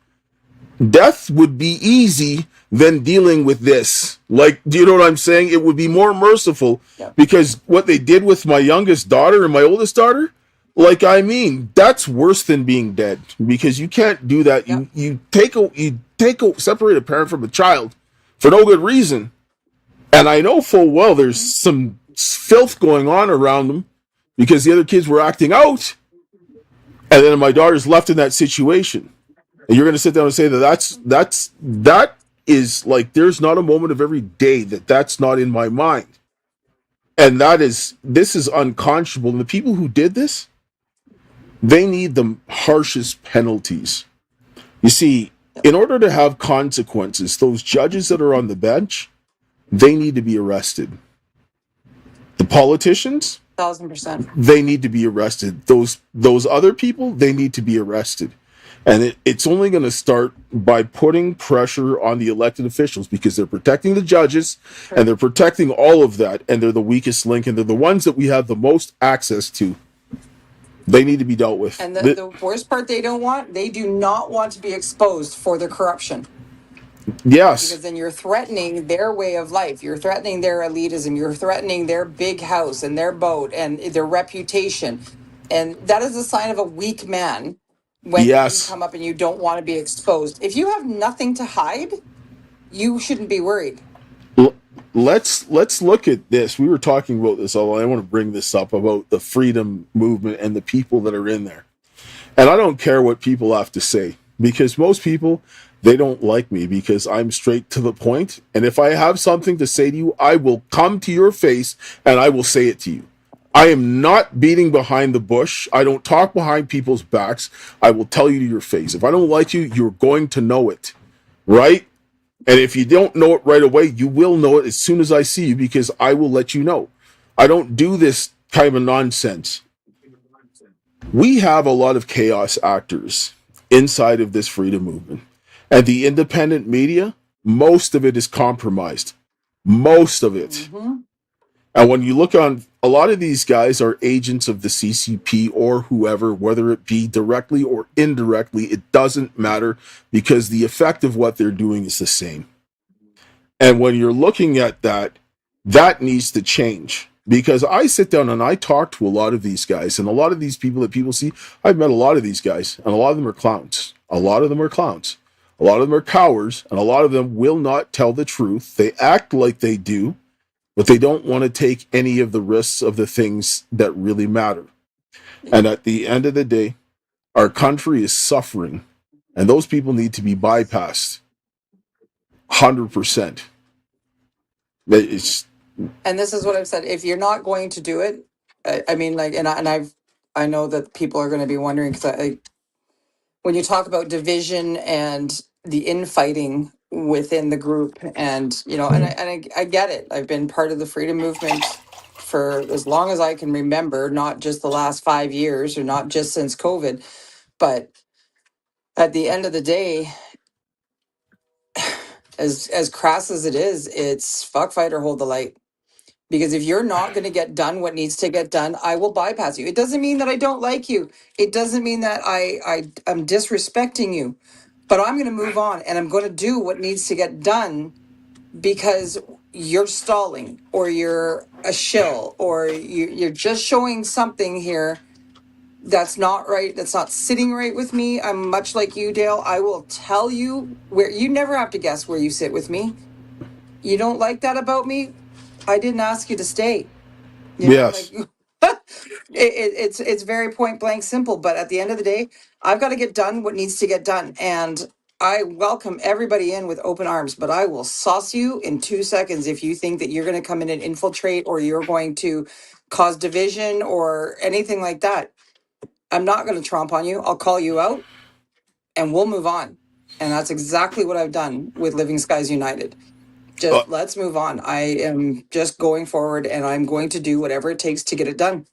death would be easy than dealing with this. Like, do you know what I'm saying? It would be more merciful, because what they did with my youngest daughter and my oldest daughter, that's worse than being dead, because you can't do that. You separate a parent from a child for no good reason. And I know full well there's some filth going on around them because the other kids were acting out. And then my daughter's left in that situation. And you're going to sit down and say that is like, there's not a moment of every day that's not in my mind. And this is unconscionable. And the people who did this, they need the harshest penalties. You see, in order to have consequences, those judges that are on the bench, they need to be arrested. The politicians, 1,000%. they need to be arrested. Those other people, they need to be arrested. And it's only going to start by putting pressure on the elected officials because they're protecting the judges and they're protecting all of that. And they're the weakest link and they're the ones that we have the most access to. They need to be dealt with. And the worst part they do not want to be exposed for their corruption. Yes. Because then you're threatening their way of life. You're threatening their elitism. You're threatening their big house and their boat and their reputation. And that is a sign of a weak man when you come up and you don't want to be exposed. If you have nothing to hide, you shouldn't be worried. Let's look at this. We were talking about this, although I want to bring this up about the freedom movement and the people that are in there. And I don't care what people have to say because most people, they don't like me because I'm straight to the point. And if I have something to say to you, I will come to your face and I will say it to you. I am not beating behind the bush. I don't talk behind people's backs. I will tell you to your face. If I don't like you, you're going to know it, right? And if you don't know it right away, you will know it as soon as I see you because I will let you know. I don't do this kind of nonsense. We have a lot of chaos actors inside of this freedom movement. And the independent media, most of it is compromised. Most of it. Mm-hmm. And when you look on, a lot of these guys are agents of the CCP or whoever, whether it be directly or indirectly, it doesn't matter because the effect of what they're doing is the same. And when you're looking at that, that needs to change. Because I sit down and I talk to a lot of these guys and a lot of these people that people see. I've met a lot of these guys and a lot of them are clowns. A lot of them are clowns. A lot of them are cowards and a lot of them will not tell the truth. They act like they do, but they don't want to take any of the risks of the things that really matter. And at the end of the day, our country is suffering and those people need to be bypassed. 100%. And this is what I've said. If you're not going to do it, I mean, like, I know that people are going to be wondering because when you talk about division and the infighting within the group, and I get it. I've been part of the freedom movement for as long as I can remember, not just the last 5 years or not just since COVID, but at the end of the day, as crass as it is, it's fuck, fight, or hold the light. Because if you're not going to get done what needs to get done, I will bypass you. It doesn't mean that I don't like you. It doesn't mean that I'm disrespecting you. But I'm going to move on and I'm going to do what needs to get done because you're stalling or you're a shill or you're just showing something here that's not right, that's not sitting right with me. I'm much like you, Dale. I will tell you where you never have to guess where you sit with me. You don't like that about me? I didn't ask you to stay. Yes. It's very point blank simple, but at the end of the day, I've got to get done what needs to get done. And I welcome everybody in with open arms, but I will sauce you in 2 seconds if you think that you're going to come in and infiltrate or you're going to cause division or anything like that. I'm not going to tromp on you. I'll call you out and we'll move on. And that's exactly what I've done with Living Skies United. Just let's move on. I am just going forward and I'm going to do whatever it takes to get it done.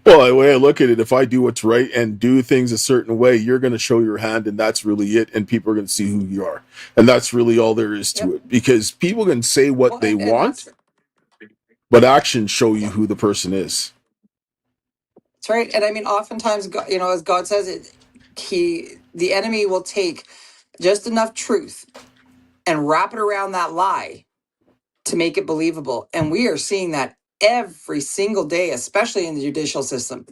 Well, the way I look at it, if I do what's right and do things a certain way, you're going to show your hand and that's really it. And people are going to see who you are. And that's really all there is to it. Because people can say what they want, but actions show you who the person is. That's right. And I mean, oftentimes, as God says, the enemy will take just enough truth and wrap it around that lie to make it believable. And we are seeing that every single day, especially in the judicial system.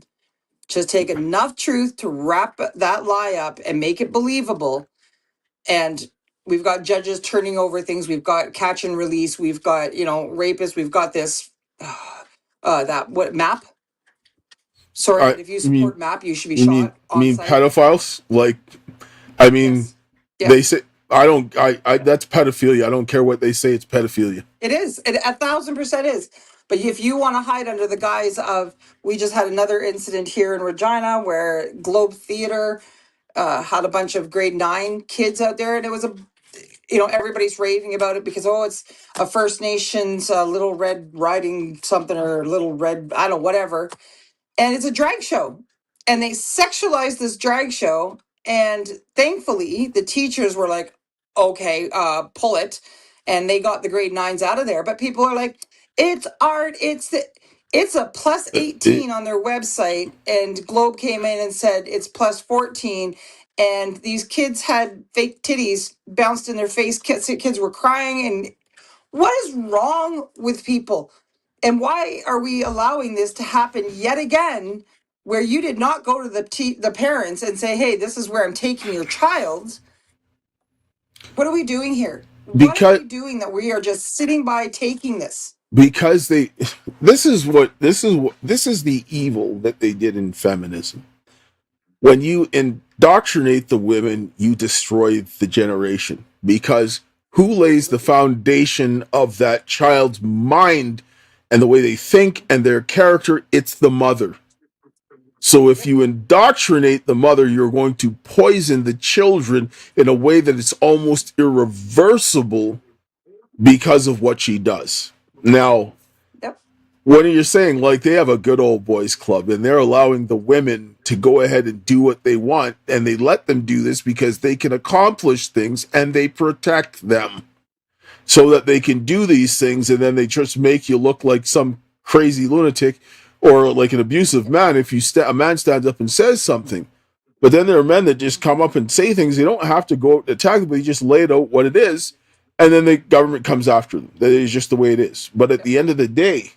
Just take enough truth to wrap that lie up and make it believable. And We've got judges turning over things. We've got catch and release. We've got, rapists. We've got this, MAP. Sorry, I but if you mean, support MAP, you should be you mean, shot on site. pedophiles? Like, I mean, Yes. Yeah. they say, that's pedophilia. I don't care what they say. It's pedophilia. It is. It 1,000% is. But if you want to hide under the guise of, we just had another incident here in Regina where Globe Theater had a bunch of grade 9 kids out there, and it was everybody's raving about it because, it's a First Nations Little Red Riding something, or Little Red, I don't know, whatever. And it's a drag show. And they sexualized this drag show. And thankfully, the teachers were like, okay, pull it. And they got the grade 9s out of there. But people are like, it's art. It's a plus 18 on their website. And Globe came in and said it's plus 14. And these kids had fake titties bounced in their face. Kids were crying. And what is wrong with people? And why are we allowing this to happen yet again, where you did not go to the parents and say, hey, this is where I'm taking your child? What are we doing here? What are we doing that we are just sitting by taking this? Because this is the evil that they did in feminism. When you indoctrinate the women, you destroy the generation, because who lays the foundation of that child's mind and the way they think and their character? It's the mother. So if you indoctrinate the mother, you're going to poison the children in a way that it's almost irreversible because of what she does. Now, when you're saying, like, they have a good old boys club and they're allowing the women to go ahead and do what they want, and they let them do this because they can accomplish things and they protect them so that they can do these things, and then they just make you look like some crazy lunatic or like an abusive man if a man stands up and says something. But then there are men that just come up and say things. They don't have to go out and attack them, but they just lay it out what it is, and then the government comes after them. That is just the way it is. But at the end of the day,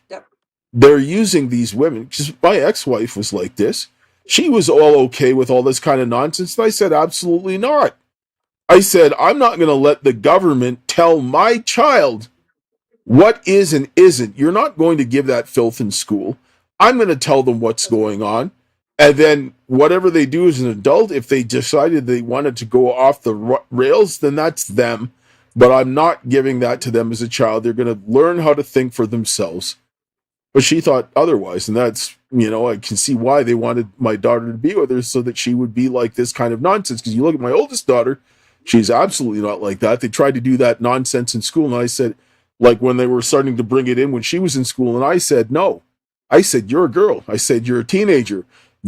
they're using these women. Because my ex-wife was like this. She was all okay with all this kind of nonsense. And I said, absolutely not. I said, I'm not going to let the government tell my child what is and isn't. You're not going to give that filth in school. I'm going to tell them what's going on. And then whatever they do as an adult, if they decided they wanted to go off the rails, then that's them. But I'm not giving that to them as a child. They're going to learn how to think for themselves. But she thought otherwise, and that's, I can see why they wanted my daughter to be with her, so that she would be like this kind of nonsense. Because you look at my oldest daughter, she's absolutely not like that. They tried to do that nonsense in school, and I said, like when they were starting to bring it in when she was in school, and I said, no. I said, you're a girl. I said, you're a teenager.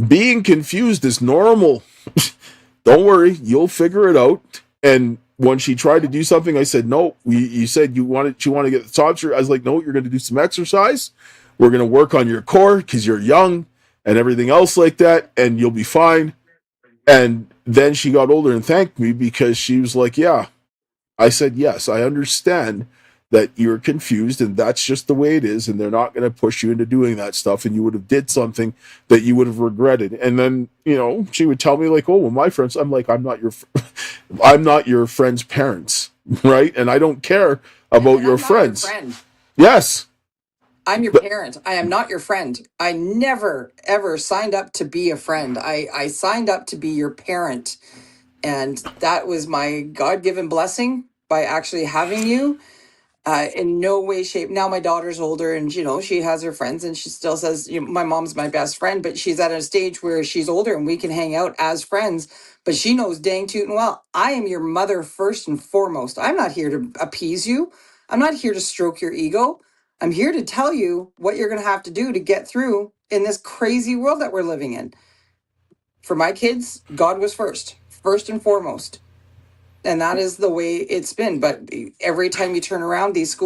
Being confused is normal. Don't worry, you'll figure it out. And when she tried to do something, I said, no, you said you want to get the top. I was like, no, you're going to do some exercise. We're going to work on your core because you're young and everything else like that, and you'll be fine. And then she got older and thanked me because she was like, yeah. I said, yes, I understand that you're confused, and that's just the way it is, and they're not going to push you into doing that stuff, and you would have did something that you would have regretted. And then, she would tell me, like, oh, well, my friends, I'm like, I'm not your friend's parents, right? And I don't care about your friends. Yes. I'm your parent. I am not your friend. I never, ever signed up to be a friend. I signed up to be your parent. And that was my God-given blessing by actually having you. In no way, shape. Now my daughter's older, and she has her friends, and she still says, my mom's my best friend. But she's at a stage where she's older, and we can hang out as friends. But she knows dang tootin' well, I am your mother first and foremost. I'm not here to appease you. I'm not here to stroke your ego. I'm here to tell you what you're going to have to do to get through in this crazy world that we're living in. For my kids, God was first and foremost. And that is the way it's been. But every time you turn around, these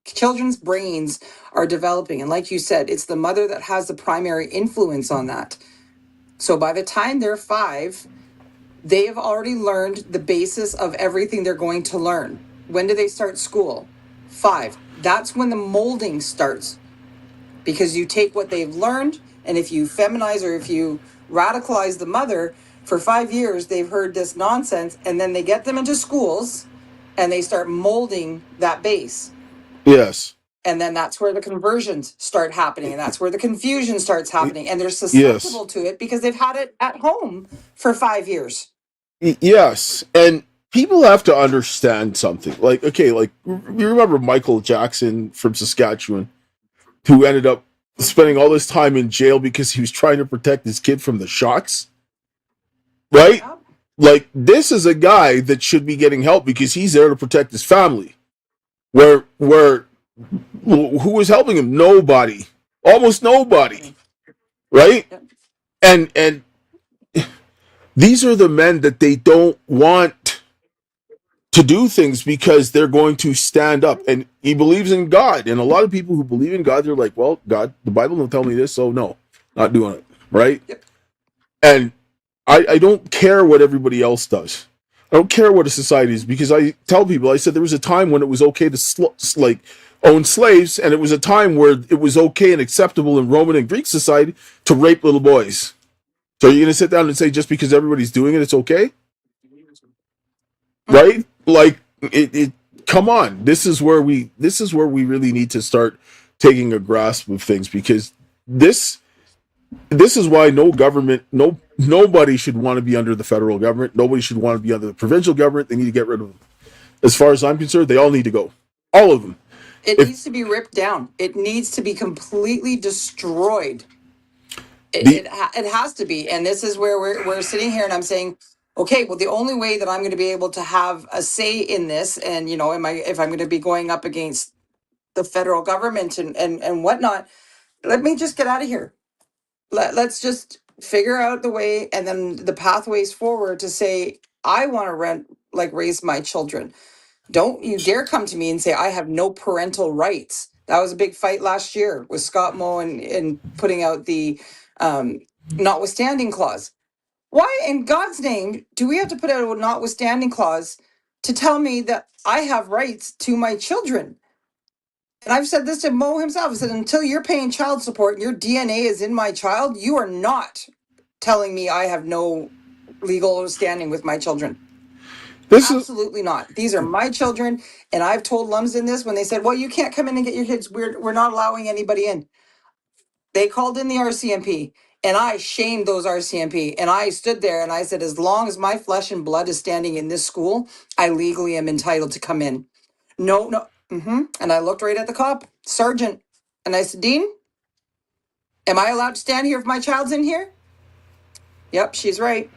children's brains are developing. And like you said, it's the mother that has the primary influence on that. So by the time they're 5, they have already learned the basis of everything they're going to learn. When do they start school? 5. That's when the molding starts. Because you take what they've learned, and if you feminize or if you radicalize the mother, for 5 years they've heard this nonsense, and then they get them into schools, and they start molding that base. Yes. And then that's where the conversions start happening, and that's where the confusion starts happening, and they're Yes. susceptible to it because they've had it at home for 5 years. Yes. And people have to understand something. Like, okay, like you remember Michael Jackson from Saskatchewan, who ended up spending all this time in jail because he was trying to protect his kid from the shots, right? Yeah. Like, this is a guy that should be getting help because he's there to protect his family. Where who was helping him? Nobody, almost nobody, right? Yep. And these are the men that they don't want to do things because they're going to stand up. And he believes in God, and a lot of people who believe in God, they're like, well, God, the Bible don't tell me this, so no, not doing it, right? Yep. And I don't care what everybody else does. I don't care what a society is, because I tell people, I said there was a time when it was okay to own slaves, and it was a time where it was okay and acceptable in Roman and Greek society to rape little boys. So are you going to sit down and say just because everybody's doing it, it's okay? Right? Like, it come on. This is where we really need to start taking a grasp of things, because this is why nobody should want to be under the federal government. Nobody should want to be under the provincial government. They need to get rid of them. As far as I'm concerned, they all need to go. All of them. It needs to be ripped down. It needs to be completely destroyed. It has to be. And this is where we're sitting here, and I'm saying, okay, well, the only way that I'm going to be able to have a say in this, and, you know, if I'm going to be going up against the federal government and whatnot, let me just get out of here. Let's just figure out the way, and then the pathways forward to say, I want to raise my children. Don't you dare come to me and say I have no parental rights. That was a big fight last year with Scott Moe and putting out the notwithstanding clause. Why in God's name do we have to put out a notwithstanding clause to tell me that I have rights to my children? And I've said this to Mo himself. I said, until you're paying child support and your DNA is in my child, you are not telling me I have no legal standing with my children. Absolutely not. These are my children. And I've told Lumsden this when they said, well, you can't come in and get your kids. We're not allowing anybody in. They called in the RCMP, and I shamed those RCMP. And I stood there and I said, as long as my flesh and blood is standing in this school, I legally am entitled to come in. No. And I looked right at the cop, sergeant, and I said, Dean, am I allowed to stand here if my child's in here? Yep, she's right.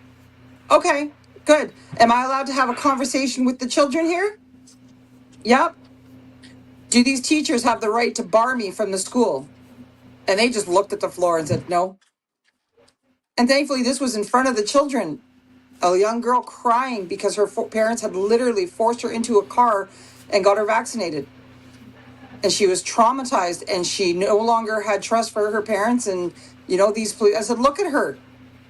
Okay, good. Am I allowed to have a conversation with the children here? Yep. Do these teachers have the right to bar me from the school? And they just looked at the floor and said, no. And thankfully, this was in front of the children. A young girl crying because her parents had literally forced her into a car and got her vaccinated. And she was traumatized, and she no longer had trust for her parents. And, you know, these police, I said, look at her.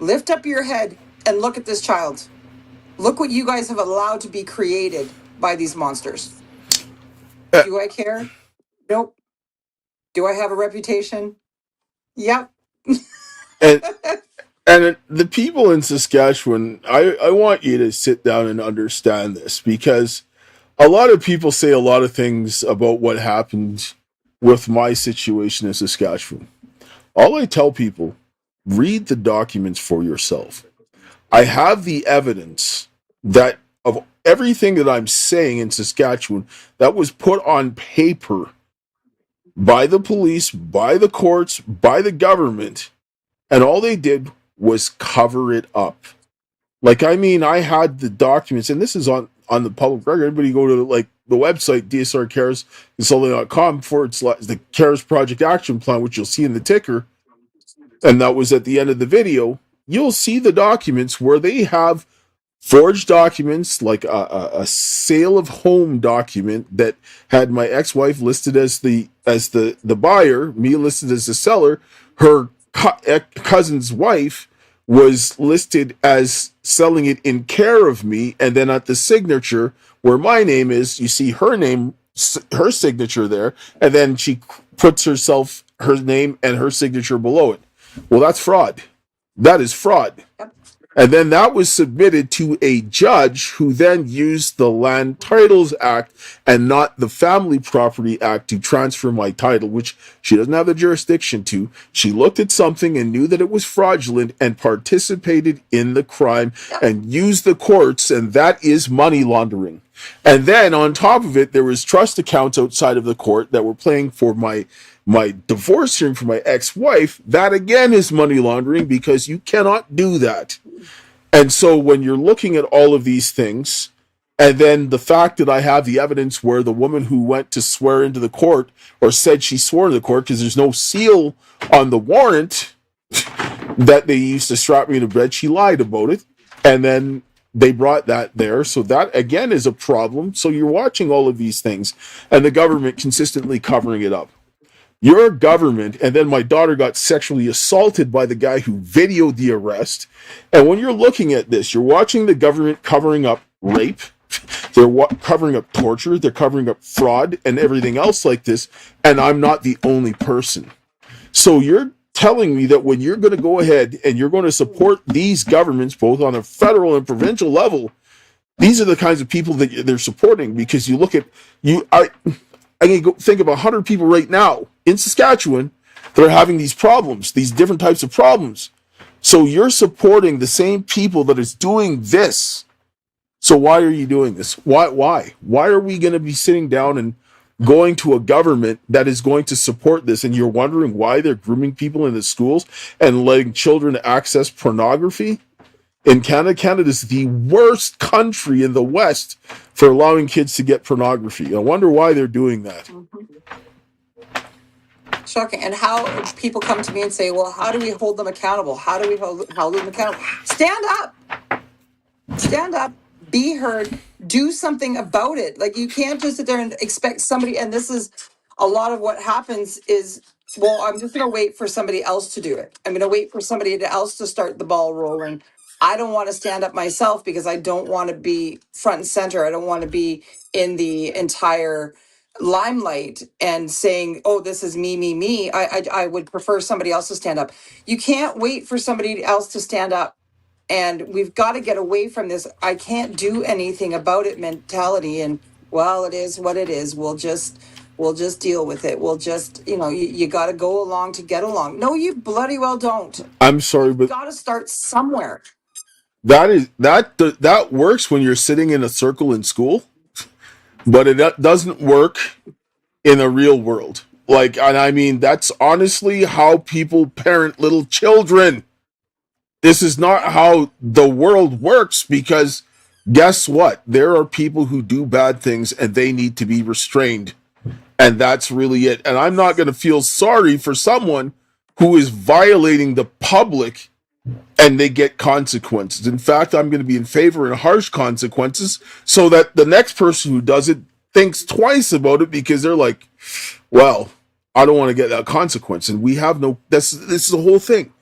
Lift up your head and look at this child. Look what you guys have allowed to be created by these monsters. Do I care? Nope. Do I have a reputation? Yep. And the people in Saskatchewan, I want you to sit down and understand this, because a lot of people say a lot of things about what happened with my situation in Saskatchewan. All I tell people, read the documents for yourself. I have the evidence that of everything that I'm saying in Saskatchewan that was put on paper by the police, by the courts, by the government, and all they did was cover it up. Like, I mean, I had the documents, and this is on the public record. Everybody go to like the website, dsrcaresconsulting.com / the CARES Project Action Plan, which you'll see in the ticker. And that was at the end of the video. You'll see the documents where they have forged documents, like a sale of home document that had my ex-wife listed as the buyer, me listed as the seller. Her cousin's wife was listed as selling it in care of me, and then at the signature where my name is, you see her name, her signature there, and then she puts her name and her signature below it. Well, that's fraud. That is fraud. Yep. And then that was submitted to a judge who then used the Land Titles Act and not the Family Property Act to transfer my title, which she doesn't have the jurisdiction to. She looked at something and knew that it was fraudulent and participated in the crime and used the courts, and that is money laundering. And then on top of it, there was trust accounts outside of the court that were paying for my divorce hearing for my ex-wife. That again is money laundering because you cannot do that. And so when you're looking at all of these things, and then the fact that I have the evidence where the woman who went to swear into the court or said she swore to the court because there's no seal on the warrant that they used to strap me to bed, she lied about it. And then they brought that there. So that again is a problem. So you're watching all of these things and the government consistently covering it up. Your government, and then my daughter got sexually assaulted by the guy who videoed the arrest. And when you're looking at this, you're watching the government covering up rape, they're covering up torture, they're covering up fraud and everything else like this, and I'm not the only person. So you're telling me that when you're going to go ahead and you're going to support these governments, both on a federal and provincial level, these are the kinds of people that they're supporting, because you look at, I can go think of 100 people right now in Saskatchewan that are having these problems, these different types of problems. So you're supporting the same people that is doing this. So why are you doing this? Why are we going to be sitting down and going to a government that is going to support this? And you're wondering why they're grooming people in the schools and letting children access pornography? In Canada, Canada is the worst country in the West for allowing kids to get pornography. I wonder why they're doing that. Shocking. And how people come to me and say, well, how do we hold them accountable? How do we hold them accountable? Stand up. Stand up. Be heard. Do something about it. Like, you can't just sit there and expect somebody, and this is a lot of what happens is, well, I'm just going to wait for somebody else to do it. I'm going to wait for somebody else to start the ball rolling. I don't want to stand up myself because I don't want to be front and center. I don't want to be in the entire limelight and saying, oh, this is me, me, me. I would prefer somebody else to stand up. You can't wait for somebody else to stand up. And we've got to get away from this I can't do anything about it mentality. And, well, it is what it is. We'll just deal with it. We'll just, you got to go along to get along. No, you bloody well don't. I'm sorry, but Got to start somewhere. that works when you're sitting in a circle in school, but it doesn't work in the real world. Like, and I mean, that's honestly how people parent little children. This is not how the world works, because guess what? There are people who do bad things and they need to be restrained. And that's really it. And I'm not going to feel sorry for someone who is violating the public and they get consequences. In fact, I'm going to be in favor of harsh consequences so that the next person who does it thinks twice about it, because they're like, well, I don't want to get that consequence. And we have no, this is the whole thing.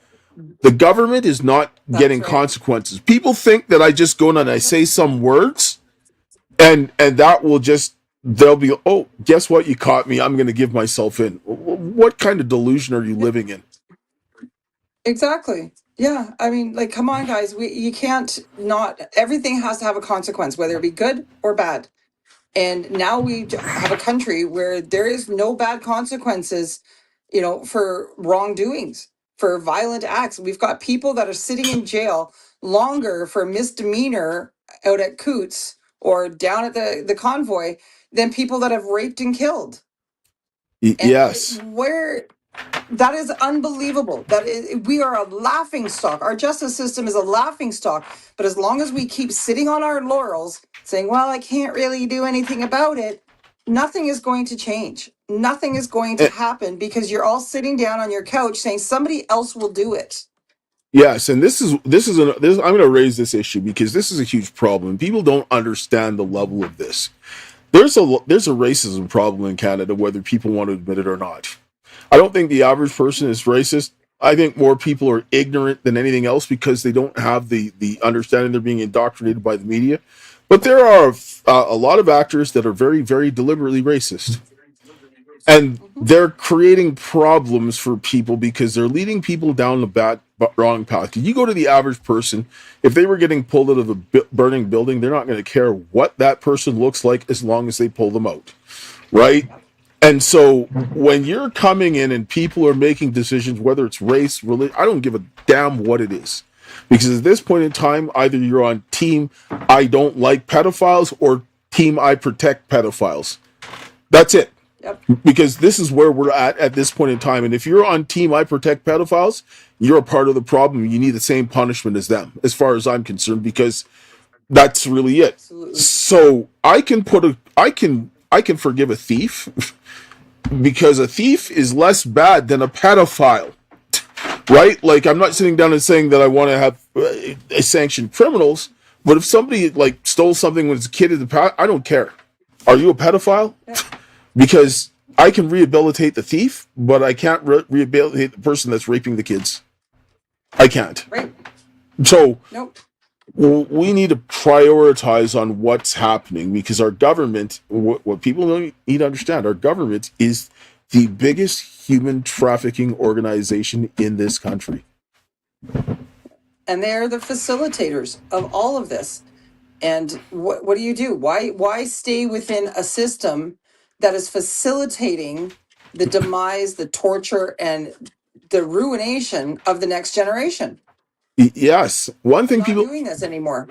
The government is not getting consequences. People think that I just go in and I say some words and that will just, they'll be, oh, guess what? You caught me. I'm going to give myself in. What kind of delusion are you living in? Exactly. Yeah. I mean, like, come on, guys. You can't not, everything has to have a consequence, whether it be good or bad. And now we have a country where there is no bad consequences, for wrongdoings, for violent acts. We've got people that are sitting in jail longer for misdemeanor out at Coots or down at the convoy than people that have raped and killed. Yes. That is unbelievable. We are a laughing stock. Our justice system is a laughing stock. But as long as we keep sitting on our laurels saying, well, I can't really do anything about it, nothing is going to change. Nothing is going to happen, because you're all sitting down on your couch saying somebody else will do it. Yes, and I'm going to raise this issue because this is a huge problem. People don't understand the level of this. There's a racism problem in Canada, whether people want to admit it or not. I don't think the average person is racist. I think more people are ignorant than anything else because they don't have the understanding. They're being indoctrinated by the media. But there are a lot of actors that are very, very deliberately racist. And they're creating problems for people because they're leading people down the wrong path. You go to the average person, if they were getting pulled out of a burning building, they're not going to care what that person looks like as long as they pull them out, right? And so when you're coming in and people are making decisions, whether it's race, religion, I don't give a damn what it is. Because at this point in time, either you're on team I don't like pedophiles or team I protect pedophiles. That's it. Yep. Because this is where we're at this point in time. And if you're on team I protect pedophiles, you're a part of the problem. You need the same punishment as them, as far as I'm concerned, because that's really it. Absolutely. So I can forgive a thief because a thief is less bad than a pedophile. Right? Like, I'm not sitting down and saying that I want to have sanctioned criminals, but if somebody like stole something when it's a kid in the past, I don't care. Are you a pedophile? Yeah. Because I can rehabilitate the thief, but I can't rehabilitate the person that's raping the kids. I can't. Right. So Nope. we need to prioritize on what's happening, because our government, what people need to understand, our government is the biggest human trafficking organization in this country. And they're the facilitators of all of this. And what do? Why stay within a system that is facilitating the demise, the torture, and the ruination of the next generation? Yes. We're not doing this anymore.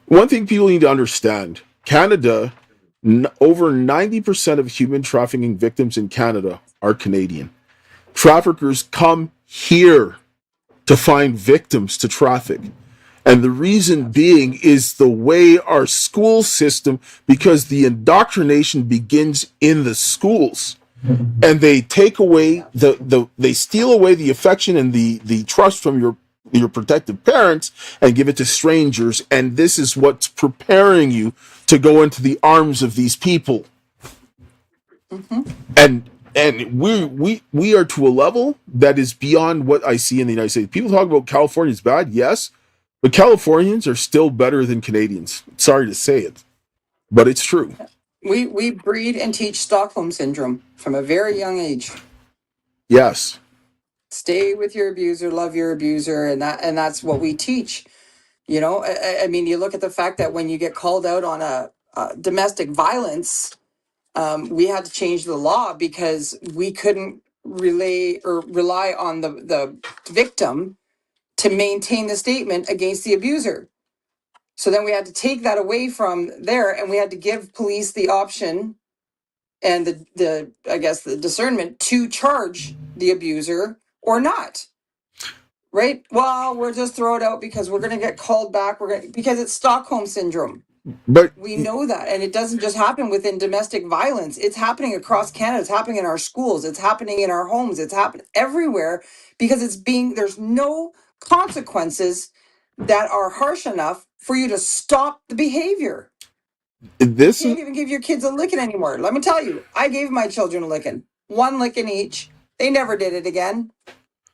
One thing people need to understand, Canada, over 90% of human trafficking victims in Canada are Canadian. Traffickers come here to find victims to traffic. And the reason being is the way our school system, because the indoctrination begins in the schools, and they take away they steal away the affection and the trust from your protective parents and give it to strangers. And this is what's preparing you to go into the arms of these people. And we are to a level that is beyond what I see in the United States. People talk about California is bad, yes, but Californians are still better than Canadians. Sorry to say it, but it's true. We breed and teach Stockholm syndrome from a very young age. Yes. Stay with your abuser, love your abuser, and that's what we teach. You know, I mean, you look at the fact that when you get called out on a domestic violence, we had to change the law because we couldn't rely on the victim to maintain the statement against the abuser. So then we had to take that away from there, and we had to give police the option and the I guess the discernment to charge the abuser or not. Right? Well, we'll just throw it out because we're going to get called back. Because it's Stockholm syndrome. But we know that, and it doesn't just happen within domestic violence. It's happening across Canada. It's happening in our schools. It's happening in our homes. It's happening everywhere because there's no consequences that are harsh enough for you to stop the behavior. You can't even give your kids a licking anymore. Let me tell you, I gave my children a licking. 1 licking each. They never did it again.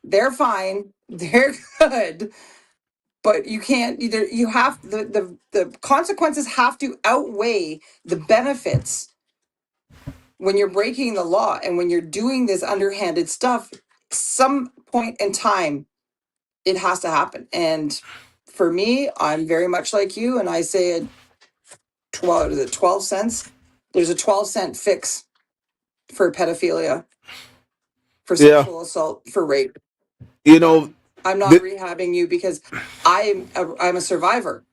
They're fine. They're good. But you can't either. You have the consequences have to outweigh the benefits when you're breaking the law and when you're doing this underhanded stuff. Some point in time, it has to happen. And for me, I'm very much like you, and I say 12 cents. There's a 12-cent fix for pedophilia, for sexual assault, for rape. You know, I'm not rehabbing you because I'm a survivor.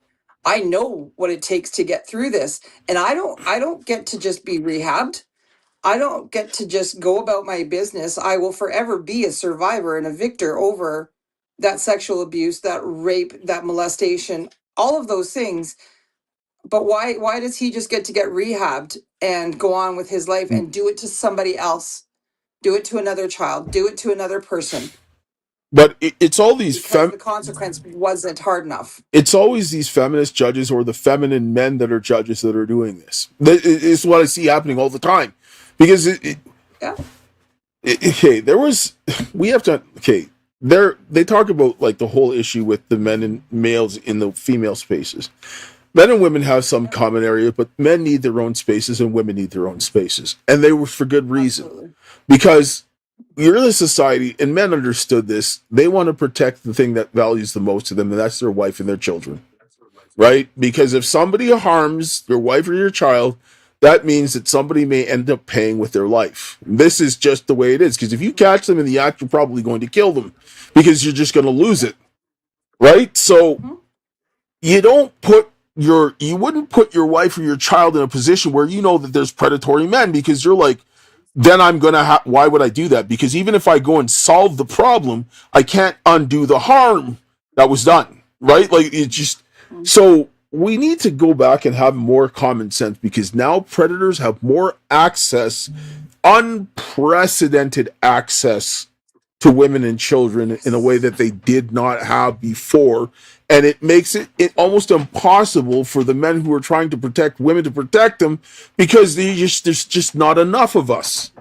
I know what it takes to get through this, and I don't get to just be rehabbed. I don't get to just go about my business. I will forever be a survivor and a victor over that sexual abuse, that rape, that molestation, all of those things. But why does he just get to get rehabbed and go on with his life and do it to somebody else? Do it to another child, do it to another person. But it's all these because the consequence wasn't hard enough. It's always these feminist judges or the feminine men that are judges that are doing this. It's what I see happening all the time. Because they talk about like the whole issue with the men and males in the female spaces. Men and women have some common area, but men need their own spaces and women need their own spaces. And they were for good reason. Absolutely. Because you're in a society, and men understood this, they want to protect the thing that values the most to them, and that's their wife and their children. Right? Because if somebody harms your wife or your child, that means that somebody may end up paying with their life. This is just the way it is. Because if you catch them in the act, you're probably going to kill them because you're just going to lose it. Right? So you wouldn't put your wife or your child in a position where you know that there's predatory men, because you're like, then I'm going to why would I do that? Because even if I go and solve the problem, I can't undo the harm that was done. Right? Like, it just, so we need to go back and have more common sense, because now predators have more access, unprecedented access to women and children in a way that they did not have before. And it makes it almost impossible for the men who are trying to protect women to protect them, because there's just not enough of us.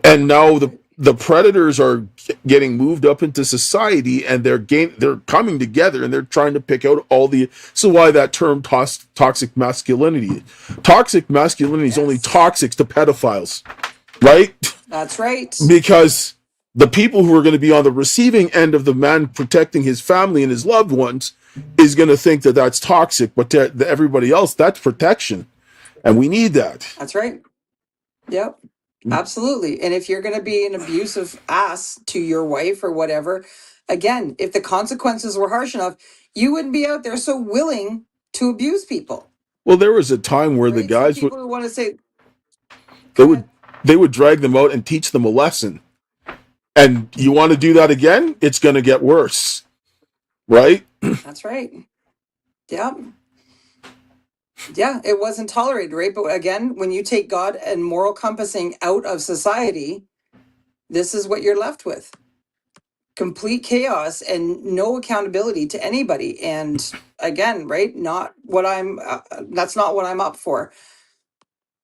And now the predators are getting moved up into society, and they're coming together, and they're trying to pick out all the. So why that term toxic masculinity? Toxic masculinity is only toxic to pedophiles, right? That's right. Because the people who are going to be on the receiving end of the man protecting his family and his loved ones is going to think that that's toxic, but to everybody else, that's protection. And we need that. That's right. Yep. Absolutely. And if you're going to be an abusive ass to your wife or whatever, again, if the consequences were harsh enough, you wouldn't be out there so willing to abuse people. Well, there was a time where the Right? guys Some people who want to say, they would drag them out and teach them a lesson. And you want to do that again, it's going to get worse. Right? That's right. Yeah. Yeah, it wasn't tolerated, right? But again, when you take God and moral compassing out of society, this is what you're left with. Complete chaos and no accountability to anybody. And again, right? That's not what I'm up for.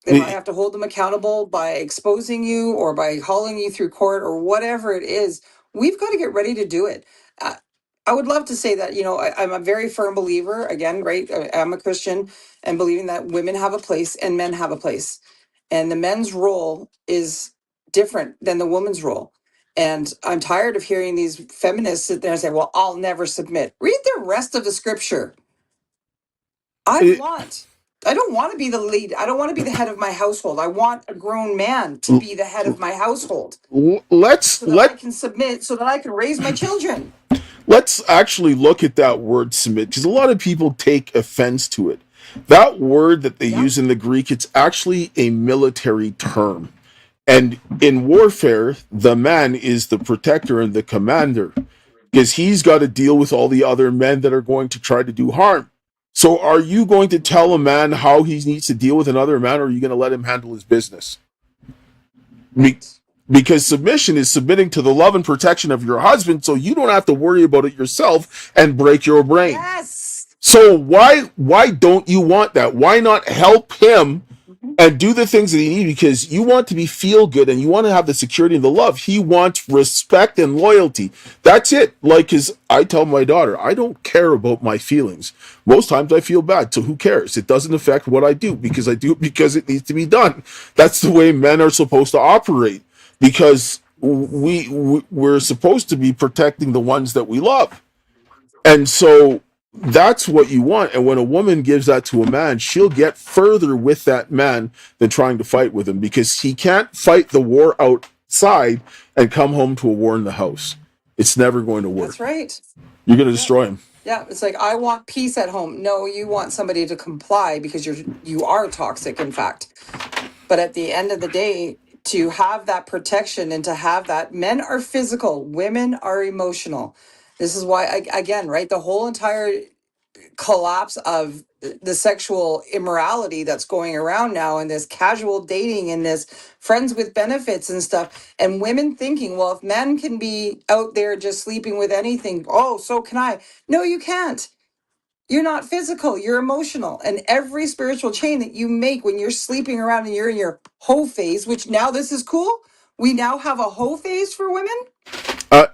If I have to hold them accountable by exposing you or by hauling you through court or whatever it is, we've got to get ready to do it. I would love to say that, I'm a very firm believer, again, right? I'm a Christian, and believing that women have a place and men have a place. And the men's role is different than the woman's role. And I'm tired of hearing these feminists sit there and say, well, I'll never submit. Read the rest of the scripture. I don't want to be the lead. I don't want to be the head of my household. I want a grown man to be the head of my household. I can submit so that I can raise my children. Let's actually look at that word submit, because a lot of people take offense to it. That word that they use in the Greek, it's actually a military term. And in warfare, the man is the protector and the commander, because he's got to deal with all the other men that are going to try to do harm. So are you going to tell a man how he needs to deal with another man, or are you going to let him handle his business? Because submission is submitting to the love and protection of your husband, so you don't have to worry about it yourself and break your brain. Yes. So why don't you want that? Why not help him and do the things that he needs? Because you want to feel good, and you want to have the security and the love. He wants respect and loyalty. That's it. Like, because I tell my daughter, I don't care about my feelings. Most times I feel bad, so who cares? It doesn't affect what I do, because I do it because it needs to be done. That's the way men are supposed to operate, because we're supposed to be protecting the ones that we love. And so that's what you want. And when a woman gives that to a man, she'll get further with that man than trying to fight with him, because he can't fight the war outside and come home to a war in the house. It's never going to work. That's right. You're going to destroy him. Yeah, it's like, I want peace at home. No, you want somebody to comply, because you are toxic, in fact. But at the end of the day, to have that protection and to have that, men are physical, women are emotional. This is why, again, right, the whole entire collapse of the sexual immorality that's going around now, and this casual dating and this friends with benefits and stuff, and women thinking, well, if men can be out there just sleeping with anything, oh, so can I. No, you can't. You're not physical, you're emotional. And every spiritual chain that you make when you're sleeping around and you're in your hoe phase, which now this is cool. We now have a hoe phase for women.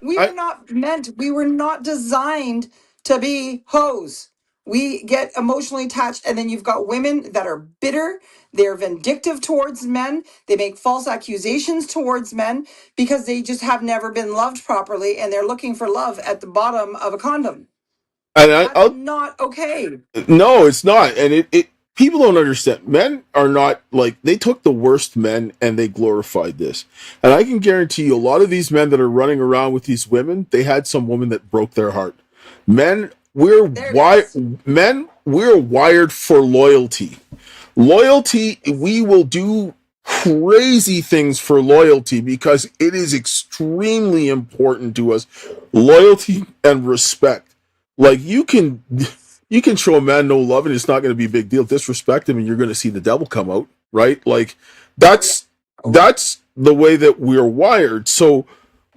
We were not designed to be hoes. We get emotionally attached, and then you've got women that are bitter. They're vindictive towards men. They make false accusations towards men because they just have never been loved properly, and they're looking for love at the bottom of a condom. And That's not okay. no, it's not. And it people don't understand. Men are not like, they took the worst men and they glorified this. And I can guarantee you, a lot of these men that are running around with these women, they had some woman that broke their heart. Men, we're wired for loyalty. Loyalty, we will do crazy things for loyalty because it is extremely important to us. Loyalty and respect. Like, you can show a man no love and it's not going to be a big deal. Disrespect him and you're going to see the devil come out, right? Like, that's the way that we're wired. So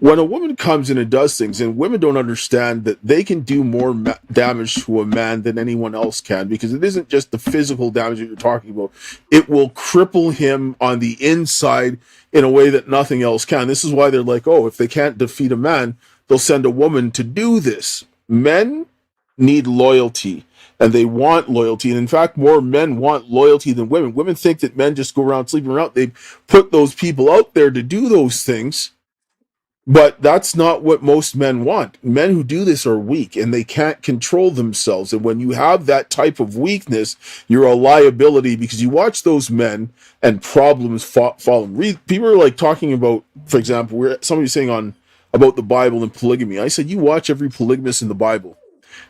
when a woman comes in and does things, and women don't understand that they can do more damage to a man than anyone else can, because it isn't just the physical damage that you're talking about. It will cripple him on the inside in a way that nothing else can. This is why they're like, oh, if they can't defeat a man, they'll send a woman to do this. Men need loyalty, and they want loyalty. And in fact, more men want loyalty than women. Women think that men just go around sleeping around. They put those people out there to do those things. But that's not what most men want. Men who do this are weak and they can't control themselves. And when you have that type of weakness, you're a liability, because you watch those men and problems follow them. People are like talking about, for example, somebody was saying about the Bible and polygamy. I said, you watch every polygamist in the Bible.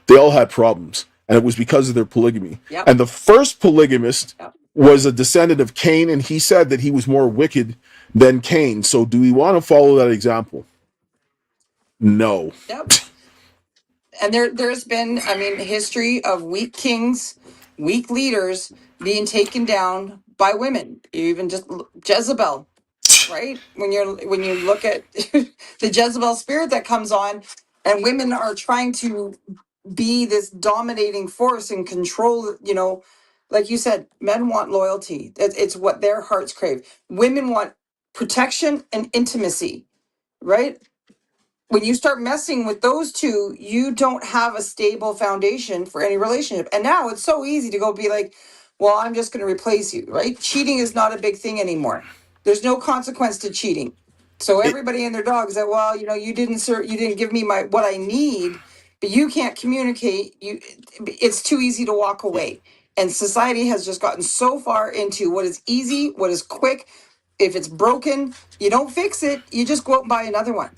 They all had problems, and it was because of their polygamy. Yep. And the first polygamist was a descendant of Cain, and he said that he was more wicked than Cain. So do we want to follow that example? No. Yep. And there's been, history of weak kings, weak leaders being taken down by women. Even just Jezebel, right? When you look at the Jezebel spirit that comes on, and women are trying to be this dominating force and control, like you said, men want loyalty. It's what their hearts crave. Women want protection and intimacy, right? When you start messing with those two, you don't have a stable foundation for any relationship. And now it's so easy to go be like, well, I'm just going to replace you, right? Cheating is not a big thing anymore. There's no consequence to cheating. So everybody and their dog is like, well, you didn't give me what I need, but you can't communicate. It's too easy to walk away. And society has just gotten so far into what is easy, what is quick. If it's broken, you don't fix it. You just go out and buy another one.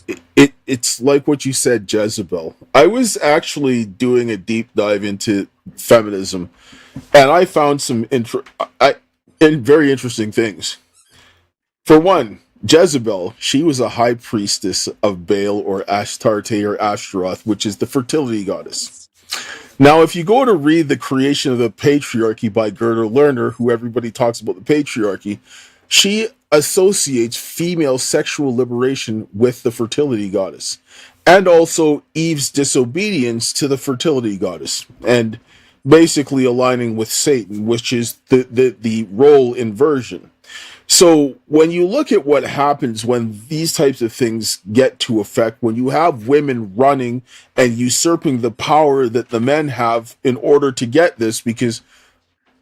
It's like what you said, Jezebel. I was actually doing a deep dive into feminism, and I found some very interesting things. For one, Jezebel, she was a high priestess of Baal or Astarte or Ashtaroth, which is the fertility goddess. Now, if you go to read The Creation of the Patriarchy by Gerda Lerner, who everybody talks about the patriarchy, she associates female sexual liberation with the fertility goddess, and also Eve's disobedience to the fertility goddess, and basically aligning with Satan, which is the role inversion. So when you look at what happens when these types of things get to effect, when you have women running and usurping the power that the men have in order to get this, because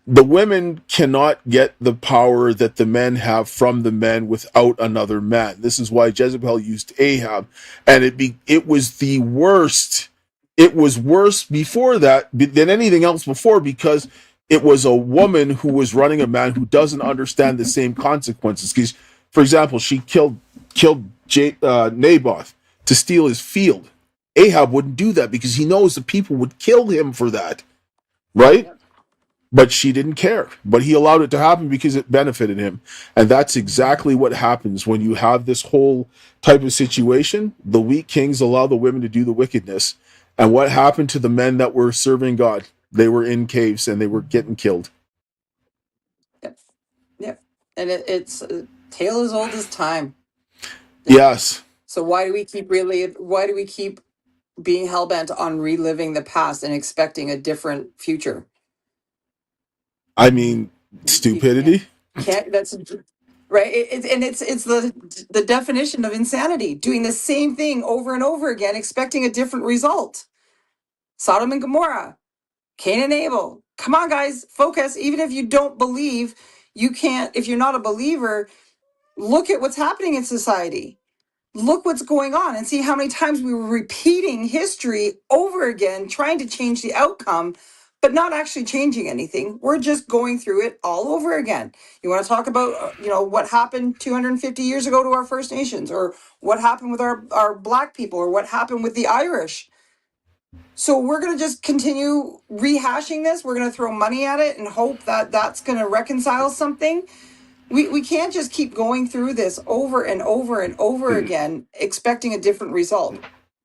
the women cannot get the power that the men have from the men without another man. This is why Jezebel used Ahab, and it was the worst. It was worse before that than anything else before, because it was a woman who was running a man who doesn't understand the same consequences. Because, for example, she killed Naboth to steal his field. Ahab wouldn't do that because he knows the people would kill him for that, right? But she didn't care. But he allowed it to happen because it benefited him. And that's exactly what happens when you have this whole type of situation. The weak kings allow the women to do the wickedness. And what happened to the men that were serving God? They were in caves and they were getting killed. Yep. And it's a tale as old as time. Yes. So why do we keep being hell-bent on reliving the past and expecting a different future? I mean, stupidity. That's right. It's the definition of insanity. Doing the same thing over and over again, expecting a different result. Sodom and Gomorrah. Cain and Abel. Come on, guys, focus. Even if you don't believe, you can't, if you're not a believer, look at what's happening in society. Look what's going on and see how many times we were repeating history over again, trying to change the outcome, but not actually changing anything. We're just going through it all over again. You want to talk about, what happened 250 years ago to our First Nations, or what happened with our Black people, or what happened with the Irish. So we're going to just continue rehashing this. We're going to throw money at it and hope that that's going to reconcile something. We can't just keep going through this over and over and over again, expecting a different result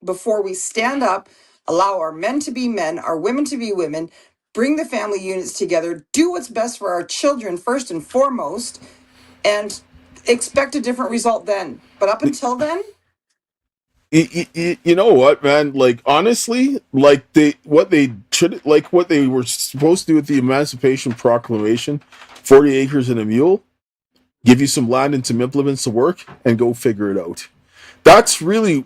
before we stand up, allow our men to be men, our women to be women, bring the family units together, do what's best for our children first and foremost, and expect a different result then. But up until then, You know what, man? Like, honestly, like what they were supposed to do with the Emancipation Proclamation, 40 acres and a mule, give you some land and some implements to work, and go figure it out. That's really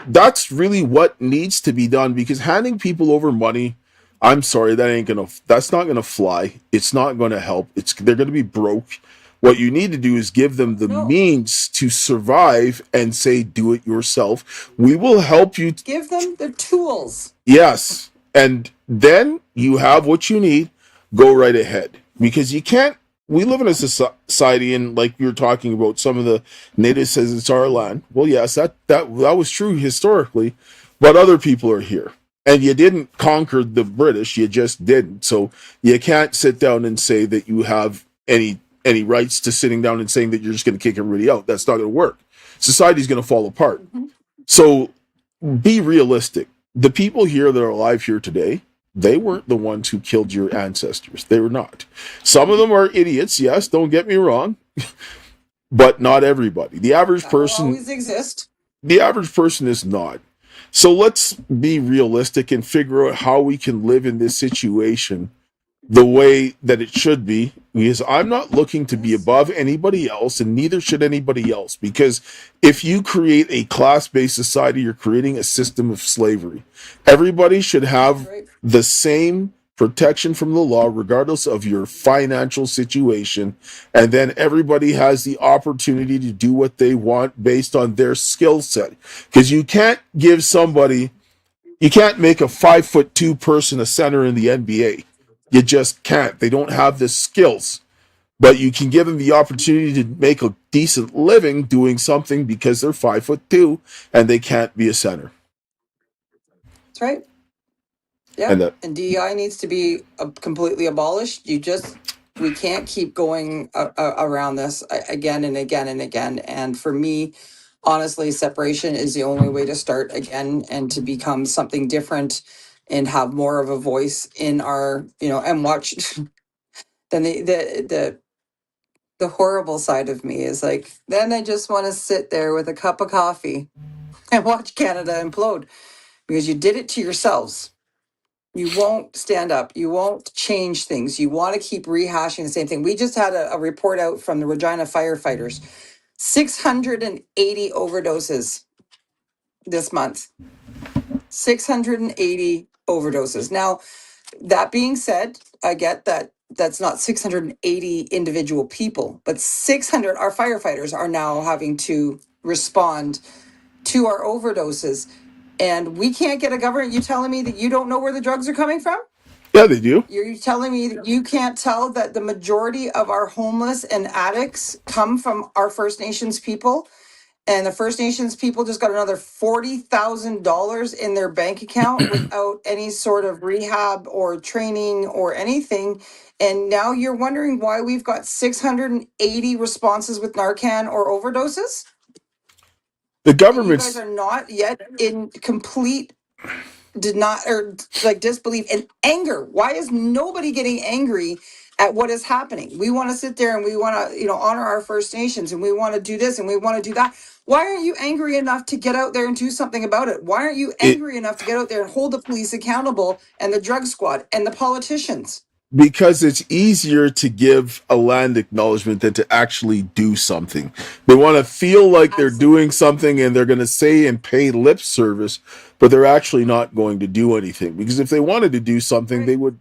what needs to be done, because handing people over money, I'm sorry, that's not gonna fly. It's not gonna help. They're gonna be broke. What you need to do is give them the means to survive and say, do it yourself. We will help you. Give them the tools. Yes. And then you have what you need. Go right ahead. Because you can't, we live in a society, and like you were talking about, some of the natives says it's our land. Well, yes, that was true historically, but other people are here. And you didn't conquer the British, you just didn't. So you can't sit down and say that you have any rights to sitting down and saying that you're just going to kick everybody out. That's not going to work. Society's going to fall apart. Mm-hmm. So be realistic. The people here that are alive here today, they weren't the ones who killed your ancestors. They were not. Some of them are idiots, yes, don't get me wrong, but not everybody. The average person always exist. The average person is not. So let's be realistic and figure out how we can live in this situation the way that it should be, because I'm not looking to be above anybody else, and neither should anybody else, because if you create a class-based society, you're creating a system of slavery. Everybody should have the same protection from the law, regardless of your financial situation, and then everybody has the opportunity to do what they want based on their skill set, because you can't make a 5'2" person a center in the NBA. You just can't. They don't have the skills. But you can give them the opportunity to make a decent living doing something because they're 5'2" and they can't be a center. That's right. Yeah. And DEI needs to be completely abolished. We can't keep going around this again and again and again. And for me, honestly, separation is the only way to start again and to become something different and have more of a voice in our, and watch. Then the horrible side of me is like, then I just want to sit there with a cup of coffee and watch Canada implode, because you did it to yourselves. You won't stand up. You won't change things. You want to keep rehashing the same thing. We just had a report out from the Regina firefighters. 680 overdoses this month. 680 overdoses. Now, that being said, I get that that's not 680 individual people, but 600, our firefighters are now having to respond to our overdoses. And we can't get a government. You telling me that you don't know where the drugs are coming from? Yeah, they do. You're telling me that you can't tell that the majority of our homeless and addicts come from our First Nations people? And the First Nations people just got another $40,000 in their bank account without any sort of rehab or training or anything. And now you're wondering why we've got 680 responses with Narcan or overdoses? The government. You guys are not yet in complete disbelief and anger. Why is nobody getting angry at what is happening? We want to sit there and we want to, honor our First Nations, and we want to do this and we want to do that. Why aren't you angry enough to get out there and do something about it? Why aren't you angry enough to get out there and hold the police accountable and the drug squad and the politicians? Because it's easier to give a land acknowledgement than to actually do something. They want to feel like they're doing something, and they're going to say and pay lip service, but they're actually not going to do anything. Because if they wanted to do something, they would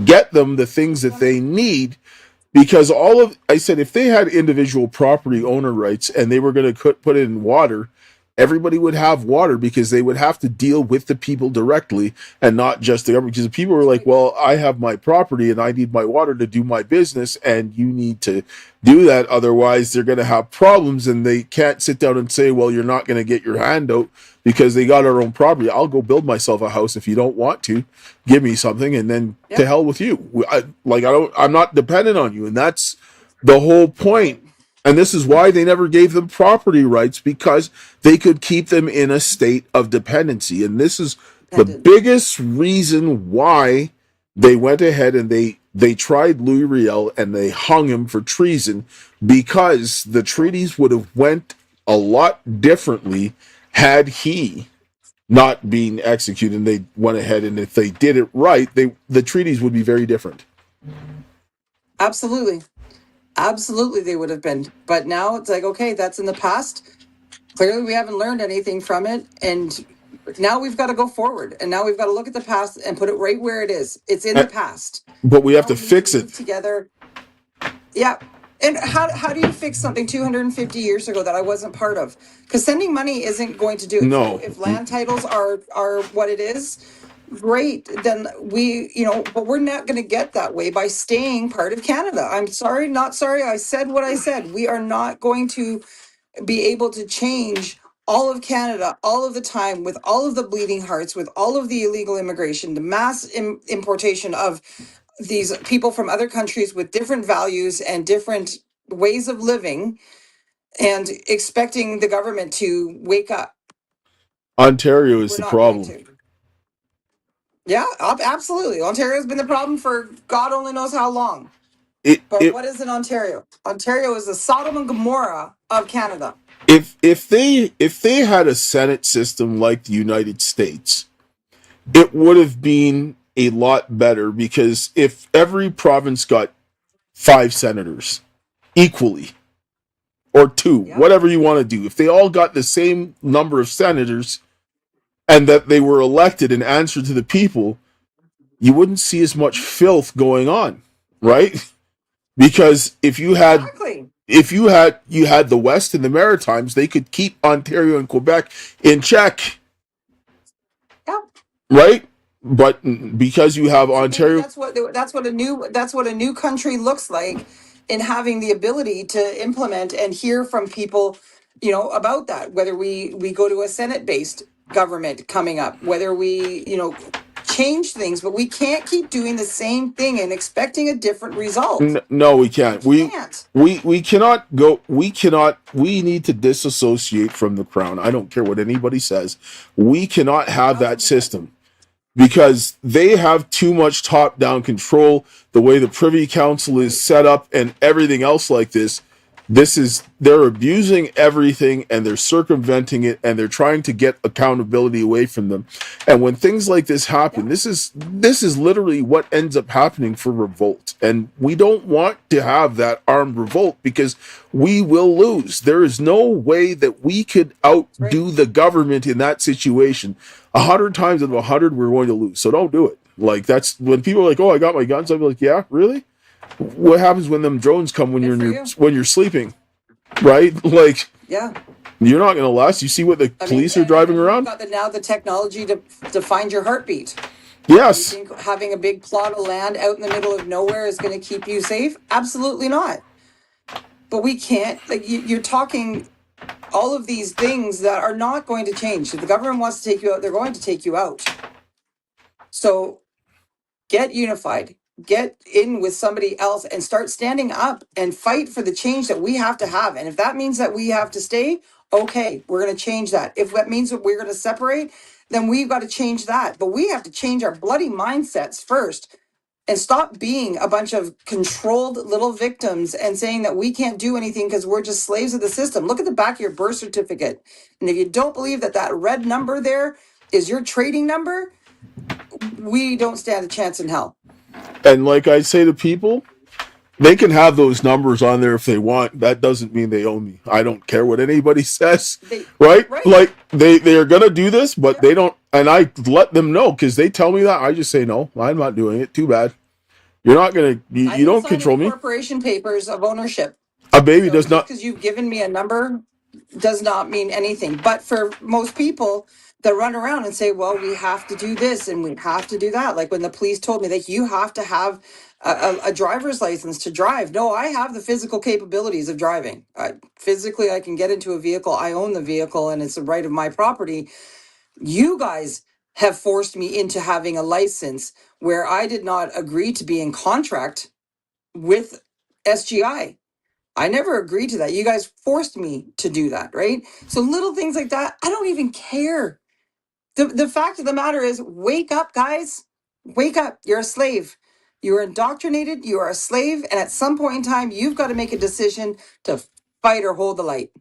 get them the things that they need, because I said, if they had individual property owner rights and they were going to put in water, everybody would have water, because they would have to deal with the people directly and not just the government. Because the people were like, well, I have my property and I need my water to do my business, and you need to do that. Otherwise, they're going to have problems, and they can't sit down and say, well, you're not going to get your hand out because they got our own property. I'll go build myself a house if you don't want to. Give me something, and then to hell with you. I'm not dependent on you, and that's the whole point. And this is why they never gave them property rights, because they could keep them in a state of dependency. And this is the biggest reason why they went ahead and they tried Louis Riel and they hung him for treason, because the treaties would have went a lot differently had he not been executed. And they went ahead, and if they did it right, the treaties would be very different. Absolutely. Absolutely, they would have been. But now it's like, okay, that's in the past. Clearly, we haven't learned anything from it. And now we've got to go forward. And now we've got to look at the past and put it right where it is. It's in the past. But we have to fix it together. Yeah. And how do you fix something 250 years ago that I wasn't part of? Because sending money isn't going to do it. No. So if land titles are what it is, great, then but we're not going to get that way by staying part of Canada. I'm sorry, not sorry. I said what I said. We are not going to be able to change all of Canada all of the time, with all of the bleeding hearts, with all of the illegal immigration, the mass importation of these people from other countries with different values and different ways of living, and expecting the government to wake up. Ontario is the problem. Yeah, absolutely. Ontario's been the problem for God only knows how long. What is in Ontario? Ontario is the Sodom and Gomorrah of Canada. If they had a Senate system like the United States, it would have been a lot better, because if every province got 5 senators equally, or 2, whatever you want to do, if they all got the same number of senators and that they were elected and answered to the people, you wouldn't see as much filth going on, right? Because if you had the West and the Maritimes, they could keep Ontario and Quebec in check. Yeah. Right? But because you have Ontario, that's what a new country looks like, in having the ability to implement and hear from people, about that. Whether we go to a Senate-based government coming up, whether we, change things, but we can't keep doing the same thing and expecting a different result. No, we can't. We cannot go. We need to disassociate from the Crown. I don't care what anybody says. We cannot have that system, because they have too much top-down control. The way the Privy Council is set up and everything else like this, they're abusing everything, and they're circumventing it, and they're trying to get accountability away from them. And when things like this happen, this is literally what ends up happening for revolt. And we don't want to have that armed revolt, because we will lose. There is no way that we could outdo the government in that situation. 100 times out of 100, we're going to lose. So don't do it. Like, that's when people are like, "Oh, I got my guns." I'm like, "Yeah, really?" What happens when them drones come when you're sleeping, right? Like, yeah, you're not going to last. You see what the police are driving around. Got now the technology to find your heartbeat. Yes. You think having a big plot of land out in the middle of nowhere is going to keep you safe? Absolutely not. But we can't. Like, you're talking all of these things that are not going to change. If the government wants to take you out, they're going to take you out. So get unified. Get in with somebody else and start standing up and fight for the change that we have to have. And if that means that we have to stay, okay, we're going to change that. If that means that we're going to separate, then we've got to change that. But we have to change our bloody mindsets first, and stop being a bunch of controlled little victims and saying that we can't do anything because we're just slaves of the system. Look at the back of your birth certificate. And if you don't believe that that red number there is your trading number, we don't stand a chance in hell. And like I say to people, they can have those numbers on there if they want. That doesn't mean they own me. I don't care what anybody says, right? Like, they are going to do this, but they don't. And I let them know, because they tell me that. I just say, no, I'm not doing it. Too bad. You're not gonna. I You didn't don't sign control any me. corporation papers of ownership. A baby So does just not. because you've given me a number does not mean anything. But for most people that run around and say, well, we have to do this and we have to do that. Like when the police told me that you have to have a driver's license to drive. No, I have the physical capabilities of driving. Physically, I can get into a vehicle. I own the vehicle and it's a right of my property. You guys have forced me into having a license where I did not agree to be in contract with SGI. I never agreed to that. You guys forced me to do that, right? So little things like that, I don't even care. The fact of the matter is, wake up, guys. Wake up. You're a slave. You are indoctrinated. You are a slave. And at some point in time, you've got to make a decision to fight or hold the light.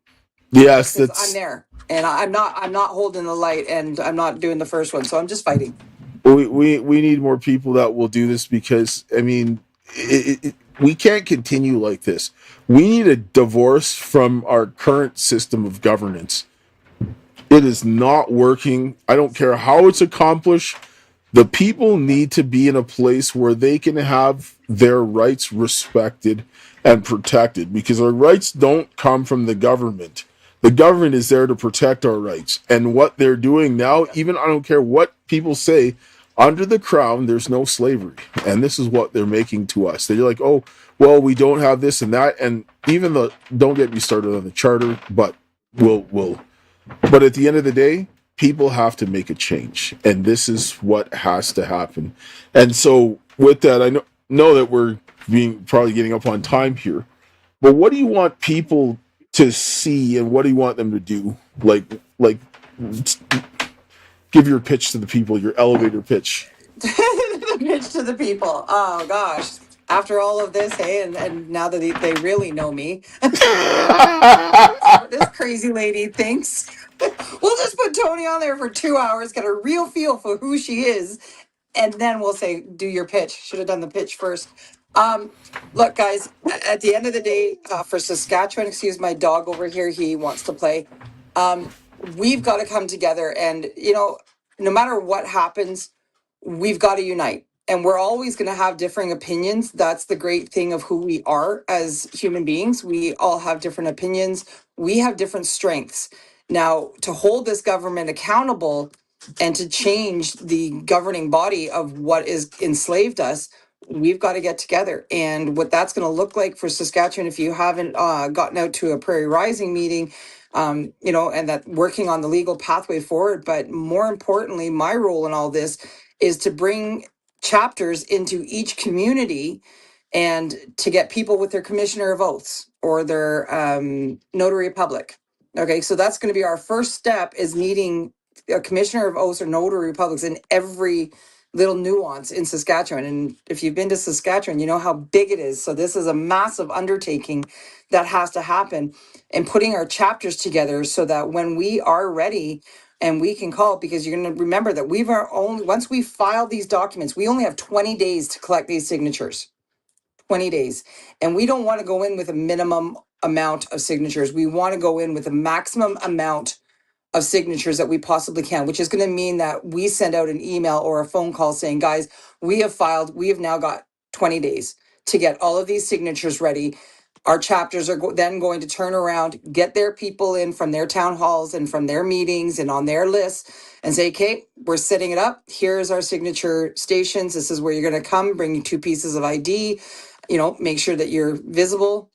Yes, Because I'm that's. there. And I'm not holding the light and I'm not doing the first one. So I'm just fighting. We need more people that will do this because I mean, we can't continue like this. We need a divorce from our current system of governance. It is not working. I don't care how it's accomplished. The people need to be in a place where they can have their rights respected and protected because our rights don't come from the government. The government is there to protect our rights. And what they're doing now, even I don't care what people say, under the crown, there's no slavery. And this is what they're making to us. They're like, oh, well, we don't have this and that. And even the, don't get me started on the charter, but but at the end of the day, people have to make a change, and this is what has to happen. And so, with that, I know that we're being probably getting up on time here. But what do you want people to see, and what do you want them to do? Like, give your pitch to the people, your elevator pitch. The pitch to the people. Oh gosh. After all of this, hey, and now that they really know me, this crazy lady thinks we'll just put Tonie on there for 2 hours, get a real feel for who she is, and then we'll say, do your pitch. Should have done the pitch first. Look, guys, at the end of the day, for Saskatchewan, excuse my dog over here, he wants to play. We've got to come together and, no matter what happens, we've got to unite. And we're always going to have differing opinions. That's the great thing of who we are as human beings. We all have different opinions. We have different strengths. Now, to hold this government accountable and to change the governing body of what is enslaved us, we've got to get together. And what that's going to look like for Saskatchewan, if you haven't gotten out to a Prairie Rising meeting, and that working on the legal pathway forward. But more importantly, my role in all this is to bring chapters into each community and to get people with their commissioner of oaths or their notary public. Okay, so that's going to be our first step, is needing a commissioner of oaths or notary publics in every little nuance in Saskatchewan. And if you've been to Saskatchewan, you know how big it is. So this is a massive undertaking that has to happen, and putting our chapters together so that when we are ready and we can call, because you're going to remember that we've only, once we file these documents, we only have 20 days to collect these signatures. 20 days. And we don't want to go in with a minimum amount of signatures. We want to go in with a maximum amount of signatures that we possibly can, which is going to mean that we send out an email or a phone call saying, guys, we have now got 20 days to get all of these signatures ready. Our chapters are then going to turn around, get their people in from their town halls and from their meetings and on their lists and say, okay, we're setting it up. Here's our signature stations. This is where you're going to come, bring 2 pieces of ID, make sure that you're visible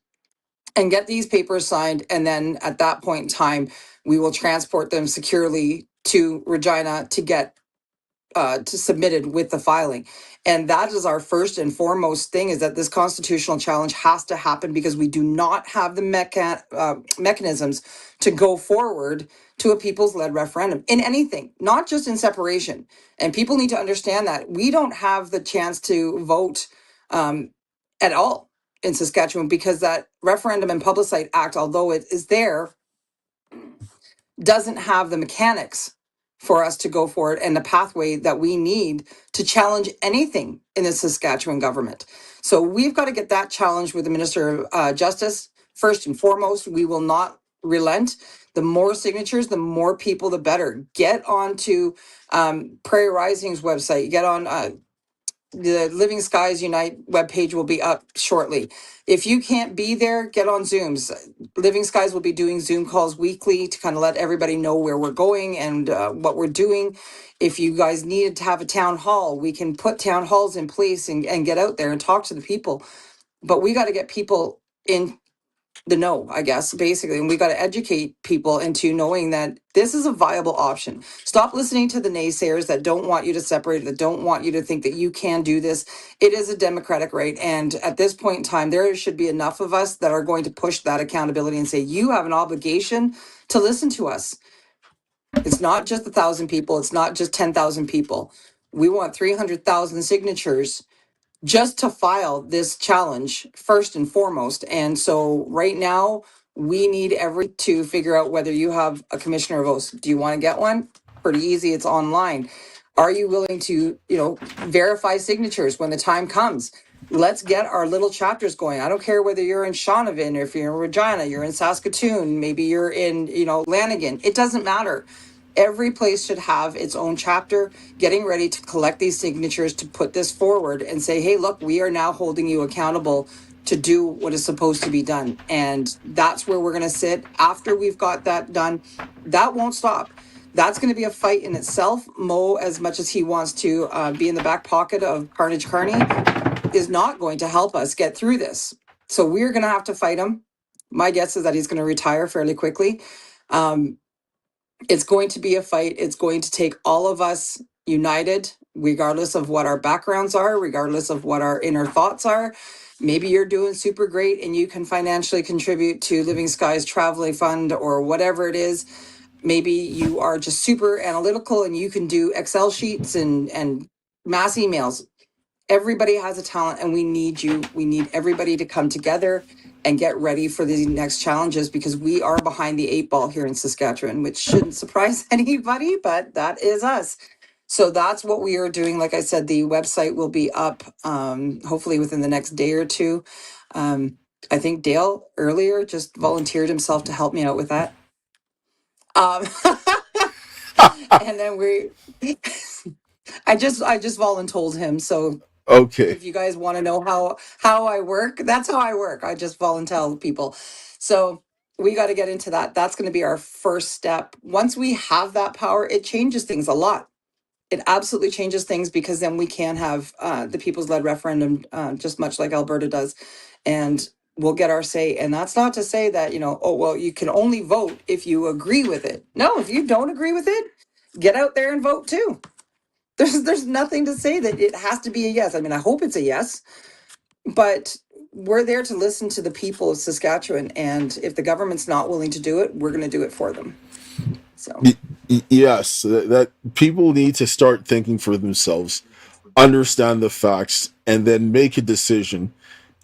and get these papers signed. And then at that point in time, we will transport them securely to Regina to get to submitted with the filing. And that is our first and foremost thing, is that this constitutional challenge has to happen because we do not have the mechanisms to go forward to a people's-led referendum in anything, not just in separation. And people need to understand that we don't have the chance to vote at all in Saskatchewan, because that Referendum and Plebiscite Act, although it is there, doesn't have the mechanics for us to go forward and the pathway that we need to challenge anything in the Saskatchewan government. So we've got to get that challenge with the Minister of Justice. First and foremost, we will not relent. The more signatures, the more people, the better. Get onto Prairie Rising's website. Get on the Living Skies Unite webpage will be up shortly. If you can't be there, get on Zooms. Living Skies will be doing Zoom calls weekly to kind of let everybody know where we're going and what we're doing. If you guys needed to have a town hall, we can put town halls in place and get out there and talk to the people. But we got to get people in the know, I guess, basically. And we got to educate people into knowing that this is a viable option. Stop listening to the naysayers that don't want you to separate, that don't want you to think that you can do this. It is a democratic right. And at this point in time, there should be enough of us that are going to push that accountability and say, you have an obligation to listen to us. It's not just 1,000 people. It's not just 10,000 people. We want 300,000 signatures just to file this challenge first and foremost. And so right now we need to figure out whether you have a commissioner of oaths. Do you want to get one? Pretty easy. It's online. Are you willing to, verify signatures when the time comes? Let's get our little chapters going. I don't care whether you're in Shaunavon or if you're in Regina, you're in Saskatoon, maybe you're in, Lanigan. It doesn't matter. Every place should have its own chapter, getting ready to collect these signatures to put this forward and say, hey, look, we are now holding you accountable to do what is supposed to be done. And that's where we're going to sit after we've got that done. That won't stop. That's going to be a fight in itself. Mo, as much as he wants to be in the back pocket of Carnage Carney, is not going to help us get through this. So we're going to have to fight him. My guess is that he's going to retire fairly quickly. It's going to be a fight. It's going to take all of us united, regardless of what our backgrounds are, regardless of what our inner thoughts are. Maybe you're doing super great and you can financially contribute to Living Skies Traveling Fund or whatever it is. Maybe you are just super analytical and you can do Excel sheets and mass emails. Everybody has a talent and we need you. We need everybody to come together and get ready for these next challenges because we are behind the 8 ball here in Saskatchewan, which shouldn't surprise anybody, but that is us. So that's what we are doing. Like I said, the website will be up hopefully within the next day or two. I think Dale earlier just volunteered himself to help me out with that. And then I just voluntold him. So Okay. if you guys want to know how I work, that's how I work. I just volunteer people. So we got to get into that. That's going to be our first step. Once we have that power, it changes things a lot. It absolutely changes things because then we can have the people's led referendum, just much like Alberta does. And we'll get our say. And that's not to say that, you can only vote if you agree with it. No, if you don't agree with it, get out there and vote too. There's nothing to say that it has to be a yes. I mean, I hope it's a yes, but we're there to listen to the people of Saskatchewan. And if the government's not willing to do it, we're going to do it for them. So Yes, that people need to start thinking for themselves, understand the facts, and then make a decision.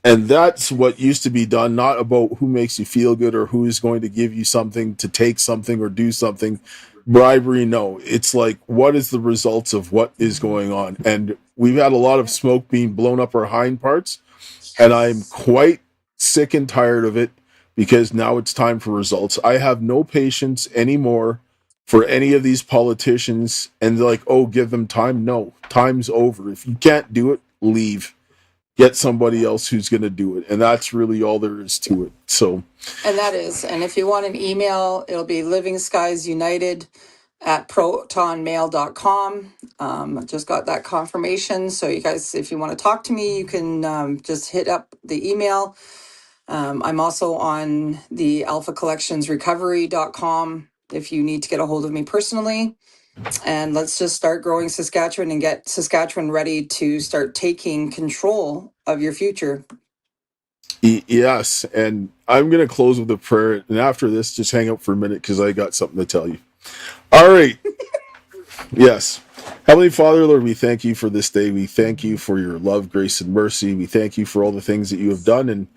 And that's what used to be done, not about who makes you feel good or who is going to give you something to take something or do something. Bribery, no. It's like, what is the results of what is going on? And we've had a lot of smoke being blown up our hind parts, and I'm quite sick and tired of it because now it's time for results. I have no patience anymore for any of these politicians and they're like, oh, give them time. No, time's over. If you can't do it, leave. Get somebody else who's going to do it. And that's really all there is to it. So, and that is, and if you want an email, it'll be livingskiesunited@protonmail.com. Just got that confirmation. So you guys, if you want to talk to me, you can just hit up the email. I'm also on the alphacollectionsrecovery.com if you need to get a hold of me personally. And let's just start growing Saskatchewan and get Saskatchewan ready to start taking control of your future. yes. And I'm going to close with a prayer. And after this, just hang up for a minute because I got something to tell you. All right. Yes. Heavenly Father, Lord, we thank you for this day. We thank you for your love, grace, and mercy. We thank you for all the things that you have done. And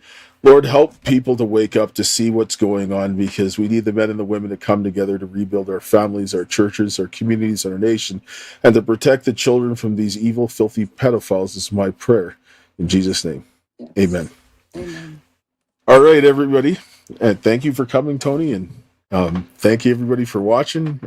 Lord, help people to wake up to see what's going on because we need the men and the women to come together to rebuild our families, our churches, our communities, and our nation, and to protect the children from these evil, filthy pedophiles is my prayer. In Jesus' name, yes. Amen. Amen. All right, everybody. And thank you for coming, Tonie, and thank you, everybody, for watching.